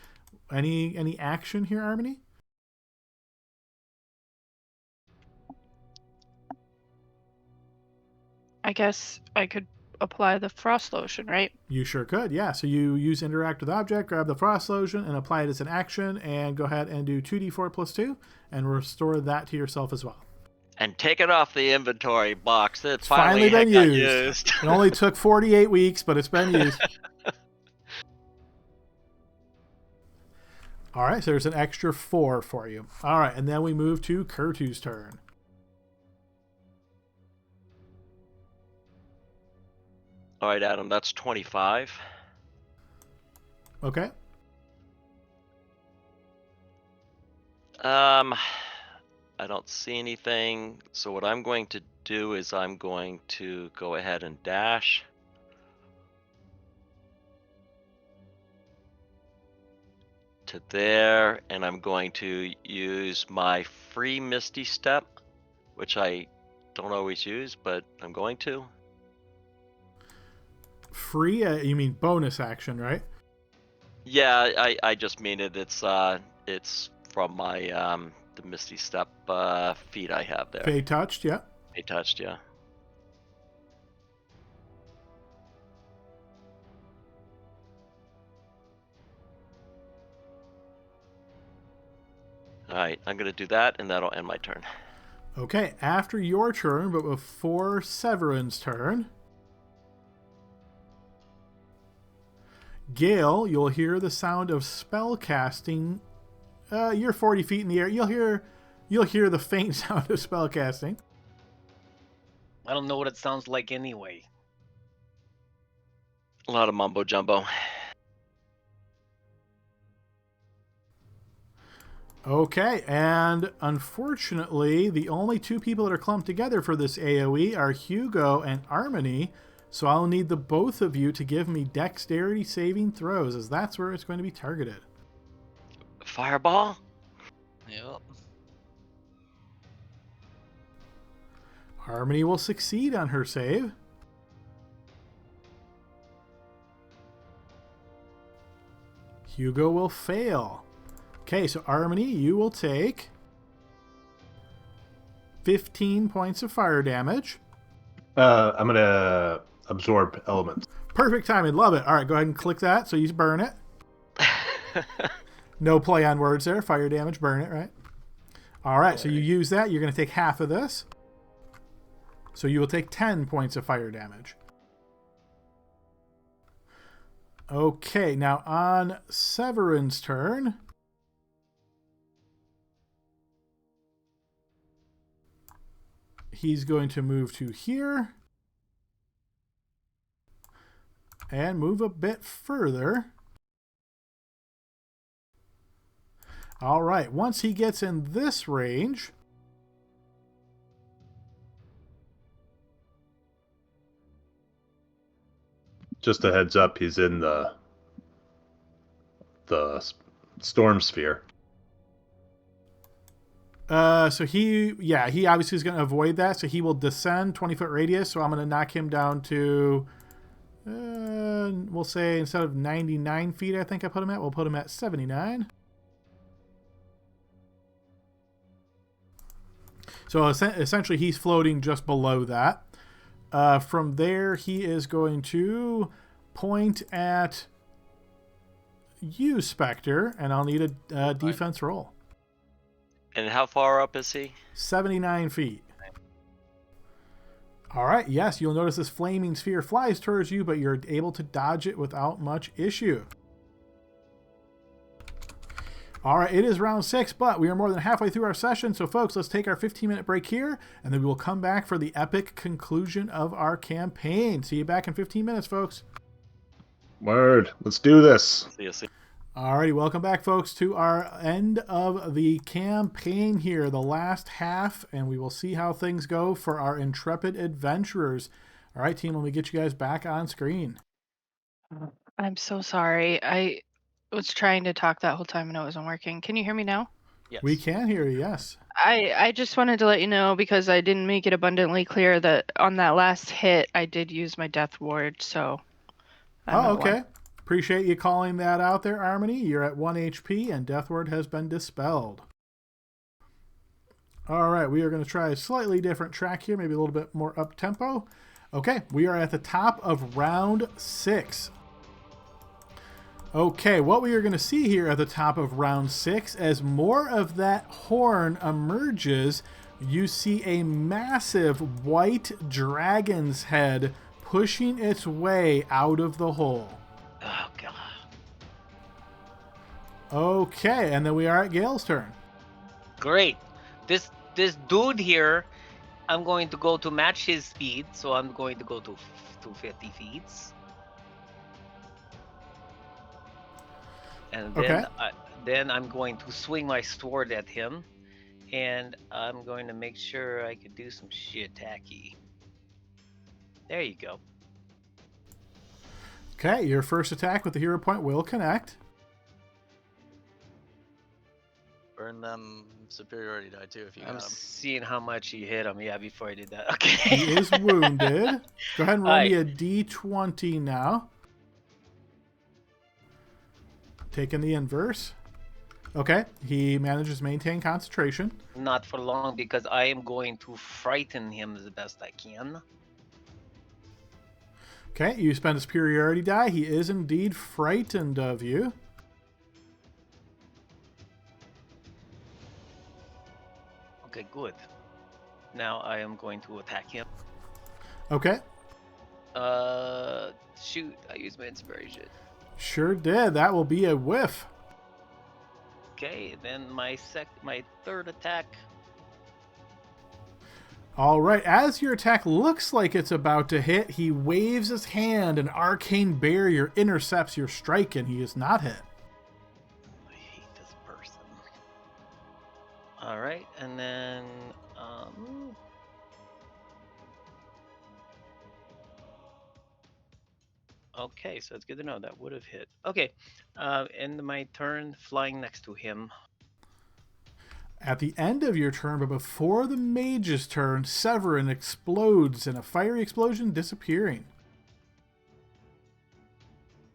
Any action here, Harmony? I guess I could apply the frost lotion, right? You sure could, yeah. So you use interact with object, grab the frost lotion, and apply it as an action, and go ahead and do 2d4 plus 2, and restore that to yourself as well. And take it off the inventory box. It's finally been got used. It only took 48 weeks, but it's been used. All right, so there's an extra 4 for you. All right, and then we move to Kurtu's turn. All right, Adam, that's 25. Okay. I don't see anything. So what I'm going to do is I'm going to go ahead and dash. to there, and I'm going to use my free Misty Step, which I don't always use, but I'm going to. Free? You mean bonus action, right? Yeah, I just mean it. It's from my the Misty Step feat I have there. Fey touched, yeah. Fey touched, yeah. All right, I'm gonna do that, and that'll end my turn. Okay, after your turn, but before Severin's turn, Gale, you'll hear the sound of spell casting. You're 40 feet in the air. You'll hear the faint sound of spell casting. I don't know what it sounds like anyway. A lot of mumbo jumbo. Okay, and unfortunately, the only two people that are clumped together for this AoE are Hugo and Harmony, so I'll need the both of you to give me dexterity saving throws, as that's where it's going to be targeted. Fireball? Yep. Harmony will succeed on her save. Hugo will fail. Okay, so Harmony, you will take 15 points of fire damage. I'm gonna absorb elements. Perfect timing, love it. All right, go ahead and click that so you burn it. No play on words there. Fire damage, burn it, right? All right, so you use that. You're going to take half of this. So you will take 10 points of fire damage. Okay, now on Severin's turn. He's going to move to here. And move a bit further. All right, once he gets in this range, Just a heads up, he's in the storm sphere. so he obviously is going to avoid that, so he will descend 20-foot radius, so I'm going to knock him down to, we'll say instead of 99 feet, I think I put him at, we'll put him at 79. So essentially he's floating just below that. From there, he is going to point at you, Spectre, and I'll need a defense roll. And how far up is he? 79 feet. All right, yes, you'll notice this flaming sphere flies towards you, but you're able to dodge it without much issue. All right, it is round 6, but we are more than halfway through our session. So, folks, let's take our 15-minute break here, and then we will come back for the epic conclusion of our campaign. See you back in 15 minutes, folks. Word. Let's do this. See you soon. All righty, welcome back, folks, to our end of the campaign here, the last half, and we will see how things go for our intrepid adventurers. All right, team, let me get you guys back on screen. I'm so sorry. I was trying to talk that whole time and it wasn't working. Can you hear me now? Yes. We can hear you, yes. I just wanted to let you know, because I didn't make it abundantly clear, that on that last hit, I did use my death ward, so... Oh, okay. Appreciate you calling that out there, Harmony. You're at 1 HP, and Death Ward has been dispelled. All right, we are going to try a slightly different track here, maybe a little bit more up-tempo. Okay, we are at the top of round 6. Okay, what we are going to see here at the top of round 6, as more of that horn emerges, you see a massive white dragon's head pushing its way out of the hole. Oh god. Okay, and then we are at Gale's turn. Great. This dude here, I'm going to go to match his speed, so I'm going to go to 50 feet. And then, Okay. then I'm going to swing my sword at him, and I'm going to make sure I could do some shit tacky. There you go. Okay, your first attack with the hero point will connect. Burn them superiority die too if you I'm got them. seeing how much he hit him. Yeah, before I did that. He Okay. is wounded. Go ahead and roll me Alright. a d20 now. Taking the inverse. Okay, he manages to maintain concentration. Not for long because I am going to frighten him the best I can. Okay, you spend a superiority die. He is indeed frightened of you. Okay, good. Now I am going to attack him. Okay, Shoot, I used my inspiration. sure did. That will be a whiff. Okay, then my third attack. All right, as your attack looks like it's about to hit, he waves his hand. An arcane barrier intercepts your strike, and he is not hit. I hate this person. All right, and then okay, so it's good to know that would have hit. Okay, end my turn, flying next to him. At the end of your turn, but before the mage's turn, Severin explodes in a fiery explosion, disappearing.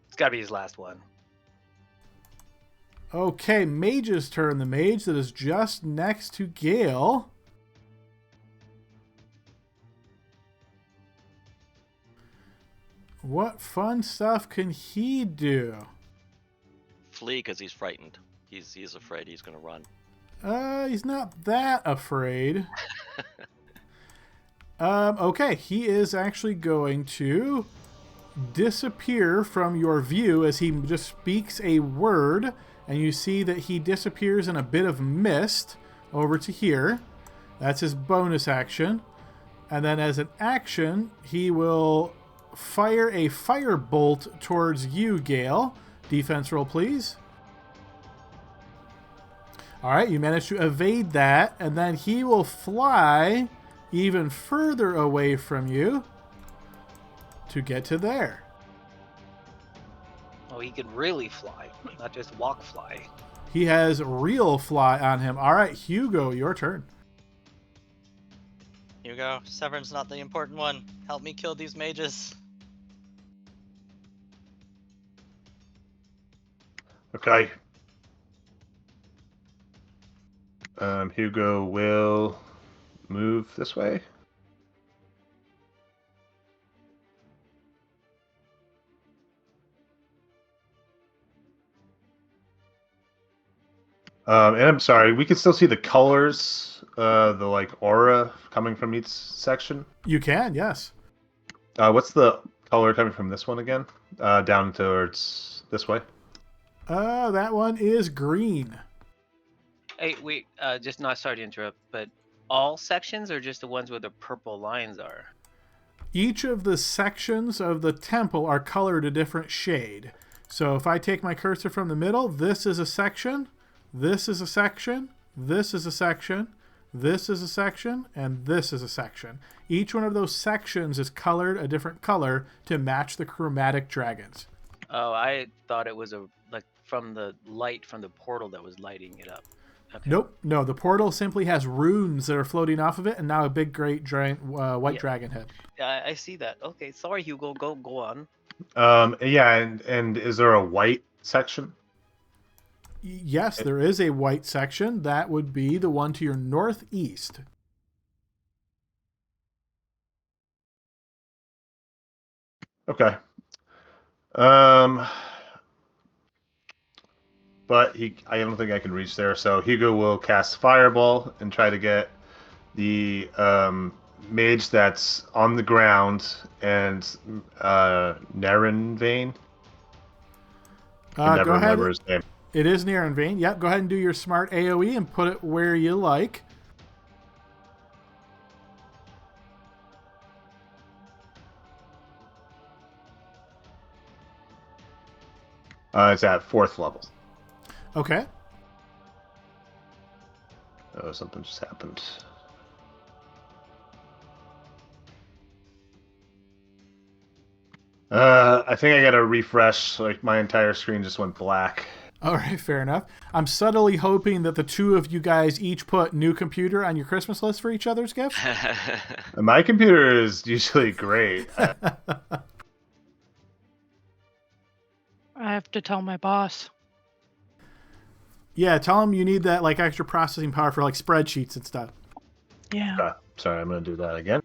It's got to be his last one. Okay, mage's turn. The mage that is just next to Gale. What fun stuff can he do? Flee because he's frightened. He's afraid he's going to run. He's not that afraid. Okay, he is actually going to disappear from your view as he just speaks a word, and you see that he disappears in a bit of mist over to here. That's his bonus action. And then as an action, he will fire a firebolt towards you, Gale. Defense roll, please. All right, you managed to evade that, and then he will fly even further away from you to get to there. Oh, he could really fly, not just walk fly. He has real fly on him. All right, Hugo, your turn. Hugo, Severin's not the important one. Help me kill these mages. Okay. Hugo will move this way. And I'm sorry, we can still see the colors, the like aura coming from each section. You can, yes. What's the color coming from this one again? Down towards this way. That one is green. Hey, wait, just not sorry to interrupt, but all sections or just the ones where the purple lines are? Each of the sections of the temple are colored a different shade. So if I take my cursor from the middle, this is a section, this is a section, this is a section, this is a section, and this is a section. Each one of those sections is colored a different color to match the chromatic dragons. Oh, I thought it was like from the light from the portal that was lighting it up. Okay. Nope, no, the portal simply has runes that are floating off of it, and now a big, great, giant white dragon head. I see that. Okay, sorry, Hugo. Go on. Yeah, and is there a white section? Yes, there is a white section. That would be the one to your northeast. Okay. But I don't think I can reach there, so Hugo will cast Fireball and try to get the mage that's on the ground and Naren Vein. Go ahead. Remember his name. It is near in vain. Yep, go ahead and do your smart AoE and put it where you like. It's at 4th level. Okay. Oh, something just happened. I think I gotta refresh. Like my entire screen just went black. All right, fair enough. I'm subtly hoping that the two of you guys each put new computer on your Christmas list for each other's gifts. My computer is usually great. I have to tell my boss. Yeah, tell him you need that like extra processing power for like spreadsheets and stuff. Yeah. Sorry, I'm going to do that again.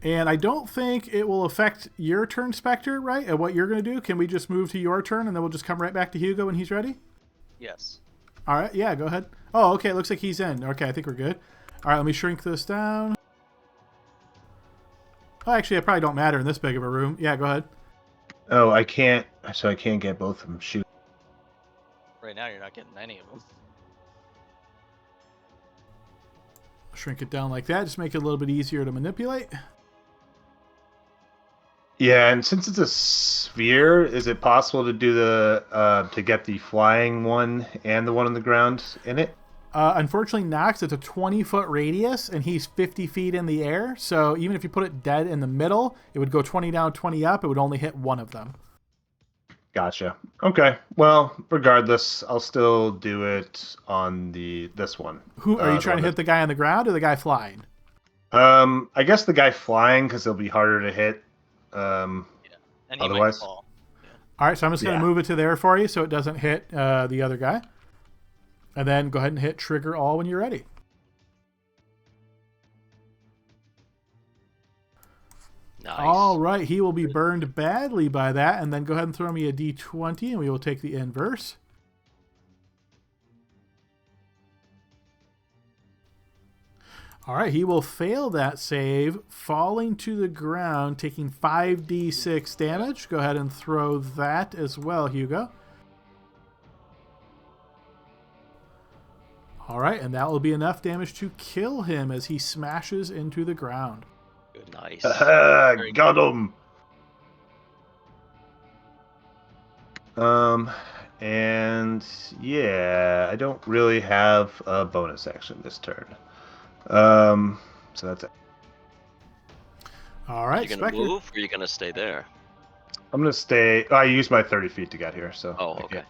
And I don't think it will affect your turn, Spectre, right? And what you're going to do. Can we just move to your turn and then we'll just come right back to Hugo when he's ready? Yes. All right, yeah, go ahead. Oh, okay, looks like he's in. Okay, I think we're good. All right, let me shrink this down. Oh, actually, it probably don't matter in this big of a room. Yeah, go ahead. Oh, I can't. So I can't get both of them. Shoot. Right now, you're not getting any of them. Shrink it down like that. Just make it a little bit easier to manipulate. Yeah, and since it's a sphere, is it possible to do the to get the flying one and the one on the ground in it? Unfortunately, Nox, it's a 20-foot radius, and he's 50 feet in the air. So even if you put it dead in the middle, it would go 20 down, 20 up. It would only hit one of them. Gotcha. Okay. Well, regardless, I'll still do it on this one. Who are you the trying to one hit? The guy on the ground or the guy flying? I guess the guy flying because it'll be harder to hit. And he might Otherwise, fall. All right, so I'm just going to move it to there for you so it doesn't hit the other guy. And then go ahead and hit trigger all when you're ready. Nice. All right, he will be burned badly by that. And then go ahead and throw me a d20 and we will take the inverse. All right, he will fail that save, falling to the ground, taking 5d6 damage. Go ahead and throw that as well, Hugo. All right, and that will be enough damage to kill him as he smashes into the ground. Nice. got him. And yeah, I don't really have a bonus action this turn. So that's it. All Are right, you gonna Spectre. move or are you gonna stay there? I'm gonna stay. I used my 30 feet to get here, so. Oh, I okay. can't-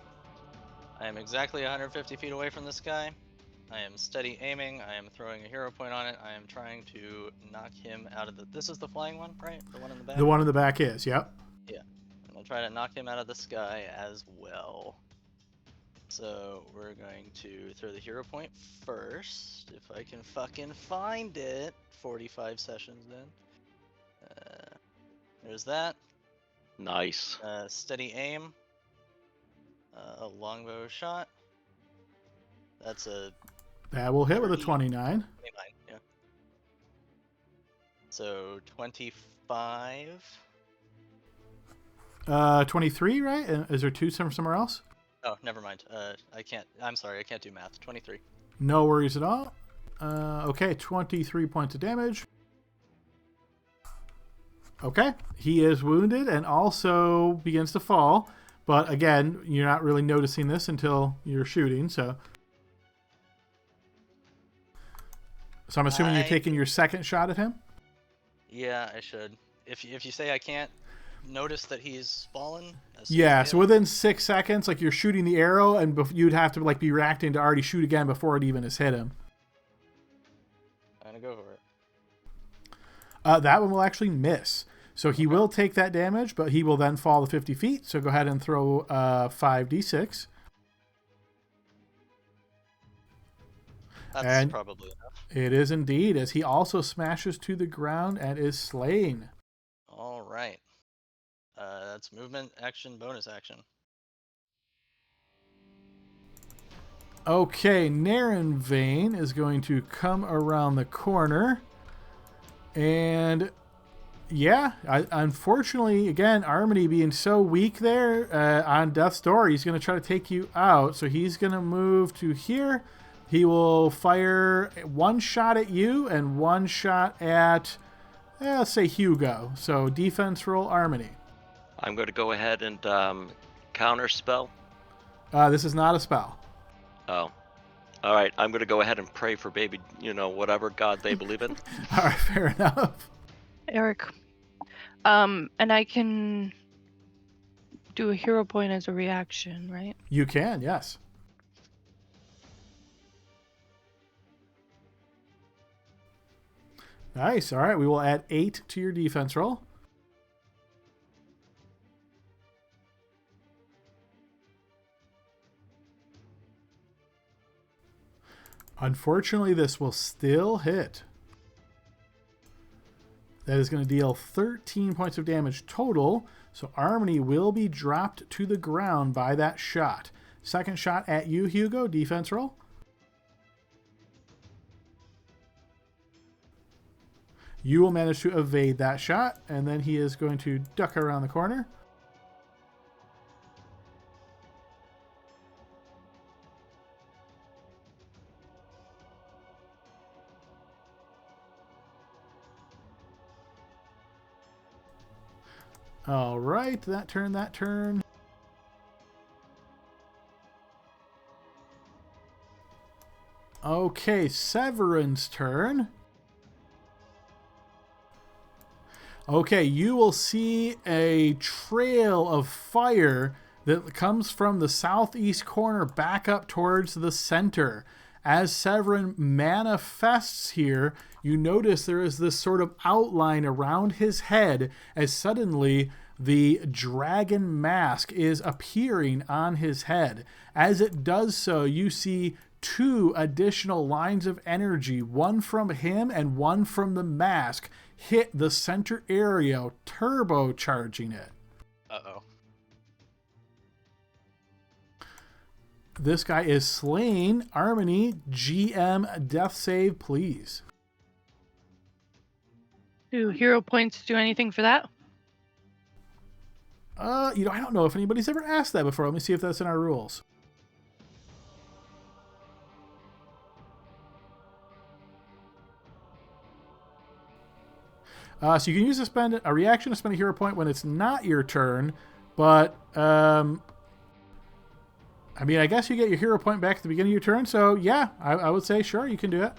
I am exactly 150 feet away from this guy. I am steady aiming. I am throwing a hero point on it. I am trying to knock him out of the... This is the flying one, right? The one in the back? The one in the back is, yep. I'm gonna try to knock him out of the sky as well. So we're going to throw the hero point first, if I can fucking find it. 45 sessions in. There's that. Nice. Steady aim. A longbow shot. That's a That will hit with a 30. 29. 29, yeah. So 25. 23, right? And is there two somewhere else? Oh, never mind. I can't. I'm sorry, I can't do math. 23. No worries at all. Okay, 23 points of damage. Okay, he is wounded and also begins to fall. But again, you're not really noticing this until you're shooting, so... So I'm assuming you're taking your second shot at him? Yeah, I should. If you say I can't notice that he's fallen. Yeah, so within 6 seconds, like you're shooting the arrow, and you'd have to like be reacting to already shoot again before it even has hit him. I'm gonna go for it. That one will actually miss. So he will take that damage, but he will then fall the 50 feet. So go ahead and throw 5d6. That's probably enough. It is indeed, as he also smashes to the ground and is slain. All right. That's movement, action, bonus action. Okay, Naren Vane is going to come around the corner. And yeah, unfortunately, again, Armony being so weak there on Death's Door, he's going to try to take you out. So he's going to move to here. He will fire one shot at you and one shot at, let's say, Hugo. So defense roll, Armony. I'm going to go ahead and counter spell. This is not a spell. Oh. All right, I'm going to go ahead and pray for baby, whatever god they believe in. All right, fair enough. Eric, And I can do a hero point as a reaction, right? You can, yes. Nice. All right, we will add 8 to your defense roll. Unfortunately, this will still hit. That is going to deal 13 points of damage total. So Harmony will be dropped to the ground by that shot. Second shot at you, Hugo. Defense roll. You will manage to evade that shot, and then he is going to duck around the corner. All right, that turn. Okay, Severin's turn. Okay, you will see a trail of fire that comes from the southeast corner back up towards the center. As Severin manifests here, you notice there is this sort of outline around his head as suddenly the dragon mask is appearing on his head. As it does so, you see 2 additional lines of energy, one from him and one from the mask, hit the center area, turbocharging it. Uh-oh. This guy is slain. Harmony, GM death save, please. Do hero points do anything for that? I don't know if anybody's ever asked that before. Let me see if that's in our rules. So you can use a reaction to spend a hero point when it's not your turn, but I guess you get your hero point back at the beginning of your turn. So yeah, I would say sure, you can do it.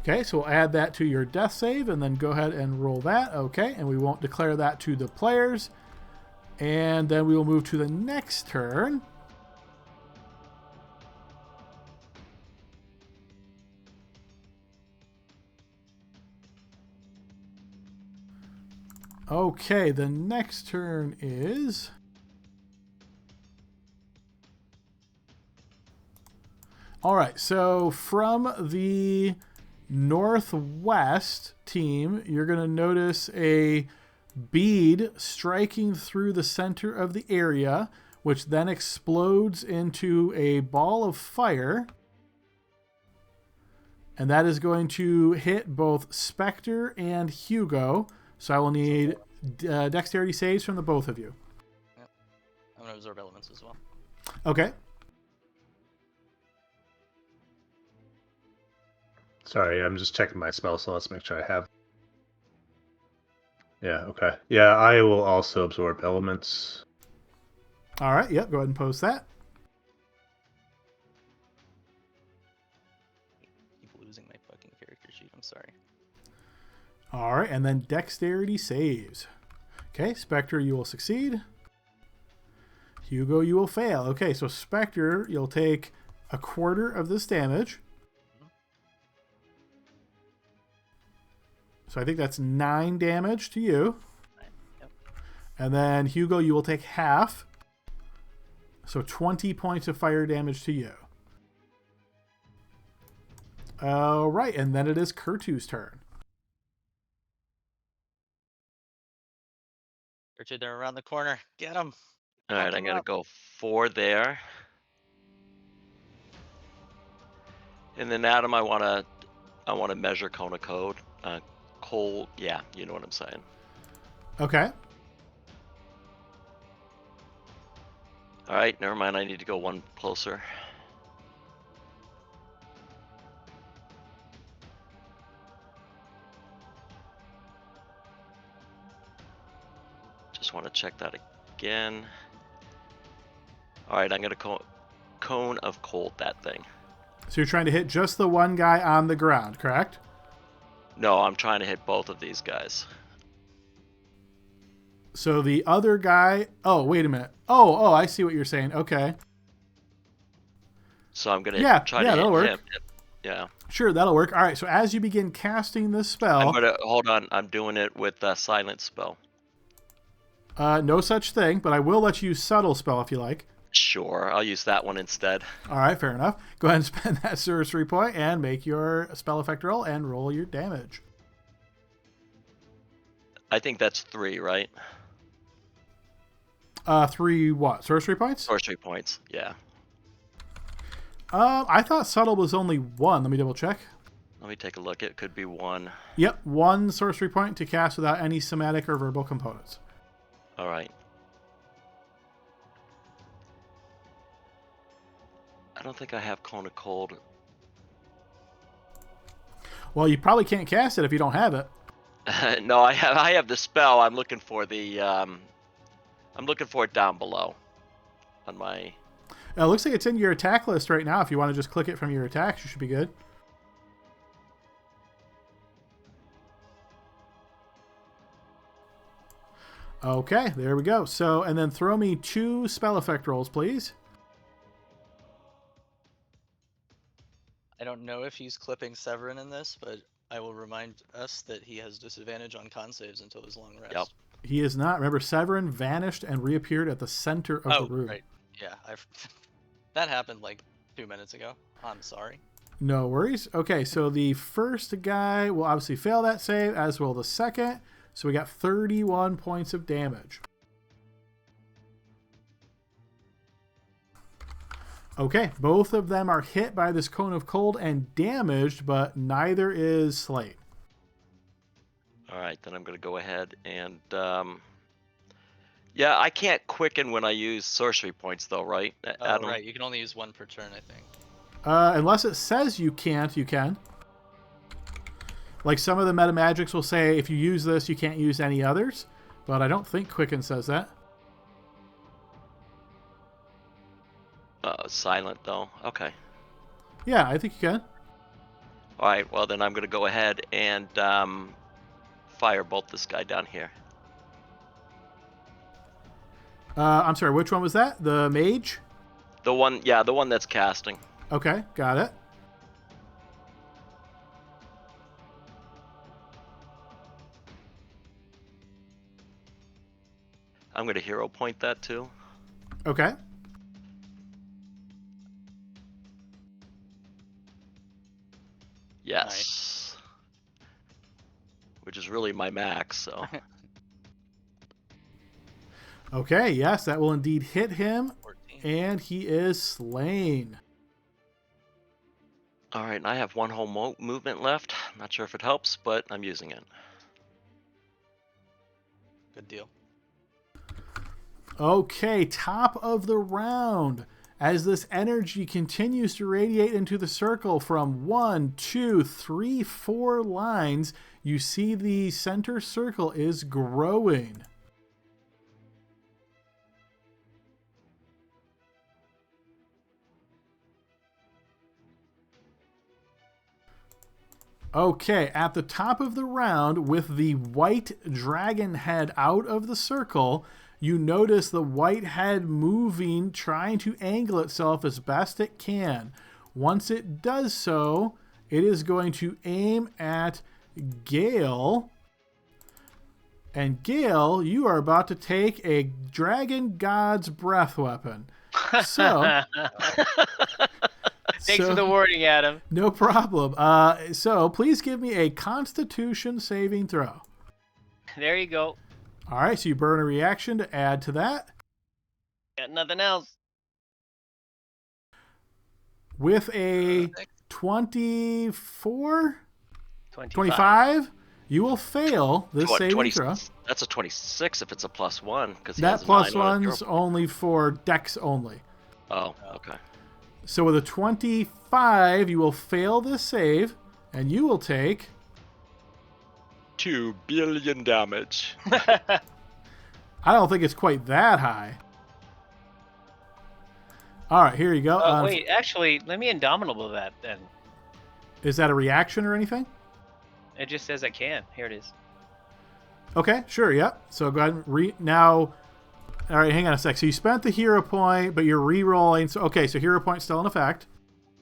Okay, so we'll add that to your death save and then go ahead and roll that. Okay, and we won't declare that to the players. And then we will move to the next turn. Okay, the next turn is... All right, so from the northwest team, you're going to notice a bead striking through the center of the area, which then explodes into a ball of fire. And that is going to hit both Spectre and Hugo. So I will need dexterity saves from the both of you. Yep. I'm going to absorb elements as well. Okay. Sorry, I'm just checking my spell slots. Make sure I have. Yeah, okay. Yeah, I will also absorb elements. All right, yep, go ahead and post that. Keep losing my fucking character sheet. I'm sorry. All right, and then dexterity saves. Okay, Spectre, you will succeed. Hugo, you will fail. Okay, so Spectre, you'll take a quarter of this damage. So I think that's 9 damage to you. Yep. And then Hugo, you will take half. So 20 points of fire damage to you. All right, and then it is Kurtu's turn. Richard, they're around the corner. Get them. All right, I'm gonna go 4 there. And then Adam, I wanna measure Kona code. Cole, yeah, you know what I'm saying. Okay. All right, never mind. I need to go 1 closer. Just want to check that again. All right, I'm gonna cone of cold that thing. So you're trying to hit just the one guy on the ground, correct? No, I'm trying to hit both of these guys. So the other guy... Oh, wait a minute. Oh, I see what you're saying. Okay. So I'm gonna try to hit that'll work. him. Yeah. Sure, that'll work. All right, so as you begin casting this spell... I'm gonna hold on. I'm doing it with a silent spell. no such thing, but I will let you use subtle spell if you like. Sure, I'll use that one instead. All right, fair enough. Go ahead and spend that sorcery point and make your spell effect roll and roll your damage. I think that's 3, right? 3 what? Sorcery points? Sorcery points. Yeah. I thought subtle was only 1. Let me double check. Let me take a look. It could be 1. Yep, 1 sorcery point to cast without any somatic or verbal components. All right. I don't think I have Cone of Cold. Well, you probably can't cast it if you don't have it. No, I have the spell. I'm looking for the I'm looking for it down below on my... It looks like it's in your attack list right now. If you want to just click it from your attacks, you should be good. Okay, there we go. So, and then throw me 2 spell effect rolls, please. I don't know if he's clipping Severin in this, but I will remind us that he has disadvantage on con saves until his long rest. Yep. He is not. Remember, Severin vanished and reappeared at the center of the room. Right. Yeah, that happened like 2 minutes ago. I'm sorry. No worries. Okay, so the first guy will obviously fail that save, as will the second. So we got 31 points of damage. Okay, both of them are hit by this Cone of Cold and damaged, but neither is slain. All right, then I'm going to go ahead and... Yeah, I can't quicken when I use sorcery points, though, right? Oh, right. You can only use 1 per turn, I think. Unless it says you can't, you can. Like some of the meta magics will say, if you use this, you can't use any others. But I don't think Quicken says that. Silent, though. Okay. Yeah, I think you can. All right, well, then I'm going to go ahead and firebolt this guy down here. I'm sorry, which one was that? The mage? The one that's casting. Okay, got it. I'm going to hero point that, too. Okay. Yes. Nice. Which is really my max, so... Okay, yes, that will indeed hit him, 14. and he is slain. All right, and I have 1 whole movement left. Not sure if it helps, but I'm using it. Good deal. Okay, top of the round. As this energy continues to radiate into the circle from 1, 2, 3, 4 lines, you see the center circle is growing. Okay, at the top of the round, with the white dragon head out of the circle, you notice the white head moving, trying to angle itself as best it can. Once it does so, it is going to aim at Gale. And Gale, you are about to take a Dragon God's Breath weapon. So... Thanks for the warning, Adam. No problem. So please give me a Constitution saving throw. There you go. All right, so you burn a reaction to add to that. Got nothing else. With a 24? 25. 25? You will fail this saving throw. That's a 26 if it's a +1. That +1's only for Dex only. Oh, okay. So with a 25, you will fail this save, and you will take... 2 billion damage. I don't think it's quite that high. All right, here you go. Wait, actually, let me Indomitable that then. Is that a reaction or anything? It just says I can. Here it is. Okay, sure, yep. So go ahead and now. All right, hang on a sec. So you spent the hero point, but you're re-rolling. So okay, so hero point's still in effect.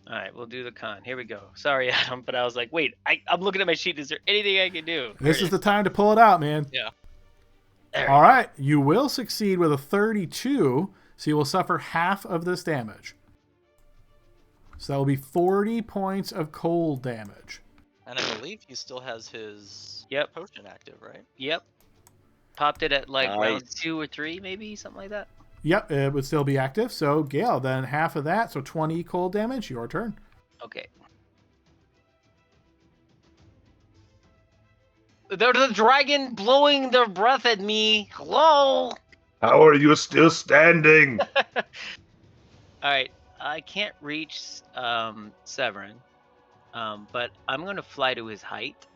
All right, we'll do the con. Here we go. Sorry, Adam, but I was like, wait, I'm looking at my sheet. Is there anything I can do? This is the time to pull it out, man. Yeah. All right, you will succeed with a 32, so you will suffer half of this damage. So that will be 40 points of cold damage. And I believe he still has his Yep. potion active, right? Yep. Popped it at like round Nice. 2 or 3, maybe something like that. Yep, it would still be active. So Gale, then half of that, so 20 cold damage. Your turn. Okay. There's a dragon blowing their breath at me. Hello. How are you still standing? All right. I can't reach Severin, but I'm gonna fly to his height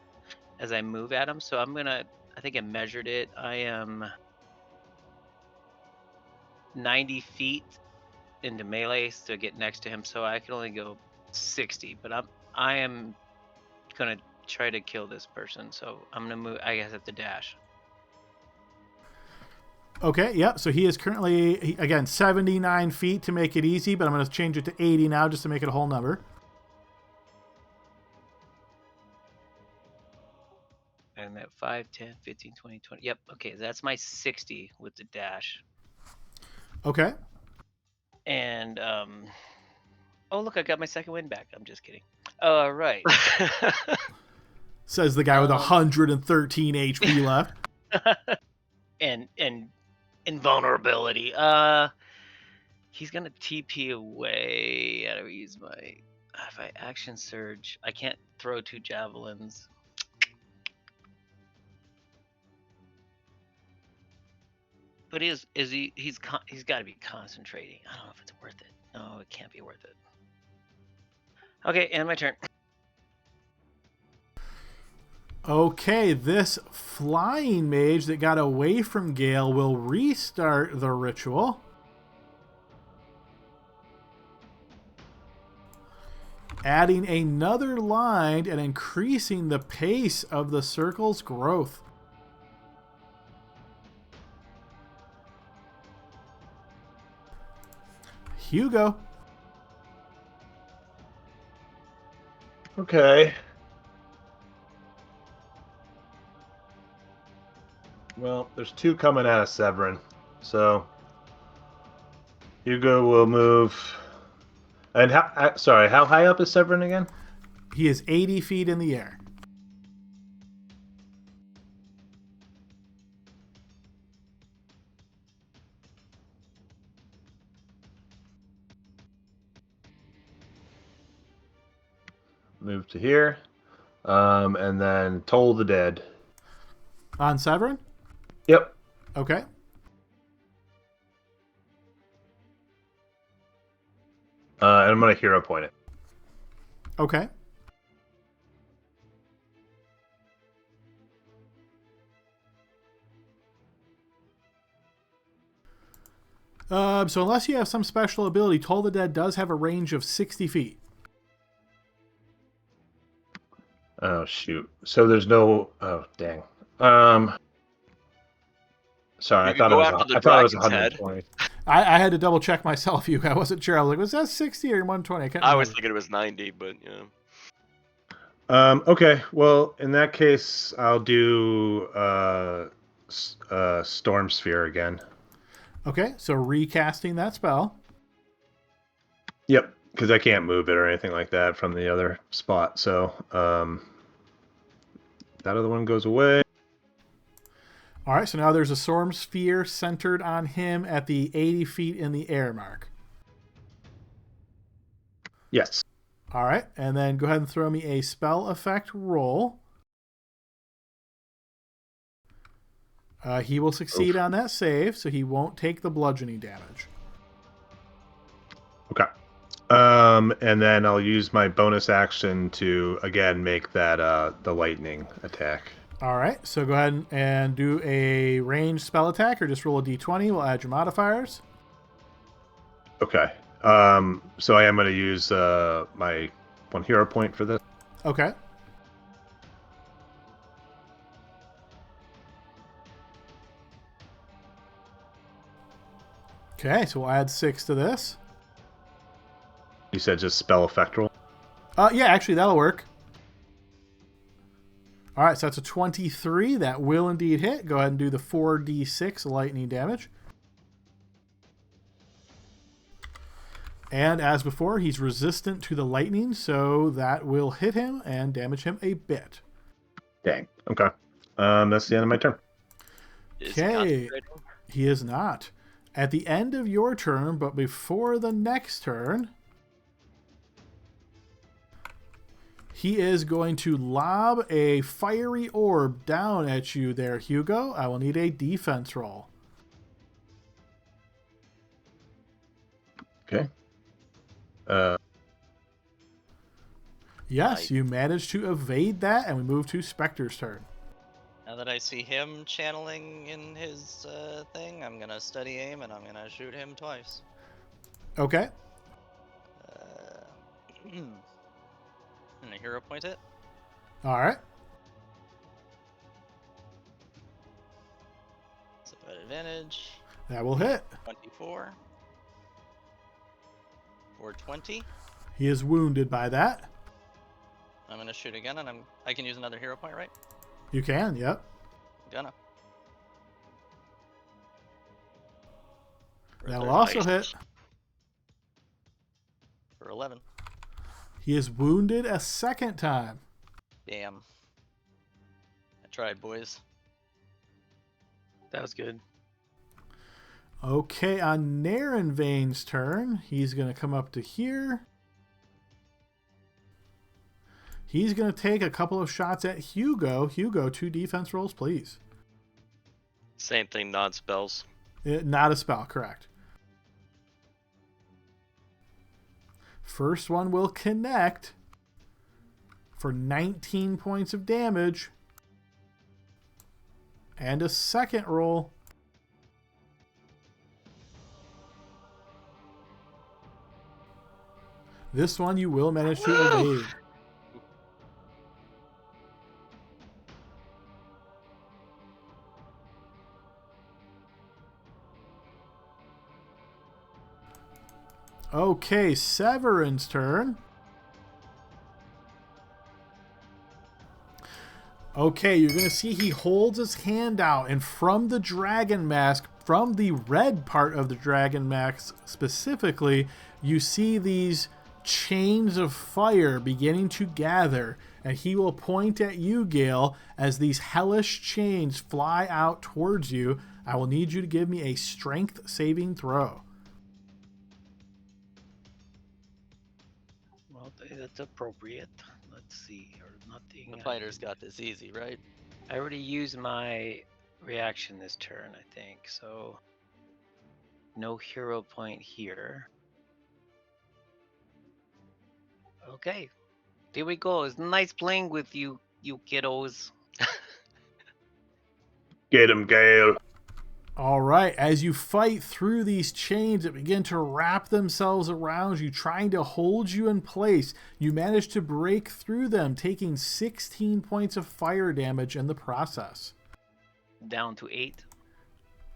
as I move at him. So I think I measured it. I am 90 feet into melee to get next to him, so I can only go 60. But I am gonna try to kill this person. So I'm gonna move. I guess I have to dash. Okay, yep. So he is currently, again, 79 feet to make it easy, but I'm going to change it to 80 now just to make it a whole number. And at 5, 10, 15, 20, 20. Yep, okay, that's my 60 with the dash. Okay. And, oh, look, I got my second win back. I'm just kidding. All right. Says the guy with 113 HP left. and invulnerability. He's gonna TP away. How do I use my... If I action surge, I can't throw 2 javelins. But he's got to be concentrating. I don't know if it's worth it. No, it can't be worth it. Okay, and my turn. Okay, this flying mage that got away from Gale will restart the ritual. Adding another line and increasing the pace of the circle's growth. Hugo. Okay. Well, there's 2 coming out of Severin. So Hugo will move. And how high up is Severin again? He is 80 feet in the air. Move to here. And then Toll the Dead. On Severin? Yep. Okay. And I'm going to hero point it. Okay. So unless you have some special ability, Toll the Dead does have a range of 60 feet. Oh, shoot. So there's no... Oh, dang. Sorry, You I could thought go it was, after the I thought it was dragon's head. 120. I had to double check myself, I wasn't sure. I was like, was that 60 or 120? I can't remember. I was thinking it was 90, but yeah. Okay, well, in that case, I'll do Storm Sphere again. Okay, so recasting that spell. Yep, because I can't move it or anything like that from the other spot. So that other one goes away. All right, so now there's a storm sphere centered on him at the 80 feet in the air mark. Yes. All right, and then go ahead and throw me a spell effect roll. He will succeed on that save, so he won't take the bludgeoning damage. Okay. And then I'll use my bonus action to again make that the lightning attack. All right, so go ahead and do a ranged spell attack, or just roll a d20. We'll add your modifiers. Okay. So I am going to use my 1 hero point for this. Okay. Okay, so we'll add 6 to this. You said just spell effect roll? Yeah, actually, that'll work. All right, so that's a 23. That will indeed hit. Go ahead and do the 4d6 lightning damage. And as before, he's resistant to the lightning, so that will hit him and damage him a bit. Dang. Okay. That's the end of my turn. Is he Okay. concentrating? He is not. At the end of your turn, but before the next turn, he is going to lob a fiery orb down at you there, Hugo. I will need a defense roll. Okay. Yes, Nice. you managed to evade that, and we move to Spectre's turn. Now that I see him channeling in his thing, I'm gonna steady aim and I'm gonna shoot him twice. Okay. And a hero point it. All right. So at advantage. That will hit. 24. Or 20. He is wounded by that. I'm gonna shoot again, and I can use another hero point, right? You can, yep. Gonna. That will also Nice. hit. For 11. He is wounded a second time. Damn. I tried, boys. That was good. Okay, on Narenvain's turn, he's going to come up to here. He's going to take a couple of shots at Hugo. Hugo, 2 defense rolls, please. Same thing, non-spells. Not a spell, correct. First one will connect for 19 points of damage. And a second roll. This one you will manage to evade. Okay, Severin's turn. Okay, you're going to see he holds his hand out, and from the dragon mask, from the red part of the dragon mask specifically, you see these chains of fire beginning to gather, and he will point at you, Gale, as these hellish chains fly out towards you. I will need you to give me a strength saving throw. Well, that's appropriate. Let's see. Or nothing. The fighter's got this easy, right? I already used my reaction this turn, I think. So no hero point here. Okay. There we go. It's nice playing with you kiddos. Get him, Gale. All right, as you fight through these chains that begin to wrap themselves around you, trying to hold you in place, you manage to break through them, taking 16 points of fire damage in the process. Down to 8.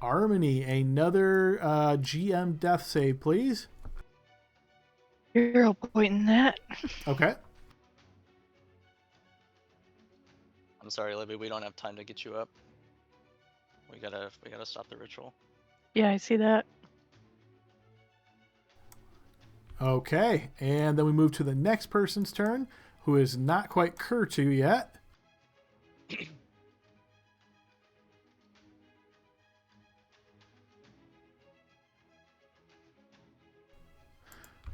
Harmony, another GM death save, please. Hero point in that. Okay. I'm sorry, Libby, we don't have time to get you up. We gotta stop the ritual. Yeah, I see that. Okay, and then we move to the next person's turn, who is not quite Kurtu yet.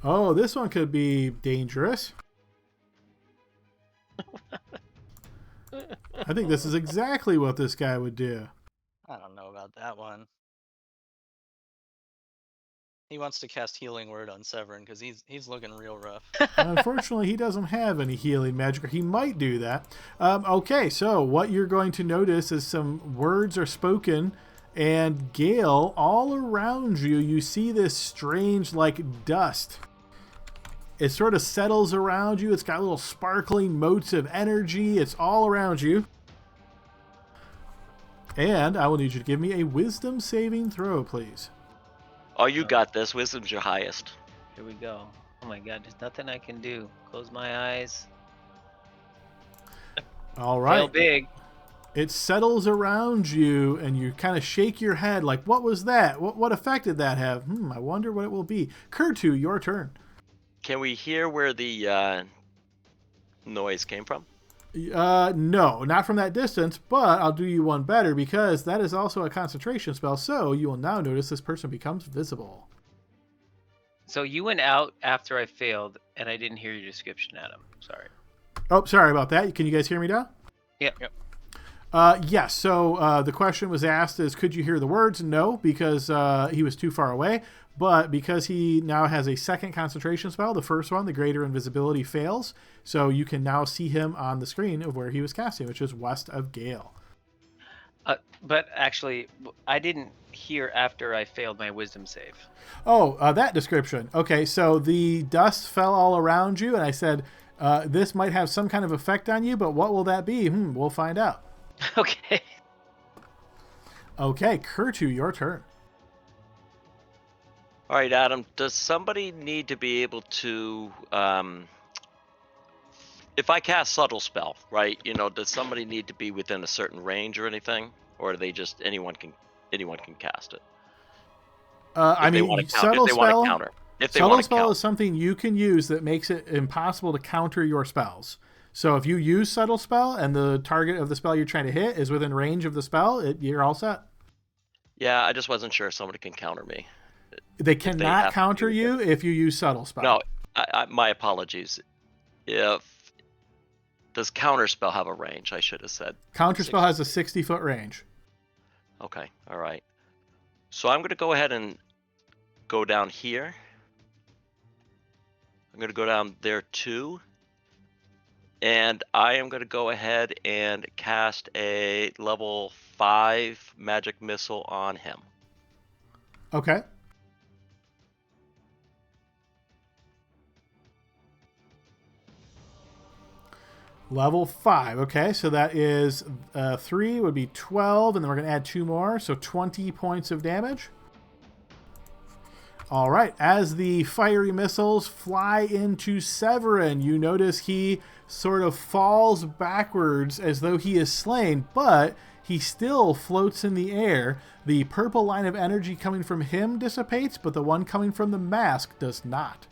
Oh, this one could be dangerous. I think this is exactly what this guy would do. I don't know about that one. He wants to cast Healing Word on Severin because he's looking real rough. Unfortunately, he doesn't have any healing magic, or he might do that. Okay, so what you're going to notice is some words are spoken And Gale, all around you, you see this strange, like, dust. It sort of settles around you. It's got little sparkling motes of energy. It's all around you. And I will need you to give me a wisdom saving throw, please. Oh, you got this. Wisdom's your highest. Here we go. Oh my god, there's nothing I can do. Close my eyes. All Fail right. big. It settles around you, and you kind of shake your head like, what was that? What effect did that have? I wonder what it will be. Kurtu, your turn. Can we hear where the noise came from? No, not from that distance, but I'll do you one better because that is also a concentration spell, so you will now notice this person becomes visible. So you went out after I failed, and I didn't hear your description, Adam. Sorry. Oh, sorry about that. Can you guys hear me now? Yep. Yes, so the question was asked is, could you hear the words? No, because he was too far away. But because he now has a second concentration spell, the first one, the greater invisibility, fails. So you can now see him on the screen of where he was casting, which is west of Gale. But actually, I didn't hear after I failed my wisdom save. Oh, that description. Okay, so the dust fell all around you, and I said, this might have some kind of effect on you, but what will that be? We'll find out. Okay. Okay, Kurtu, your turn. All right, Adam, does somebody need to be able to, if I cast subtle spell, right, does somebody need to be within a certain range or anything? Or are they just, anyone can cast it? I mean, subtle spell, subtle spell is something you can use that makes it impossible to counter your spells. So if you use subtle spell and the target of the spell you're trying to hit is within range of the spell, you're all set. Yeah, I just wasn't sure if somebody can counter me. They cannot counter you if you use subtle spell. No, my apologies. Does counterspell have a range? I should have said. Counterspell has a 60-foot range. Okay, all right. So I'm going to go ahead and go down here. I'm going to go down there too. And I am going to go ahead and cast a level 5 magic missile on him. Okay. Level 5. Okay, so that is 3 would be 12, and then we're going to add 2 more, so 20 points of damage. All right, as the fiery missiles fly into Severin, you notice he sort of falls backwards as though he is slain, but he still floats in the air. The purple line of energy coming from him dissipates, but the one coming from the mask does not.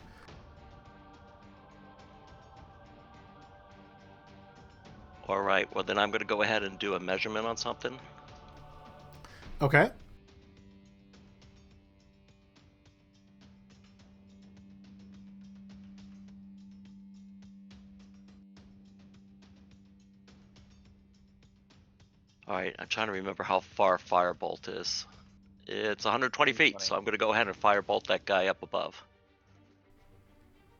All right, well then I'm going to go ahead and do a measurement on something. Okay. All right, I'm trying to remember how far Firebolt is. It's 120 feet, so I'm going to go ahead and Firebolt that guy up above.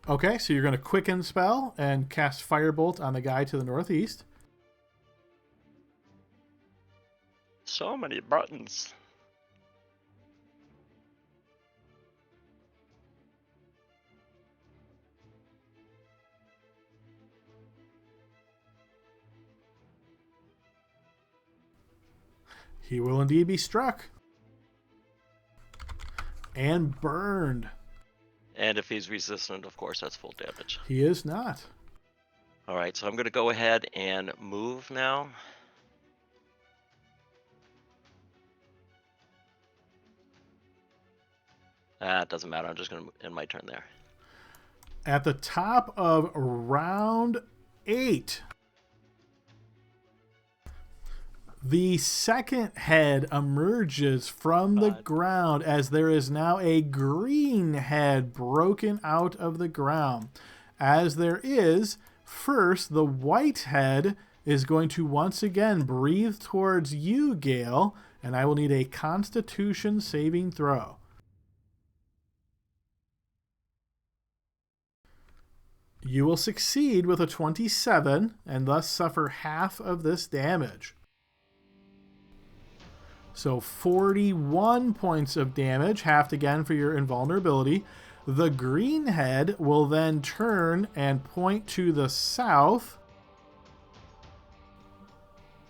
Okay, so you're going to quicken spell and cast Firebolt on the guy to the northeast. So many buttons. He will indeed be struck. And burned. And if he's resistant, of course, that's full damage. He is not. All right, so I'm going to go ahead and move now. It doesn't matter. I'm just going to end my turn there. At the top of round 8, the second head emerges from the ground as there is now a green head broken out of the ground. As there is, first, the white head is going to once again breathe towards you, Gale, and I will need a Constitution saving throw. You will succeed with a 27 and thus suffer half of this damage. So 41 points of damage, halved again for your invulnerability. The green head will then turn and point to the south.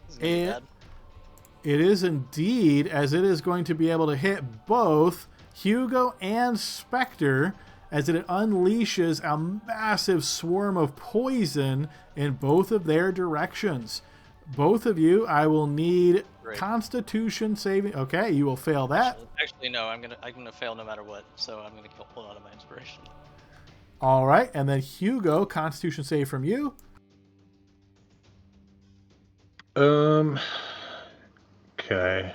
This is gonna be bad. It is indeed, as it is going to be able to hit both Hugo and Spectre as it unleashes a massive swarm of poison in both of their directions. Both of you, I will need Great. Constitution saving. Okay, you will fail that. Actually, no. I'm gonna fail no matter what. So I'm gonna pull out of my inspiration. All right, and then Hugo, Constitution save from you. Okay.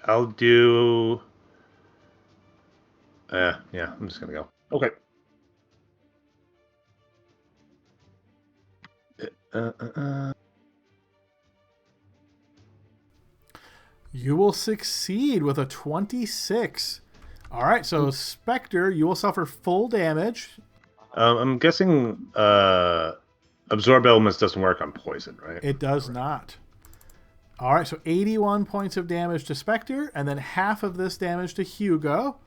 I'll do. Yeah, I'm just gonna go. Okay. You will succeed with a 26. All right, so Spectre, you will suffer full damage. I'm guessing absorb elements doesn't work on poison, right? It does not. All right, so 81 points of damage to Spectre, and then half of this damage to Hugo.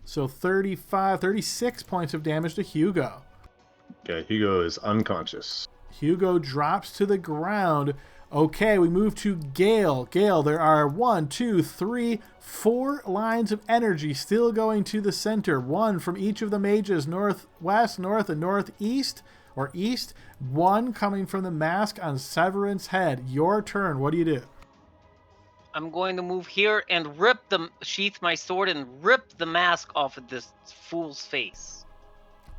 So 36 points of damage to Hugo. Okay, Hugo is unconscious. Hugo drops to the ground. Okay, we move to Gale. Gale, there are 1, 2, 3, 4 lines of energy still going to the center. One from each of the mages, northwest, north, and northeast, or east. One coming from the mask on Severin's head. Your turn. What do you do? I'm going to move here and sheath my sword and rip the mask off of this fool's face.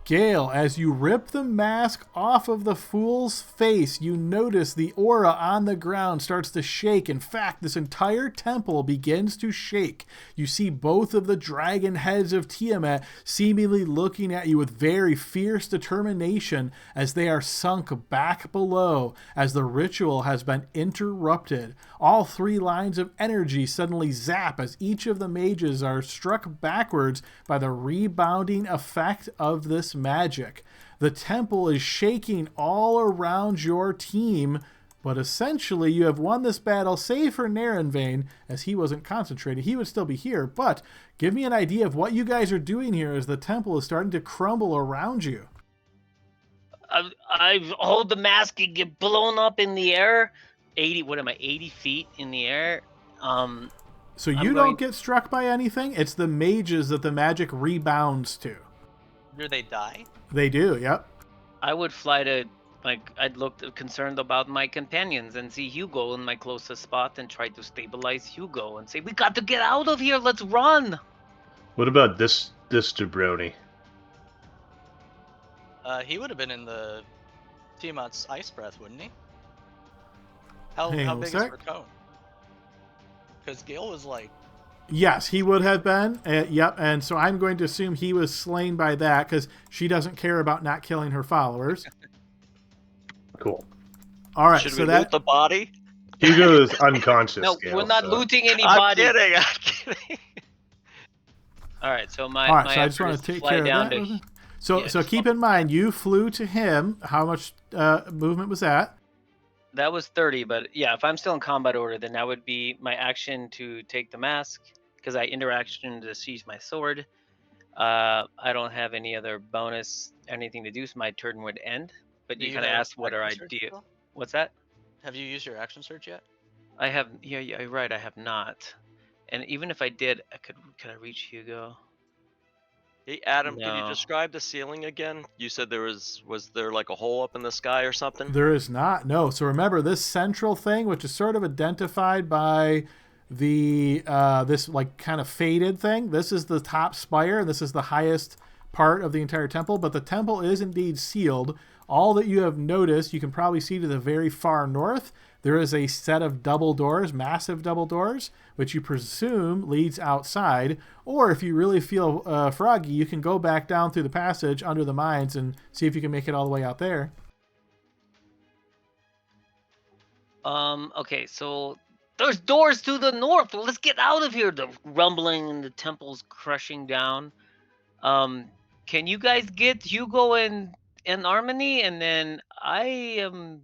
Gale, as you rip the mask off of the fool's face, you notice the aura on the ground starts to shake. In fact, this entire temple begins to shake. You see both of the dragon heads of Tiamat seemingly looking at you with very fierce determination as they are sunk back below, as the ritual has been interrupted. All 3 lines of energy suddenly zap as each of the mages are struck backwards by the rebounding effect of this magic. The temple is shaking all around your team, but essentially you have won this battle, save for Narenvain, as he wasn't concentrated. He would still be here, but give me an idea of what you guys are doing here as the temple is starting to crumble around you. I've hold the mask and get blown up in the air. 80 feet in the air. So you don't get struck by anything? It's the mages that the magic rebounds to. Do they die? They do, yep. I would fly to, I'd look concerned about my companions and see Hugo in my closest spot and try to stabilize Hugo and say, we got to get out of here, let's run! What about this jabroni? He would have been in the Tiamat's ice breath, wouldn't he? How big is her cone? Because Gale was like... Yes, he would have been. Yep, and so I'm going to assume he was slain by that because she doesn't care about not killing her followers. Cool. All right, Should so we loot the body? Hugo is unconscious. No, Gale, we're not so. looting any I'm bodies. kidding. All right, so my all right, my so I just effort want is to take fly care down of that. to- So yeah, so keep in mind, you flew to him. How much movement was that? That was 30, but yeah, if I'm still in combat order, then that would be my action to take the mask, because I interaction to seize my sword. I don't have any other bonus, anything to do, so my turn would end. But Do you you kind of have asked what our action surge idea. still? What's that? Have you used your action search yet? I have. Yeah, you're right. I have not. And even if I did, could I reach Hugo? Hey, Adam, can you No. describe the ceiling again? You said was there like a hole up in the sky or something? There is not. No. So remember this central thing, which is sort of identified by the this like kind of faded thing. This is the top spire, and this is the highest part of the entire temple. But the temple is indeed sealed. All that you have noticed, you can probably see to the very far north, there is a set of double doors, massive double doors, which you presume leads outside. Or if you really feel froggy, you can go back down through the passage under the mines and see if you can make it all the way out there. Okay, so there's doors to the north. Well, let's get out of here. The rumbling and the temple's crushing down. Can you guys get Hugo and Harmony, and then I am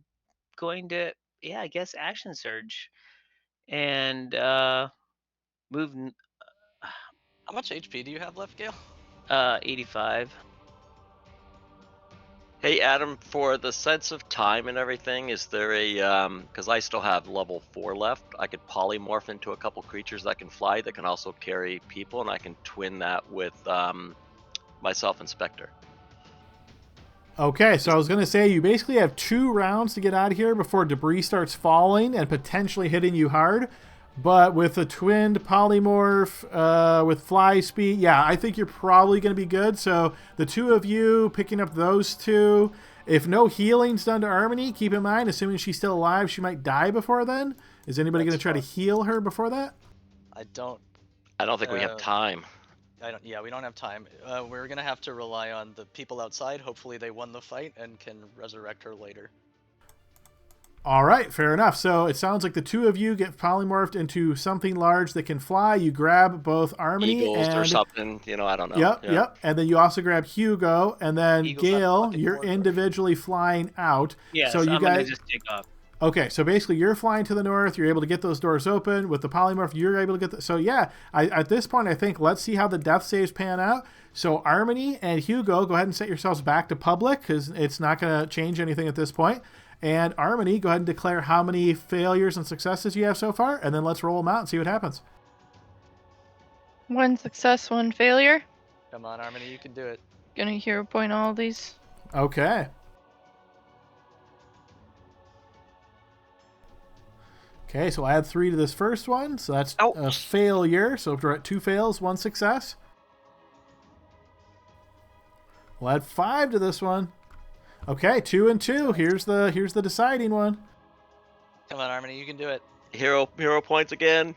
going to, yeah, I guess action surge and move How much HP do you have left, Gale? 85. Hey, Adam, for the sense of time and everything, is there a, because I still have level 4 left, I could polymorph into a couple creatures that can fly that can also carry people, and I can twin that with my Self-Inspector. Okay, so I was going to say you basically have 2 rounds to get out of here before debris starts falling and potentially hitting you hard. But with a twinned polymorph, with fly speed, yeah, I think you're probably going to be good. So the 2 of you picking up those 2. If no healing's done to Harmony, keep in mind, assuming she's still alive, she might die before then. Is anybody going to try to heal her before that? I don't think we have time. Yeah, we don't have time. We're gonna have to rely on the people outside. Hopefully they won the fight and can resurrect her later. All right, fair enough. So it sounds like the 2 of you get polymorphed into something large that can fly. You grab both Harmony Eagles and or something, I don't know. Yep. And then you also grab Hugo, and then Eagles Gale, you're individually flying out. Yes, so you I'm guys gonna just take off. Okay, so basically you're flying to the north. You're able to get those doors open with the polymorph. You're able to get so yeah. At this point, I think let's see how the death saves pan out. So Harmony and Hugo, go ahead and set yourselves back to public because it's not going to change anything at this point. And Harmony, go ahead and declare how many failures and successes you have so far, and then let's roll them out and see what happens. 1 success, 1 failure. Come on, Harmony, you can do it. Gonna hero point all these. Okay. Okay, so I'll add 3 to this first one. So that's a failure. So we're at 2 fails, 1 success. We'll add 5 to this one. Okay, 2 and 2. Here's the deciding one. Come on, Harmony, you can do it. Hero points again.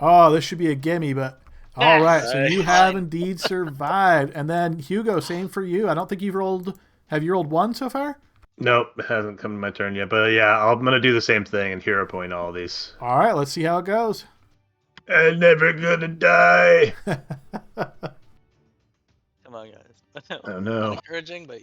Oh, this should be a gimme, but all right. So you have indeed survived. And then Hugo, same for you. I don't think you've rolled. Have you rolled 1 so far? Nope, it hasn't come to my turn yet. But yeah, I'm gonna do the same thing and hero point all these. All right, let's see how it goes. I'm never gonna die. Come on, guys. Oh no. Encouraging, but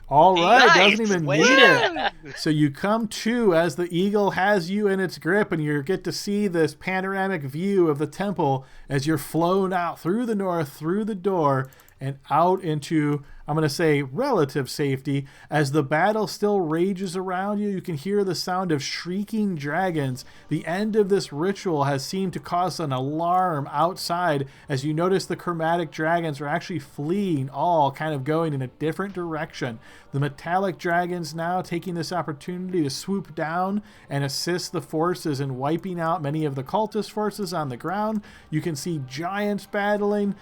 All right, Nice! doesn't even Way need to- it. So you come to as the eagle has you in its grip, and you get to see this panoramic view of the temple as you're flown out through the north, through the door, and out into, I'm going to say, relative safety. As the battle still rages around you, you can hear the sound of shrieking dragons. The end of this ritual has seemed to cause an alarm outside as you notice the chromatic dragons are actually fleeing, all kind of going in a different direction. The metallic dragons now taking this opportunity to swoop down and assist the forces in wiping out many of the cultist forces on the ground. You can see giants battling.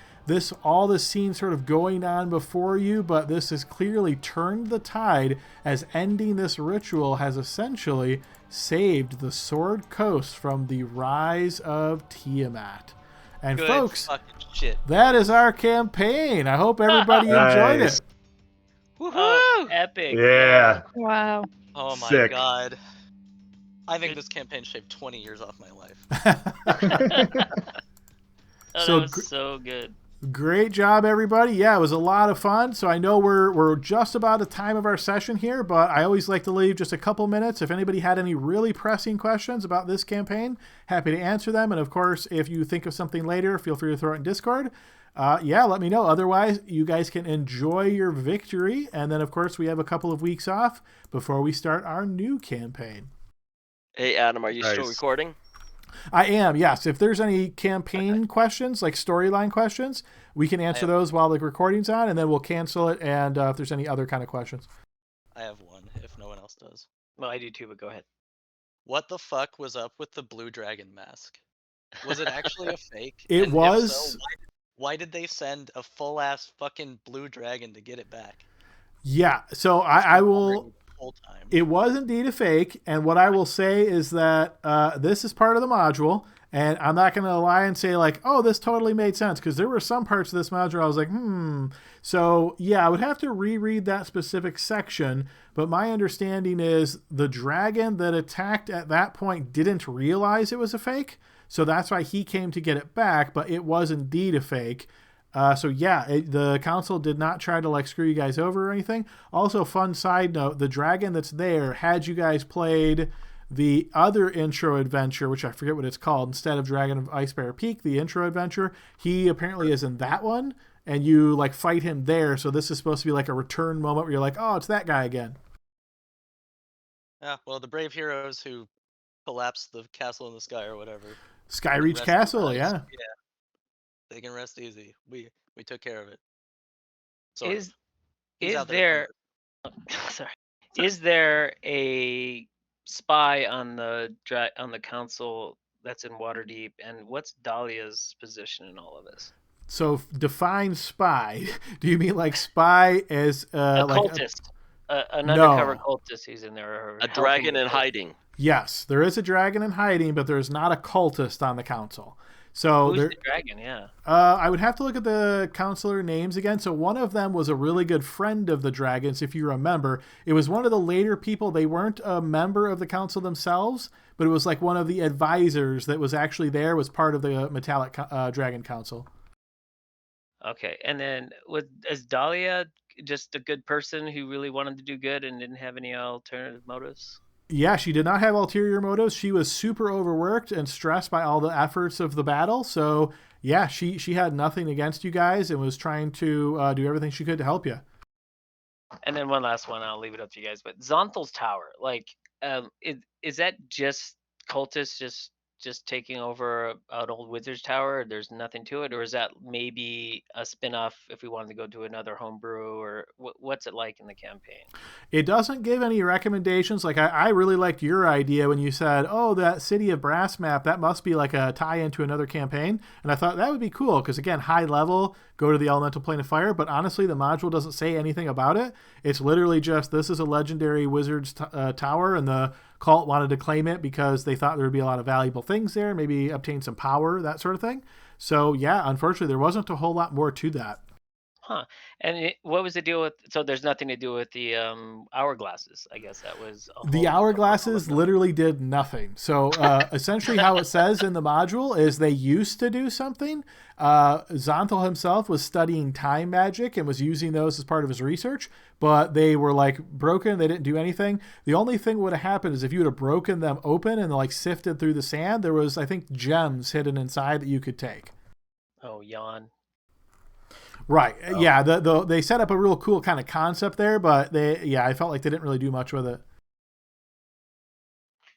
All this scene sort of going on before you, but this has clearly turned the tide as ending this ritual has essentially saved the Sword Coast from the Rise of Tiamat. And Good folks, fucking shit. that is our campaign. I hope everybody enjoyed Nice. it. Woohoo! Oh, epic. Yeah. Wow. Oh my Sick. god. I think this campaign shaved 20 years off my life. Oh, So that was so good. Great job, everybody. Yeah, it was a lot of fun. So I know we're just about the time of our session here, but I always like to leave just a couple minutes. If anybody had any really pressing questions about this campaign, happy to answer them. And of course, if you think of something later, feel free to throw it in Discord. Yeah, let me know. Otherwise, you guys can enjoy your victory. And then, of course, we have a couple of weeks off before we start our new campaign. Hey, Adam, are you still Nice. recording? I am, yes. If there's any campaign questions, like storyline questions, we can answer those while the recording's on, and then we'll cancel it. And if there's any other kind of questions. I have one, if no one else does. Well, I do too, but go ahead. What the fuck was up with the blue dragon mask? Was it actually a fake? It And if was. so, why did they send a full ass fucking blue dragon to get it back? Yeah, so I will. Whole time. It was indeed a fake, and what I will say is that this is part of the module, and I'm not going to lie and say like, oh, this totally made sense, because there were some parts of this module I was like, So yeah, I would have to reread that specific section, but my understanding is the dragon that attacked at that point didn't realize it was a fake, so that's why he came to get it back, but it was indeed a fake. So yeah, the council did not try to like screw you guys over or anything. Also, fun side note: the dragon that's there, had you guys played the other intro adventure, which I forget what it's called, instead of Dragon of Ice Bear Peak, the intro adventure, he apparently is in that one, and you like fight him there. So this is supposed to be like a return moment where you're like, oh, it's that guy again. Yeah, well, the brave heroes who collapsed the castle in the sky or whatever. Skyreach Castle, yeah. They can rest easy. We took care of it. Is He's is out there sorry. Is there a spy on the council that's in Waterdeep, and what's Dahlia's position in all of this? So define spy. Do you mean like spy as A like cultist, an No. undercover cultist who's in there, or A helping dragon the in cultist? hiding. Yes, there is a dragon in hiding, but there's not a cultist on the council. So Who's there, the dragon? Yeah. I would have to look at the counselor names again. So one of them was a really good friend of the dragons, if you remember. It was one of the later people. They weren't a member of the council themselves, but it was like one of the advisors that was actually there, was part of the Metallic Dragon Council. Okay, and then is Dahlia just a good person who really wanted to do good and didn't have any alternative motives? Yeah, she did not have ulterior motives. She was super overworked and stressed by all the efforts of the battle. So yeah, she had nothing against you guys and was trying to do everything she could to help you. And then one last one, I'll leave it up to you guys. But Zonthal's Tower, like, is that just cultists just taking over an old wizard's tower? There's nothing to it, or is that maybe a spin-off if we wanted to go to another homebrew, or what's it like in the campaign? It doesn't give any recommendations. Like I really liked your idea when you said, "Oh, that City of Brass map, that must be like a tie-in to another campaign." And I thought that would be cool because again, high level, go to the elemental plane of fire. But honestly, the module doesn't say anything about it. It's literally just this is a legendary wizard's tower, and the cult wanted to claim it because they thought there would be a lot of valuable things there, maybe obtain some power, that sort of thing. So yeah, unfortunately, there wasn't a whole lot more to that. Huh. And what was the deal with? So there's nothing to do with the hourglasses. I guess that was The hourglasses literally did nothing. So essentially, how it says in the module is they used to do something. Zonthal himself was studying time magic and was using those as part of his research, but they were like broken. They didn't do anything. The only thing would have happened is if you would have broken them open and like sifted through the sand, there was, I think, gems hidden inside that you could take. Oh, yawn. Right. Oh. Yeah. They set up a real cool kind of concept there, but I felt like they didn't really do much with it.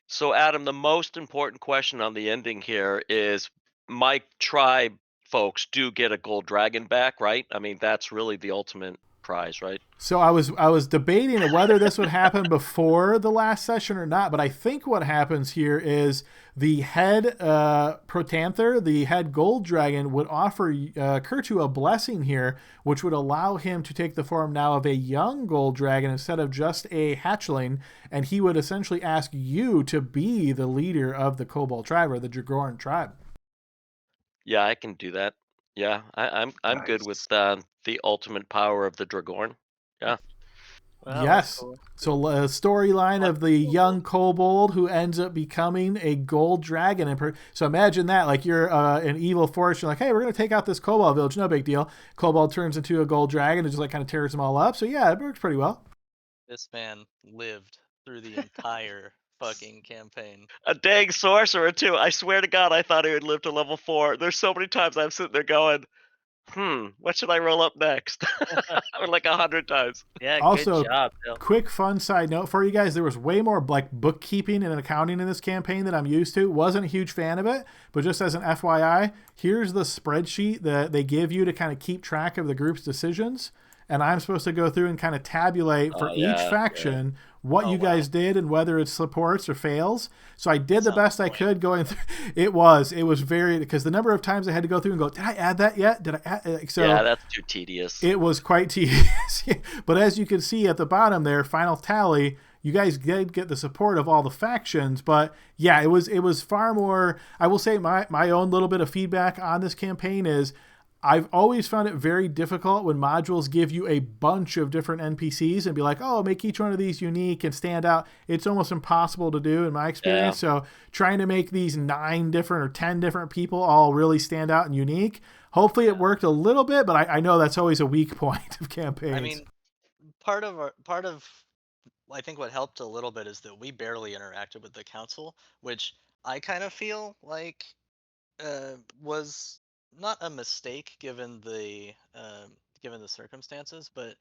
So, Adam, the most important question on the ending here is my tribe folks do get a gold dragon back, right? I mean, that's really the ultimate prize, right? So I was debating whether this would happen before the last session or not, but I think what happens here is the head Protanther, the head gold dragon, would offer Kurtu a blessing here, which would allow him to take the form now of a young gold dragon instead of just a hatchling, and he would essentially ask you to be the leader of the Kobold tribe or the Dragoran tribe. Yeah, I can do that. Yeah, I'm Nice. good with the ultimate power of the Dragoran. Yeah. Wow, yes. cool. So a storyline of the young kobold who ends up becoming a gold dragon. So imagine that, like you're an evil force. You're like, hey, we're going to take out this kobold village. No big deal. Kobold turns into a gold dragon and just like kind of tears them all up. So yeah, it works pretty well. This man lived through the entire fucking campaign. A dang sorcerer too. I swear to God, I thought he would live to level 4. There's so many times I'm sitting there going, what should I roll up next? Like 100 times. Yeah, Also, good job, Bill. Quick fun side note for you guys, there was way more like bookkeeping and accounting in this campaign than I'm used to. Wasn't a huge fan of it, but just as an FYI, here's the spreadsheet that they give you to kind of keep track of the group's decisions. And I'm supposed to go through and kind of tabulate for each faction what you guys did and whether it supports or fails. So I did the best I could going through. It was very, because the number of times I had to go through and go, did I add that yet? Did I add? So yeah, that's too tedious. It was quite tedious. But as you can see at the bottom there, final tally, you guys did get the support of all the factions. But yeah, it was far more, I will say my own little bit of feedback on this campaign is, I've always found it very difficult when modules give you a bunch of different NPCs and be like, oh, make each one of these unique and stand out. It's almost impossible to do in my experience. So trying to make these 9 different or 10 different people all really stand out and unique. Hopefully it worked a little bit, but I know that's always a weak point of campaigns. I mean, part of I think what helped a little bit is that we barely interacted with the council, which I kind of feel like was not a mistake given the circumstances, but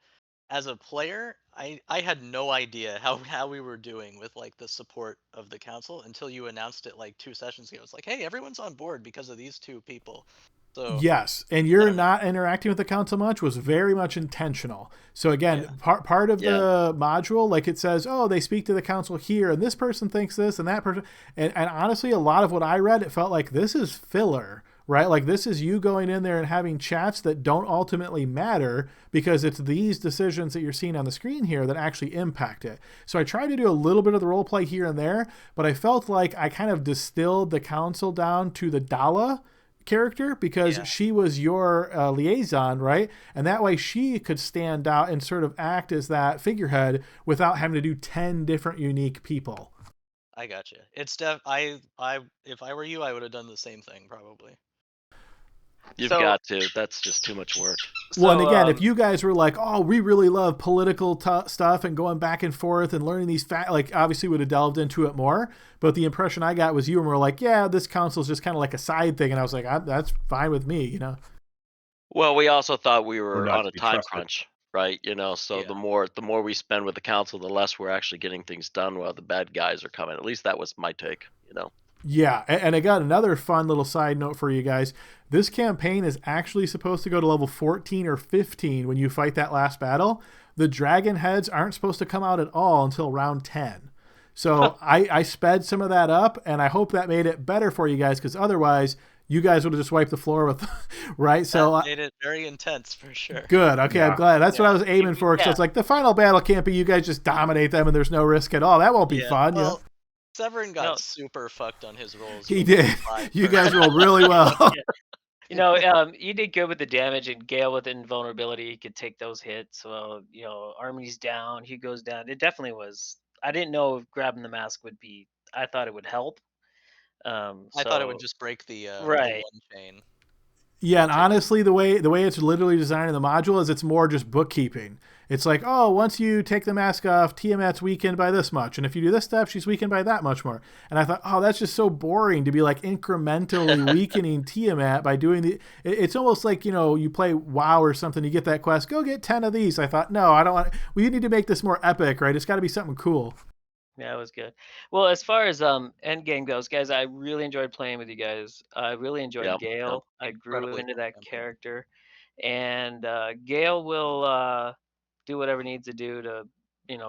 as a player, I had no idea how we were doing with like the support of the council until you announced it like 2 sessions ago. It's like, hey, everyone's on board because of these 2 people. So Yes, and I you're don't know. not interacting with the council much was very much intentional. So again, part of the module, like it says, oh, they speak to the council here, and this person thinks this, and that person, and honestly, a lot of what I read, it felt like this is filler, right? Like this is you going in there and having chats that don't ultimately matter because it's these decisions that you're seeing on the screen here that actually impact it. So I tried to do a little bit of the role play here and there, but I felt like I kind of distilled the council down to the Dala character because she was your liaison, right? And that way she could stand out and sort of act as that figurehead without having to do 10 different unique people. I gotcha. It's if I were you, I would have done the same thing probably. You've got to. That's just too much work. Well, and again, if you guys were like, oh, we really love political stuff and going back and forth and learning these like obviously would have delved into it more. But the impression I got was you were like, yeah, this council's just kind of like a side thing. And I was like, that's fine with me, you know? Well, we also thought we Or were not on to a be time trusted. crunch, right? So the more we spend with the council, the less we're actually getting things done while the bad guys are coming. At least that was my take. Yeah, and I got another fun little side note for you guys. This campaign is actually supposed to go to level 14 or 15 when you fight that last battle. The dragon heads aren't supposed to come out at all until round 10. So I sped some of that up, and I hope that made it better for you guys, because otherwise you guys would have just wiped the floor with, right? So That made it very intense for sure. Good. Okay, I'm glad. That's what I was aiming for. So Yeah. it's like the final battle can't be you guys just dominate them and there's no risk at all. That won't be fun. Well, you know? Severin got No. super fucked on his rolls. He did. You guys rolled really well. You did good with the damage, and Gale with invulnerability, he could take those hits. Well, Army's down, he goes down. It definitely was. I didn't know if grabbing the mask would be. I thought it would help. I thought it would just break the Right. one chain. Yeah, and honestly, the way it's literally designed in the module is it's more just bookkeeping. It's like, oh, once you take the mask off, Tiamat's weakened by this much, and if you do this step, she's weakened by that much more. And I thought, oh, that's just so boring to be like incrementally weakening Tiamat by doing the. It's almost like you play WoW or something, you get that quest, go get 10 of these. I thought, no, I don't want. We need to make this more epic, right? It's got to be something cool. Yeah, it was good. Well, as far as Endgame goes, guys, I really enjoyed playing with you guys. I really enjoyed Yep, Gale. yep. I grew Incredibly into fun that campaign. character, and Gale will do whatever needs to do to,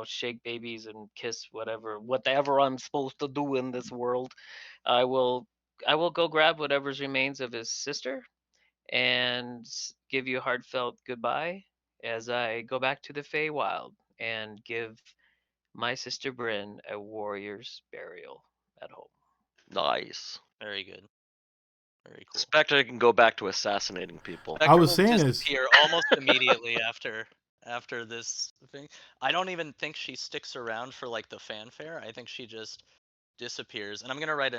shake babies and kiss whatever I'm supposed to do in this world. I will go grab whatever's remains of his sister and give you a heartfelt goodbye as I go back to the Feywild and give my sister Bryn a warrior's burial at home. Nice. Very good. Very cool. Spectre can go back to assassinating people. I was Spectre will saying is- disappear almost immediately after this thing. I don't even think she sticks around for like the fanfare. I think she just disappears. And I'm gonna write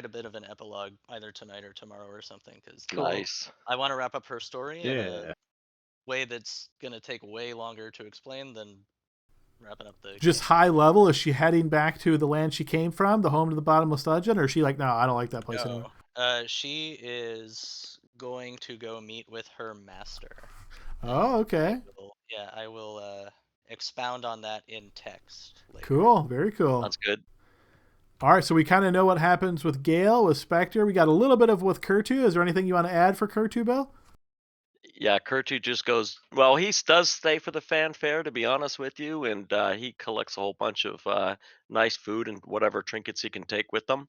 a bit of an epilogue either tonight or tomorrow or something because Nice. I want to wrap up her story in a Yeah. way that's gonna take way longer to explain than wrapping up the Just high level, is she heading back to the land she came from, the home to the bottomless dungeon, or is she like, no, I don't like that place anymore? She is going to go meet with her master. Oh, okay. I will expound on that in text later. Cool. Very cool. That's good. All right, so we kind of know what happens with Gale, with Spectre. We got a little bit of with Kurtu. Is there anything you want to add for Kurtu, Bill? Yeah, Kurtu just goes. Well, he does stay for the fanfare, to be honest with you, and he collects a whole bunch of nice food and whatever trinkets he can take with them,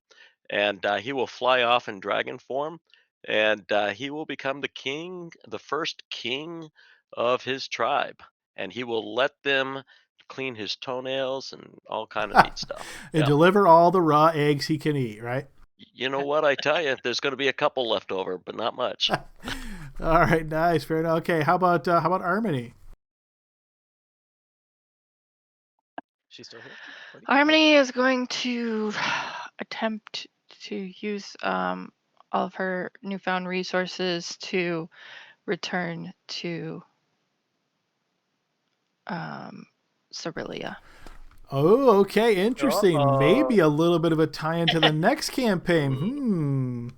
and he will fly off in dragon form, and he will become the first king of his tribe, and he will let them clean his toenails and all kind of neat stuff. And Yeah. deliver all the raw eggs he can eat, right? You know what? I tell you, there's going to be a couple left over, but not much. All right, nice, fair enough. Okay, how about Harmony? She's still here? Party? Harmony is going to attempt to use all of her newfound resources to return to Cerelia. Oh, okay, interesting. Maybe Uh-oh. a little bit of a tie into the next campaign.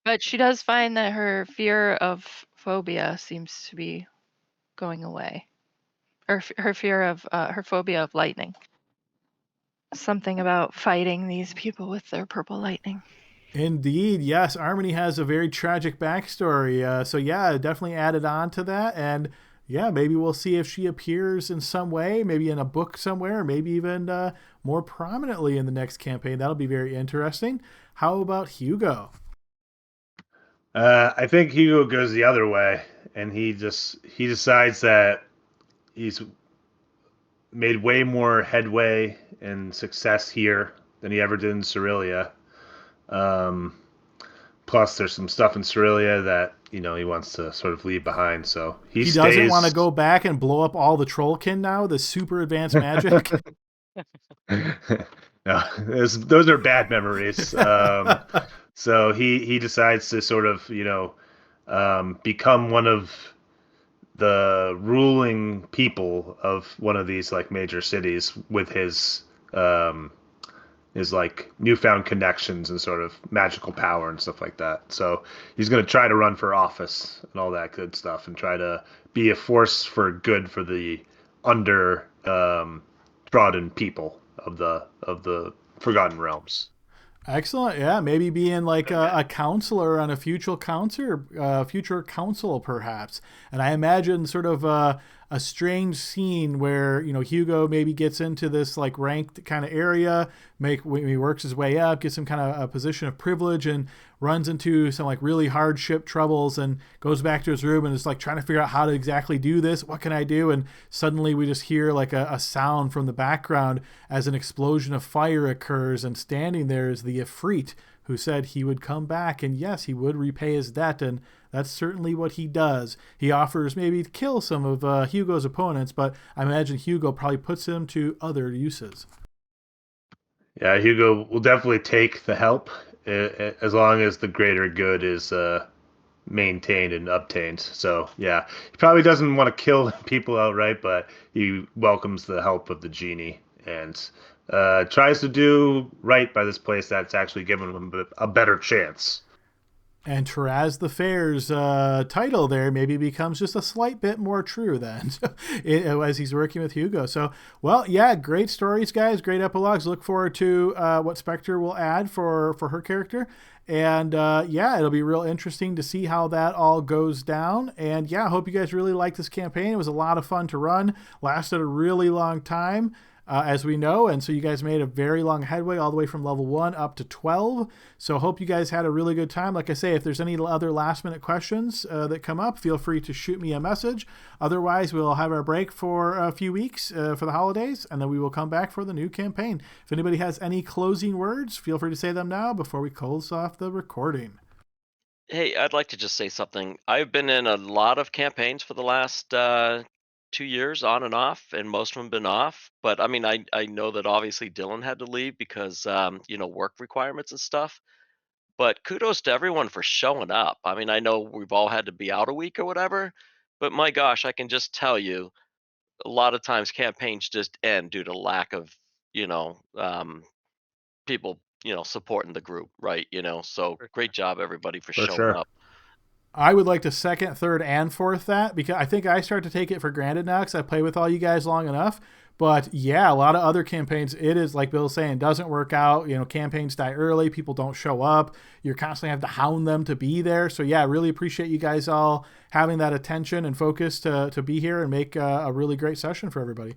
But she does find that her fear of phobia seems to be going away. Or her fear of her phobia of lightning. Something about fighting these people with their purple lightning. Indeed, yes. Harmony has a very tragic backstory. So yeah, definitely added on to that, and yeah, maybe we'll see if she appears in some way, maybe in a book somewhere, maybe even more prominently in the next campaign. That'll be very interesting. How about Hugo? I think Hugo goes the other way, and he decides that he's made way more headway and success here than he ever did in Cerelia. Um, Plus, there's some stuff in Cerelia that he wants to sort of leave behind. So he He doesn't want to stays. go back and blow up all the Trollkin now, the super advanced magic. No, those are bad memories. So he decides to sort of become one of the ruling people of one of these like major cities with um, his like newfound connections and sort of magical power and stuff like that. So he's going to try to run for office and all that good stuff and try to be a force for good for the under trodden people of the Forgotten Realms. Excellent. Yeah, maybe being like a counselor on a future council, perhaps. And I imagine sort of a strange scene where Hugo maybe gets into this like ranked kind of area, he works his way up, gets some kind of a position of privilege, and runs into some like really hardship troubles, and goes back to his room and is like trying to figure out how to exactly do this. What can I do? And suddenly we just hear like a sound from the background as an explosion of fire occurs, and standing there is the Ifrit who said he would come back, and yes, he would repay his debt, and that's certainly what he does. He offers maybe to kill some of Hugo's opponents, but I imagine Hugo probably puts him to other uses. Yeah, Hugo will definitely take the help as long as the greater good is maintained and obtained. So yeah, he probably doesn't want to kill people outright, but he welcomes the help of the genie and tries to do right by this place that's actually given him a better chance. And Taraz the Fair's title there maybe becomes just a slight bit more true then as he's working with Hugo. So, well, yeah, great stories, guys. Great epilogues. Look forward to what Spectre will add for her character. And yeah, it'll be real interesting to see how that all goes down. And yeah, I hope you guys really liked this campaign. It was a lot of fun to run, lasted a really long time. As we know. And so you guys made a very long headway all the way from level 1 up to 12. So hope you guys had a really good time. Like I say, if there's any other last minute questions that come up, feel free to shoot me a message. Otherwise, we'll have our break for a few weeks for the holidays, and then we will come back for the new campaign. If anybody has any closing words, feel free to say them now before we close off the recording. Hey, I'd like to just say something. I've been in a lot of campaigns for the last 2 years, on and off, and most of them been off. But I mean, I know that obviously Dylan had to leave because work requirements and stuff. But kudos to everyone for showing up. I mean, I know we've all had to be out a week or whatever, but my gosh, I can just tell you, a lot of times campaigns just end due to lack of, you know, um, people, supporting the group, right? So For great sure. job, everybody, for For showing sure. up. I would like to second, third, and fourth that, because I think I start to take it for granted now because I play with all you guys long enough. But yeah, a lot of other campaigns, it is like Bill's saying, doesn't work out. Campaigns die early, people don't show up. You're constantly have to hound them to be there. So yeah, I really appreciate you guys all having that attention and focus to be here and make a really great session for everybody.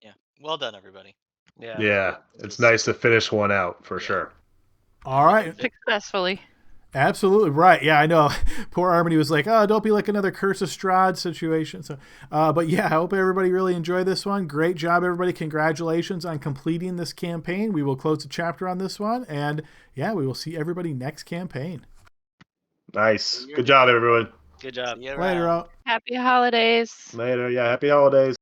Yeah. Well done, everybody. Yeah. Yeah, This it's was nice to finish one out for yeah. sure. All right. Successfully. Absolutely right. Yeah, I know. Poor Harmony was like, "Oh, don't be like another Curse of Strahd situation." So, but yeah, I hope everybody really enjoyed this one. Great job, everybody! Congratulations on completing this campaign. We will close the chapter on this one, and yeah, we will see everybody next campaign. Nice. Good job, everyone. Good job. See you Later, around. out. Happy holidays. Later. Yeah, happy holidays.